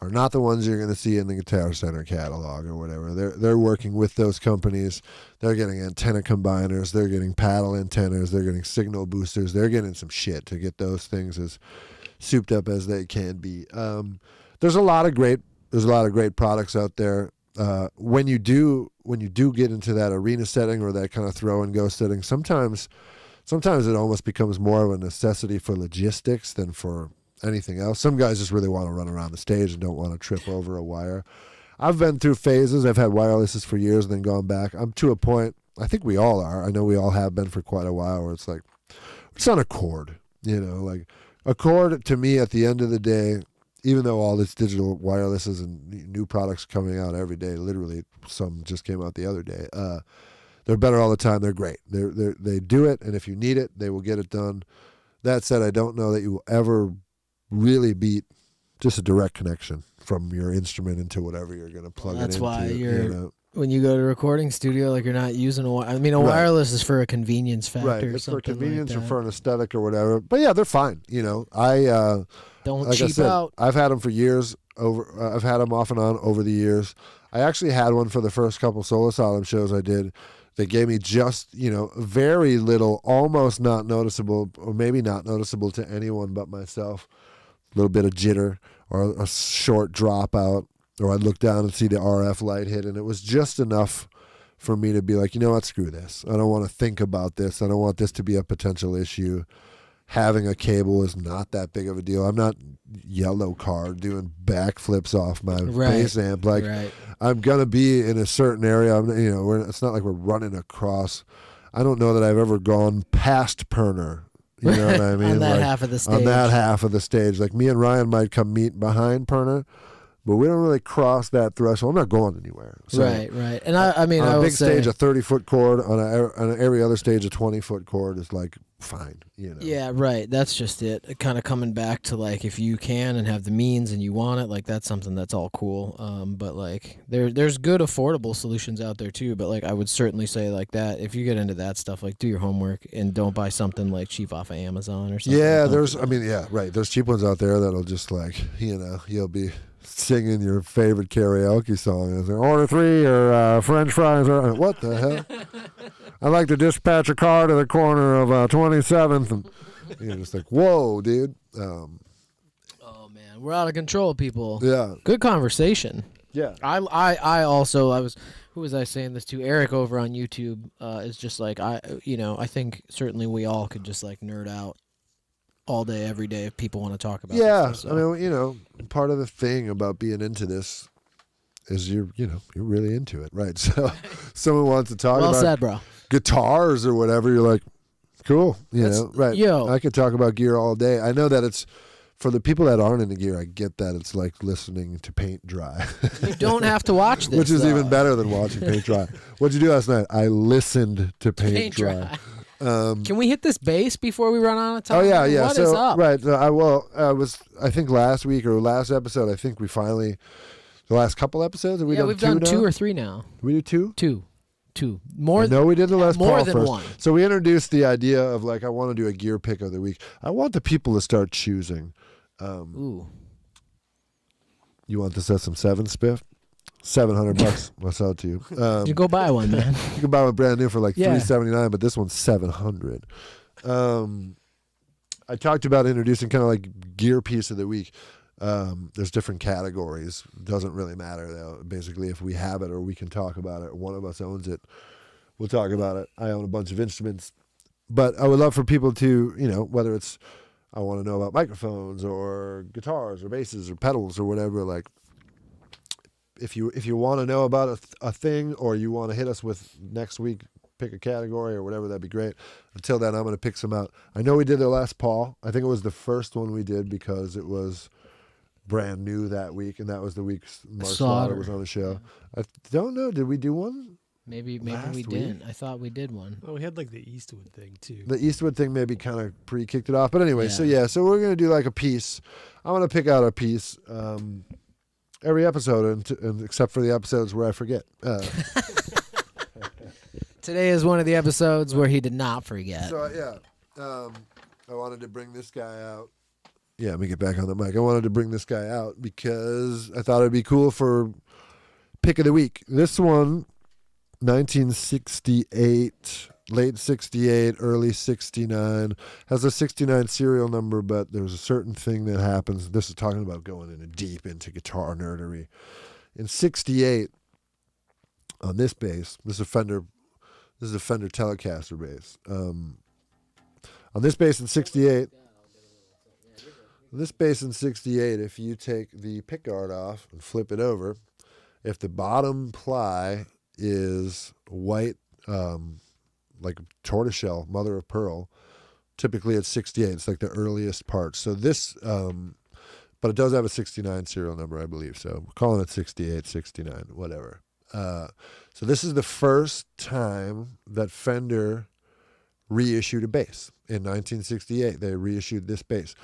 are not the ones you're going to see in the Guitar Center catalog or whatever. They're working with those companies. They're getting antenna combiners. They're getting paddle antennas. They're getting signal boosters. They're getting some shit to get those things as souped up as they can be. There's a lot of great products out there. When you do get into that arena setting or that kind of throw and go setting, sometimes it almost becomes more of a necessity for logistics than for anything else. Some guys just really want to run around the stage and don't want to trip over a wire. I've been through phases. I've had wirelesses for years and then gone back. I'm to a point, I think we all are. I know we all have been for quite a while, where it's like, it's on a cord, you know, like a cord to me at the end of the day, even though all this digital wirelesses and new products coming out every day, literally some just came out the other day. They're better all the time. They're great. They do it, and if you need it, they will get it done. That said, I don't know that you will ever really beat just a direct connection from your instrument into whatever you're going to plug it into. That's why you know? when you go to a recording studio, like you're not using a I mean, a Right. wireless is for a convenience factor. Right, or it's for something convenience like or that. for an aesthetic or whatever. But yeah, they're fine. You know, Don't like I cheap said, out. I've had them for years. I've had them off and on over the years. I actually had one for the first couple Soul Asylum shows I did. They gave me just, you know, very little, almost not noticeable, or maybe not noticeable to anyone but myself. A little bit of jitter or a short dropout. or I'd look down and see the RF light hit, and it was just enough for me to be like, you know what, screw this. I don't want to think about this. I don't want this to be a potential issue. Having a cable is not that big of a deal. I'm not yellow card doing backflips off my bass amp. Like, I'm going to be in a certain area. It's not like we're running across. I don't know that I've ever gone past Perner. You know what I mean? On that half of the stage. On that half of the stage. Like, me and Ryan might come meet behind Perner, but we don't really cross that threshold. I'm not going anywhere. So right. And I mean, on I a will big say, stage, a 30-foot chord. On every other stage, a 20-foot chord is like fine. You know. Yeah, right. That's just it. Kind of coming back to like, if you can and have the means and you want it, like that's something that's all cool. But like there's good affordable solutions out there too. But like I would certainly say like that, if you get into that stuff, like do your homework and don't buy something like cheap off of Amazon or something. Yeah, there's cheap ones out there that'll just like, you'll be singing your favorite karaoke song. It's like, order 3 or French fries. Or what the hell? I'd like to dispatch a car to the corner of 27th. And you're just like, whoa, dude. Oh man, we're out of control, people. Yeah. Good conversation. Yeah. I also who was I saying this to? Eric over on YouTube is just like I think certainly we all could just like nerd out all day, every day if people want to talk about Yeah, this stuff, so. I mean, part of the thing about being into this is you're really into it, right? So someone wants to talk Well about said, bro. guitars or whatever, you're like, cool, right? Yo. I could talk about gear all day. I know that it's, for the people that aren't into gear, I get that it's like listening to paint dry. You don't have to watch this, which is though. even better than watching paint dry. What'd you do last night? I listened to paint dry. Can we hit this bass before we run out of time? Oh yeah. What is up? Right. I think last week or last episode, I think we finally, the last couple episodes, have we done we've two done now? 2 or 3 now. We do 2? 2. More. No, we did the Les more Paul than first. 1. So we introduced the idea of like, I want to do a gear pick of the week. I want the people to start choosing. Ooh. You want this at some 7 spiff? $700. I'll sell it to you. You go buy one, man. You can buy one brand new for like Yeah. $379, but this one's $700. I talked about introducing kind of like gear piece of the week. There's different categories. Doesn't really matter though. Basically, if we have it or we can talk about it, one of us owns it, we'll talk about it. I own a bunch of instruments, but I would love for people to, whether it's I want to know about microphones or guitars or basses or pedals or whatever. Like, if you want to know about a thing or you want to hit us with next week, pick a category or whatever, that'd be great. Until then, I'm going to pick some out. I know we did the Les Paul. I think it was the first one we did because it was brand new that week, and that was the week Mark Slaughter was on the show. I don't know. Did we do one? Maybe last we week? didn't. I thought we did one. Oh, we had like the Eastwood thing too. The Eastwood thing maybe kind of pre-kicked it off. But anyway, Yeah. so we're going to do like a piece. I'm going to pick out a piece every episode, and except for the episodes where I forget. Today is one of the episodes where he did not forget. So, I wanted to bring this guy out. Yeah, let me get back on the mic. I wanted to bring this guy out because I thought it'd be cool for pick of the week. This one, 1968, late 68, early 69, has a 69 serial number, but there's a certain thing that happens. This is talking about going deep into guitar nerdery. In 68, on this bass, this is a Fender Telecaster bass. On this bass in 68, if you take the pickguard off and flip it over, if the bottom ply is white, like tortoiseshell, mother of pearl, typically it's 68. It's like the earliest part. So this, but it does have a 69 serial number, I believe. So we're calling it 68, 69, whatever. So this is the first time that Fender reissued a bass. In 1968, they reissued this bass.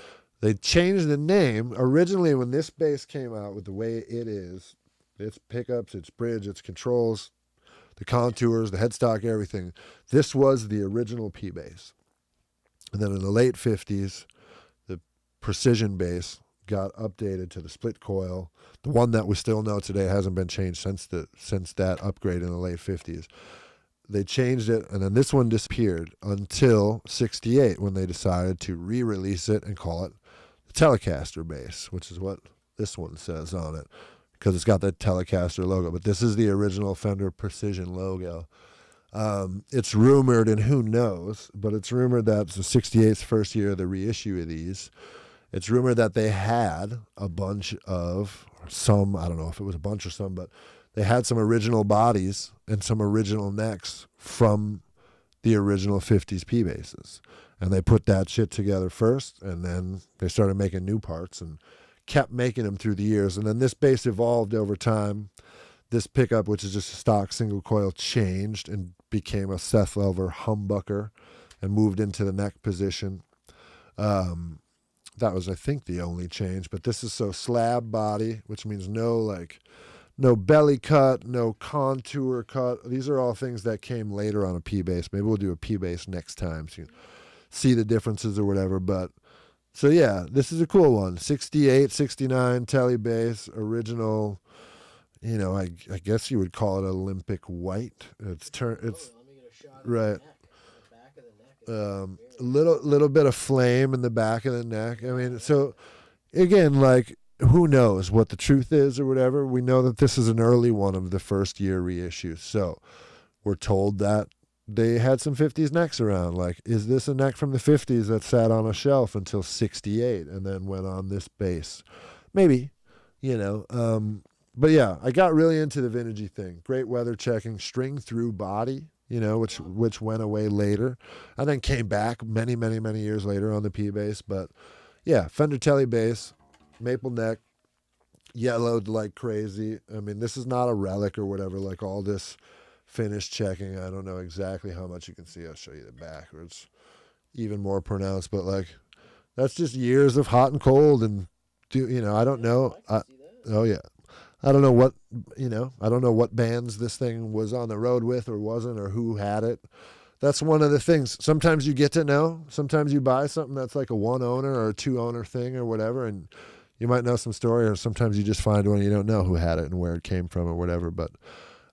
They changed the name. Originally, when this bass came out with the way it is, its pickups, its bridge, its controls, the contours, the headstock, everything, this was the original P bass. And then in the late 50s, the precision bass got updated to the split coil. The one that we still know today hasn't been changed since that upgrade in the late 50s. They changed it, and then this one disappeared until 68 when they decided to re-release it and call it the Telecaster bass, which is what this one says on it. because it's got the Telecaster logo. But this is the original Fender Precision logo. It's rumored, and who knows, but it's rumored that the 68's first year of the reissue of these. It's rumored that they had a bunch of some, I don't know if it was a bunch or some, but they had some original bodies and some original necks from the original 50s P basses. And they put that shit together first, and then they started making new parts and kept making them through the years. And then this bass evolved over time. This pickup, which is just a stock single coil, changed and became a Seth Lever humbucker and moved into the neck position. That was, I think, the only change. But this is so slab body, which means no belly cut, no contour cut. These are all things that came later on a P bass. Maybe we'll do a P bass next time so you can see the differences or whatever. But so yeah, this is a cool one. 68, 69 tele bass, original. You know, I guess you would call it Olympic white. It's Let me get a shot of right. the back of the neck. Little bit of flame in the back of the neck. I mean, so again, like, who knows what the truth is or whatever. We know that this is an early one of the first year reissues. So we're told that they had some 50s necks around. Like, is this a neck from the 50s that sat on a shelf until 68 and then went on this bass? Maybe, you know. But yeah, I got really into the vintagey thing. Great weather checking, string through body, you know, which went away later, and then came back many years later on the P bass. But yeah, Fender Tele bass, maple neck, yellowed like crazy. I mean, this is not a relic or whatever. Like all this finish checking, I don't know exactly how much you can see. I'll show you the back, where it's even more pronounced. But like, that's just years of hot and cold, and I don't know. Oh yeah. I don't know what, I don't know what bands this thing was on the road with or wasn't, or who had it. That's one of the things. Sometimes you get to know. Sometimes you buy something that's like a one owner or a two owner thing or whatever, and you might know some story, or sometimes you just find one and you don't know who had it and where it came from or whatever. But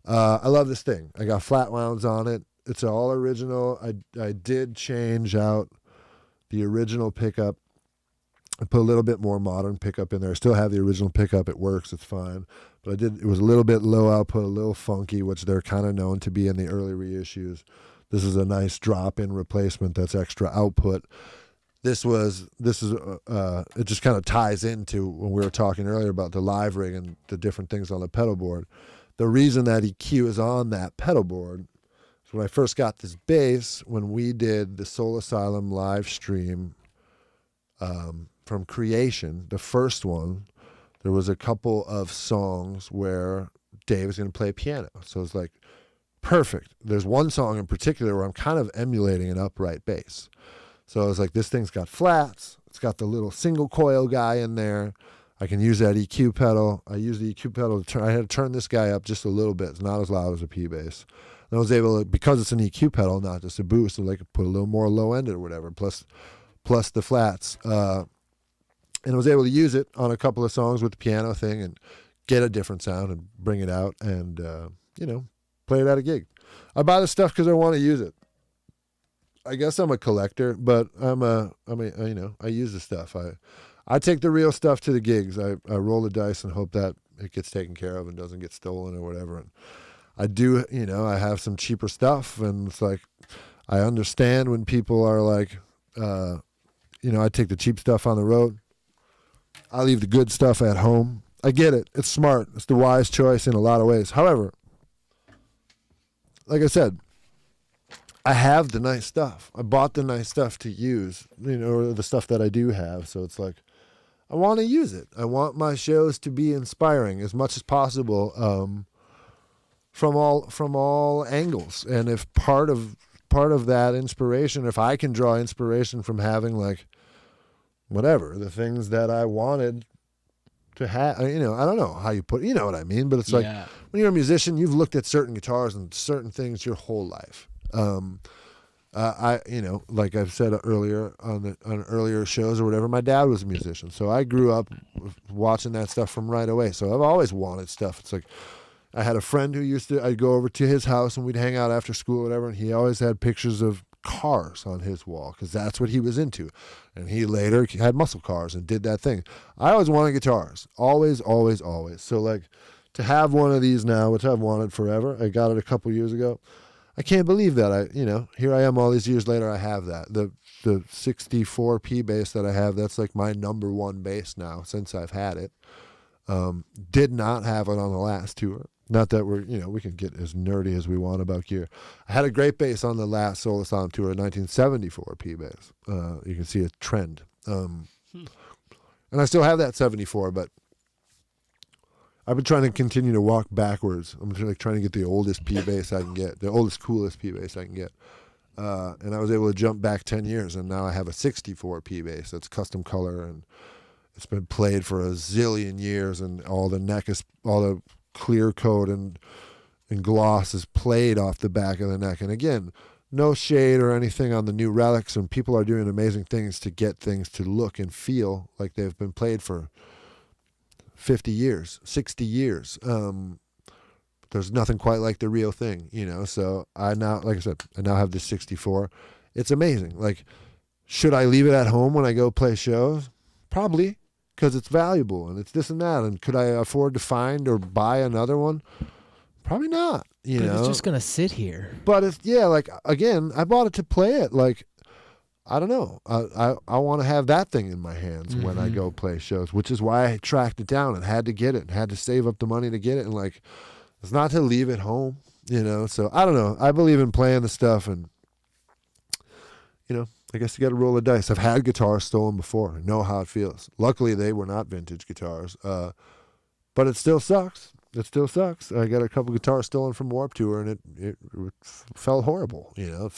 I love this thing. I got flat wounds on it. It's all original. I did change out the original pickup. I put a little bit more modern pickup in there. I still have the original pickup. It works. It's fine. But it was a little bit low output, a little funky, which they're kind of known to be in the early reissues. This is a nice drop-in replacement that's extra output. It just kind of ties into when we were talking earlier about the live rig and the different things on the pedal board. The reason that EQ is on that pedal board is when I first got this bass, when we did the Soul Asylum live stream, from Creation, the first one, there was a couple of songs where Dave was going to play piano. So it's like, perfect. There's one song in particular where I'm kind of emulating an upright bass. So I was like, this thing's got flats. It's got the little single coil guy in there. I can use that EQ pedal. I use the EQ pedal I had to turn this guy up just a little bit. It's not as loud as a P bass. And I was able to, because it's an EQ pedal, not just a boost, so they could put a little more low end or whatever, plus the flats. And I was able to use it on a couple of songs with the piano thing and get a different sound and bring it out and, play it at a gig. I buy the stuff because I want to use it. I guess I'm a collector, but I use the stuff. I take the real stuff to the gigs. I roll the dice and hope that it gets taken care of and doesn't get stolen or whatever. And I do, I have some cheaper stuff, and it's like, I understand when people are like, I take the cheap stuff on the road. I leave the good stuff at home. I get it. It's smart. It's the wise choice in a lot of ways. However, like I said, I have the nice stuff. I bought the nice stuff to use, or the stuff that I do have. So it's like, I want to use it. I want my shows to be inspiring as much as possible, from all angles. And if part of that inspiration, if I can draw inspiration from having like whatever, the things that I wanted to have, I don't know how you put it, you know what I mean? But it's like, when you're a musician, you've looked at certain guitars and certain things your whole life. Like I've said earlier on earlier shows or whatever, my dad was a musician. So I grew up watching that stuff from right away. So I've always wanted stuff. It's like, I had a friend who I'd go over to his house and we'd hang out after school or whatever, and he always had pictures of cars on his wall because that's what he was into. And he later had muscle cars and did that thing. I always wanted guitars. Always, always, always. So, like, to have one of these now, which I've wanted forever, I got it a couple years ago. I can't believe that. Here I am all these years later, I have that. The 64P bass that I have, that's like my number one bass now since I've had it. Did not have it on the last tour. Not that we can get as nerdy as we want about gear. I had a great bass on the last Soul Asylum tour, a 1974 P bass. You can see a trend. And I still have that 74, but I've been trying to continue to walk backwards. I'm trying to get the oldest P bass I can get, the oldest, coolest P bass I can get. And I was able to jump back 10 years, and now I have a 64 P bass that's custom color, and it's been played for a zillion years, and all the clear coat and gloss is played off the back of the neck. And again, no shade or anything on the new relics, and people are doing amazing things to get things to look and feel like they've been played for 50 years, 60 years. There's nothing quite like the real thing, so I now, like I said, I now have this 64. It's amazing. Like, should I leave it at home when I go play shows? Probably, because it's valuable and it's this and that. And could I afford to find or buy another one? Probably not. But it's just gonna sit here. But it's again, I bought it to play it. Like, I don't know. I want to have that thing in my hands when I go play shows, which is why I tracked it down and had to get it and had to save up the money to get it. And like, it's not to leave it home, So I don't know. I believe in playing the stuff, and I guess you got to roll the dice. I've had guitars stolen before. I know how it feels. Luckily, they were not vintage guitars, but it still sucks. It still sucks. I got a couple guitars stolen from Warped Tour, and it felt horrible. It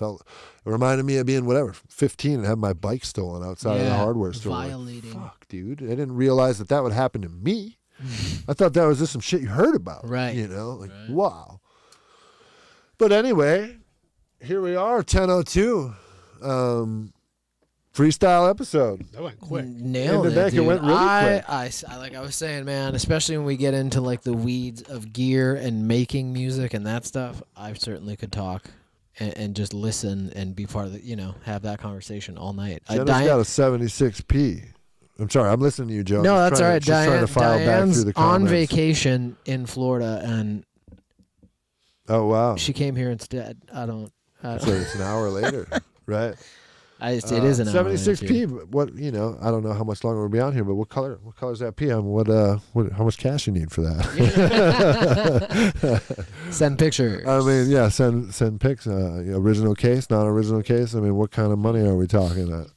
reminded me of being 15 and have my bike stolen outside of the hardware store. Violating. Like, fuck, dude. I didn't realize that would happen to me. I thought that was just some shit you heard about. Right. Wow. But anyway, here we are, 10:02. Freestyle episode. That went quick. Nailed it, dude. It went really quick. I like I was saying, man, especially when we get into like the weeds of gear and making music and that stuff, I certainly could talk and just listen and be part of the, have that conversation all night. Jenna's got a 76P. I'm sorry, I'm listening to you, Joe. No, that's all right. Diane's on vacation in Florida, and oh wow, she came here instead. So it's an hour later, right? It is an hour. 76P. What I don't know how much longer we'll be on here, but what color? What color is that P? How much cash you need for that? Send pictures. I mean, yeah, send pics. Original case, non-original case. I mean, what kind of money are we talking about?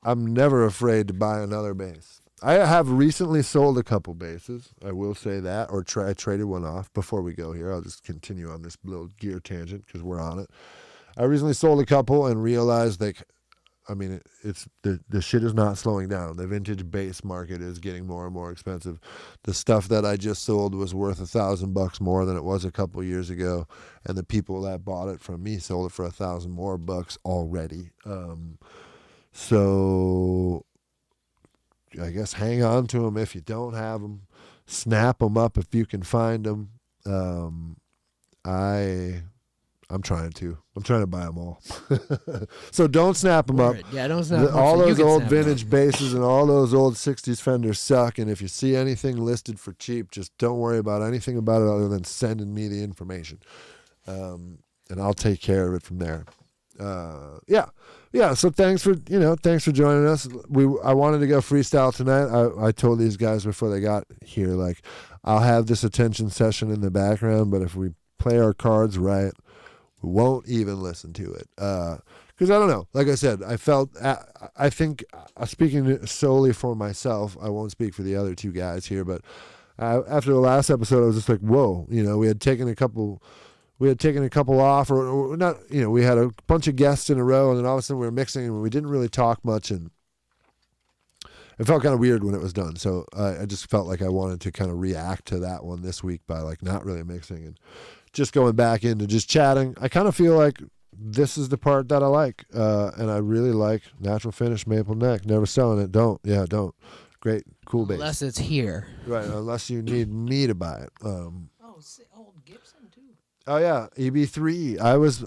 I'm never afraid to buy another bass. I have recently sold a couple basses. I will say that, or I traded one off. Before we go here, I'll just continue on this little gear tangent because we're on it. I recently sold a couple and realized it's the shit is not slowing down. The vintage bass market is getting more and more expensive. The stuff that I just sold was worth $1,000 more than it was a couple years ago, and the people that bought it from me sold it for $1,000 more already. So I guess hang on to them if you don't have them. Snap them up if you can find them. I'm trying to buy them all. So don't snap them up. Yeah, don't snap them up. All those old vintage basses and all those old 60s Fenders suck. And if you see anything listed for cheap, just don't worry about anything about it other than sending me the information. And I'll take care of it from there. Yeah. So thanks for joining us. I wanted to go freestyle tonight. I told these guys before they got here, like, I'll have this attention session in the background, but if we play our cards right, we won't even listen to it. Because I don't know. Like I said, I think speaking solely for myself, I won't speak for the other two guys here, but after the last episode, I was just like, whoa, we had taken a couple off, or not, we had a bunch of guests in a row, and then all of a sudden we were mixing, and we didn't really talk much, and it felt kind of weird when it was done. So I just felt like I wanted to kind of react to that one this week by like not really mixing and just going back into just chatting. I kind of feel like this is the part that I like, and I really like Natural Finish Maple Neck. Never selling it. Don't. Great, cool bass. Unless it's here. Right, unless you need me to buy it. Old Gibson too. Oh yeah, EB3. I was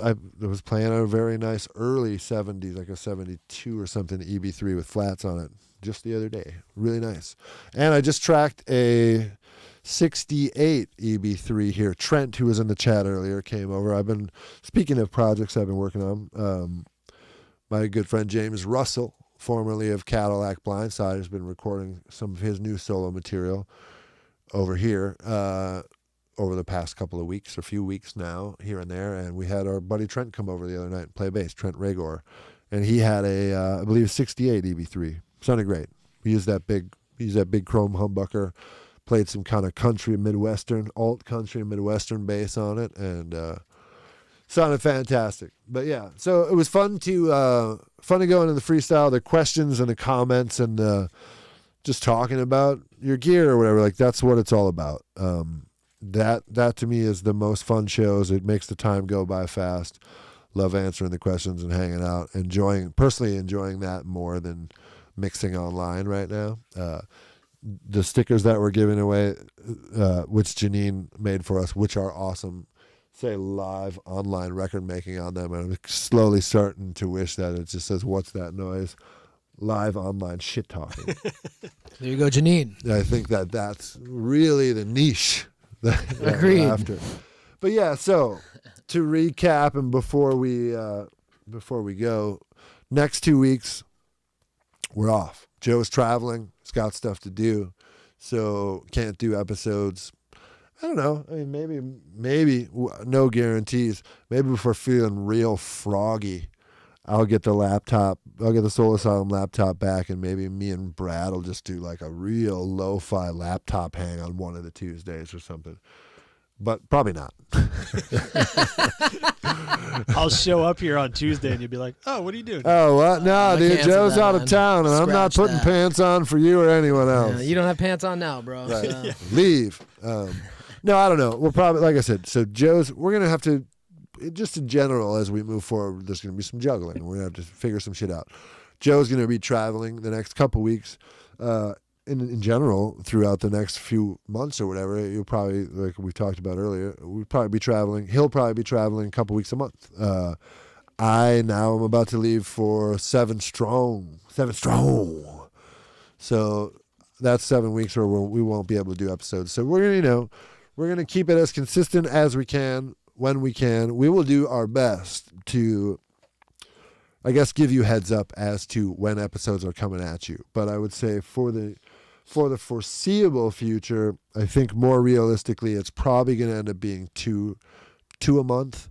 playing a very nice early 70s, like a 72 or something EB3 with flats on it just the other day. Really nice. And I just tracked a 68 EB3 here. Trent, who was in the chat earlier, came over. Speaking of projects I've been working on, my good friend James Russell, formerly of Cadillac Blindside, has been recording some of his new solo material over here over the past couple of weeks, a few weeks now, here and there. And we had our buddy Trent come over the other night and play bass, Trent Ragor. And he had I believe, 68 EB3. Sounded great. He used that big chrome humbucker, played some kind of country Midwestern, alt country Midwestern bass on it, and sounded fantastic. But yeah, so it was fun to go into the freestyle, the questions and the comments, and just talking about your gear or whatever. Like, that's what it's all about. That to me is the most fun shows. It makes the time go by fast. Love answering the questions and hanging out, personally enjoying that more than mixing online right now. The stickers that we're giving away, which Janine made for us, which are awesome, say live online record making on them. And I'm slowly starting to wish that it just says, "What's that noise?" Live online shit talking. There you go, Janine. I think that's really the niche that Agreed. we're after. But yeah, so to recap, and before we go, next 2 weeks we're off. Joe's traveling. He's got stuff to do, so can't do episodes. I don't know. I mean, maybe no guarantees. Maybe if we're feeling real froggy, I'll get the Soul Asylum laptop back, and maybe me and Brad will just do like a real lo-fi laptop hang on one of the Tuesdays or something. But probably not. I'll show up here on Tuesday and you'll be like, "Oh, what are you doing?" Oh, what? No, dude, Joe's out of town, and I'm not putting pants on for you or anyone else. Yeah, you don't have pants on now, bro. Right. So. Yeah. Leave. No, I don't know. We'll probably, like I said, so we're going to have to, just in general, as we move forward, there's going to be some juggling. We're going to have to figure some shit out. Joe's going to be traveling the next couple weeks. In general, throughout the next few months or whatever, you'll probably, like we talked about earlier, we'll probably be traveling. He'll probably be traveling a couple weeks a month. I now am about to leave for 7 strong. So that's 7 weeks where we won't be able to do episodes. So we're gonna keep it as consistent as we can when we can. We will do our best to, I guess, give you heads up as to when episodes are coming at you. But I would say for the foreseeable future, I think more realistically, it's probably going to end up being two a month.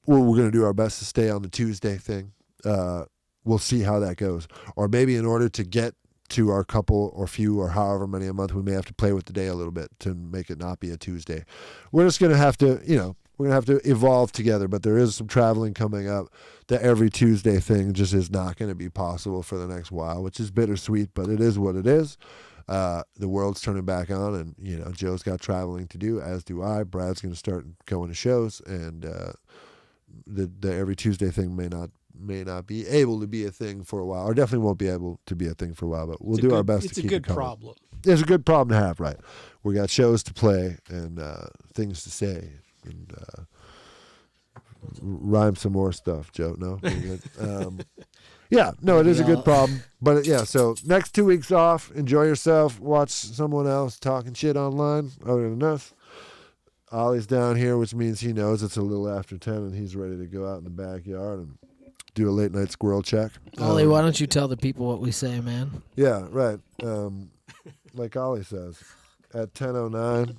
We're going to do our best to stay on the Tuesday thing. We'll see how that goes. Or maybe in order to get to our couple or few or however many a month, we may have to play with the day a little bit to make it not be a Tuesday. We're just going to have to, we're going to have to evolve together, but there is some traveling coming up. The every Tuesday thing just is not going to be possible for the next while, which is bittersweet, but it is what it is. The world's turning back on, and, Joe's got traveling to do, as do I. Brad's going to start going to shows, and the every Tuesday thing may not be able to be a thing for a while, or definitely won't be able to be a thing for a while, but we'll do our best to keep it coming. It's a good problem. It's a good problem to have, right? We got shows to play and things to say. And rhyme some more stuff, Joe. No? Yeah, no, it is a good problem. But so next 2 weeks off, enjoy yourself, watch someone else talking shit online other than us. Ollie's down here, which means he knows it's a little after 10 and he's ready to go out in the backyard and do a late night squirrel check. Ollie, why don't you tell the people what we say, man? Yeah, right. Like Ollie says, at 10:09,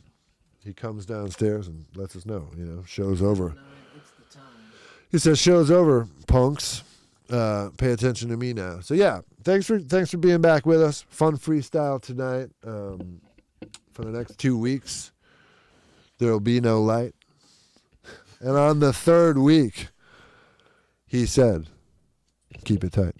he comes downstairs and lets us know, show's over. He says, show's over, punks. Pay attention to me now. So yeah, thanks for being back with us. Fun freestyle tonight. For the next 2 weeks, there'll be no light. And on the 3rd week, he said, keep it tight.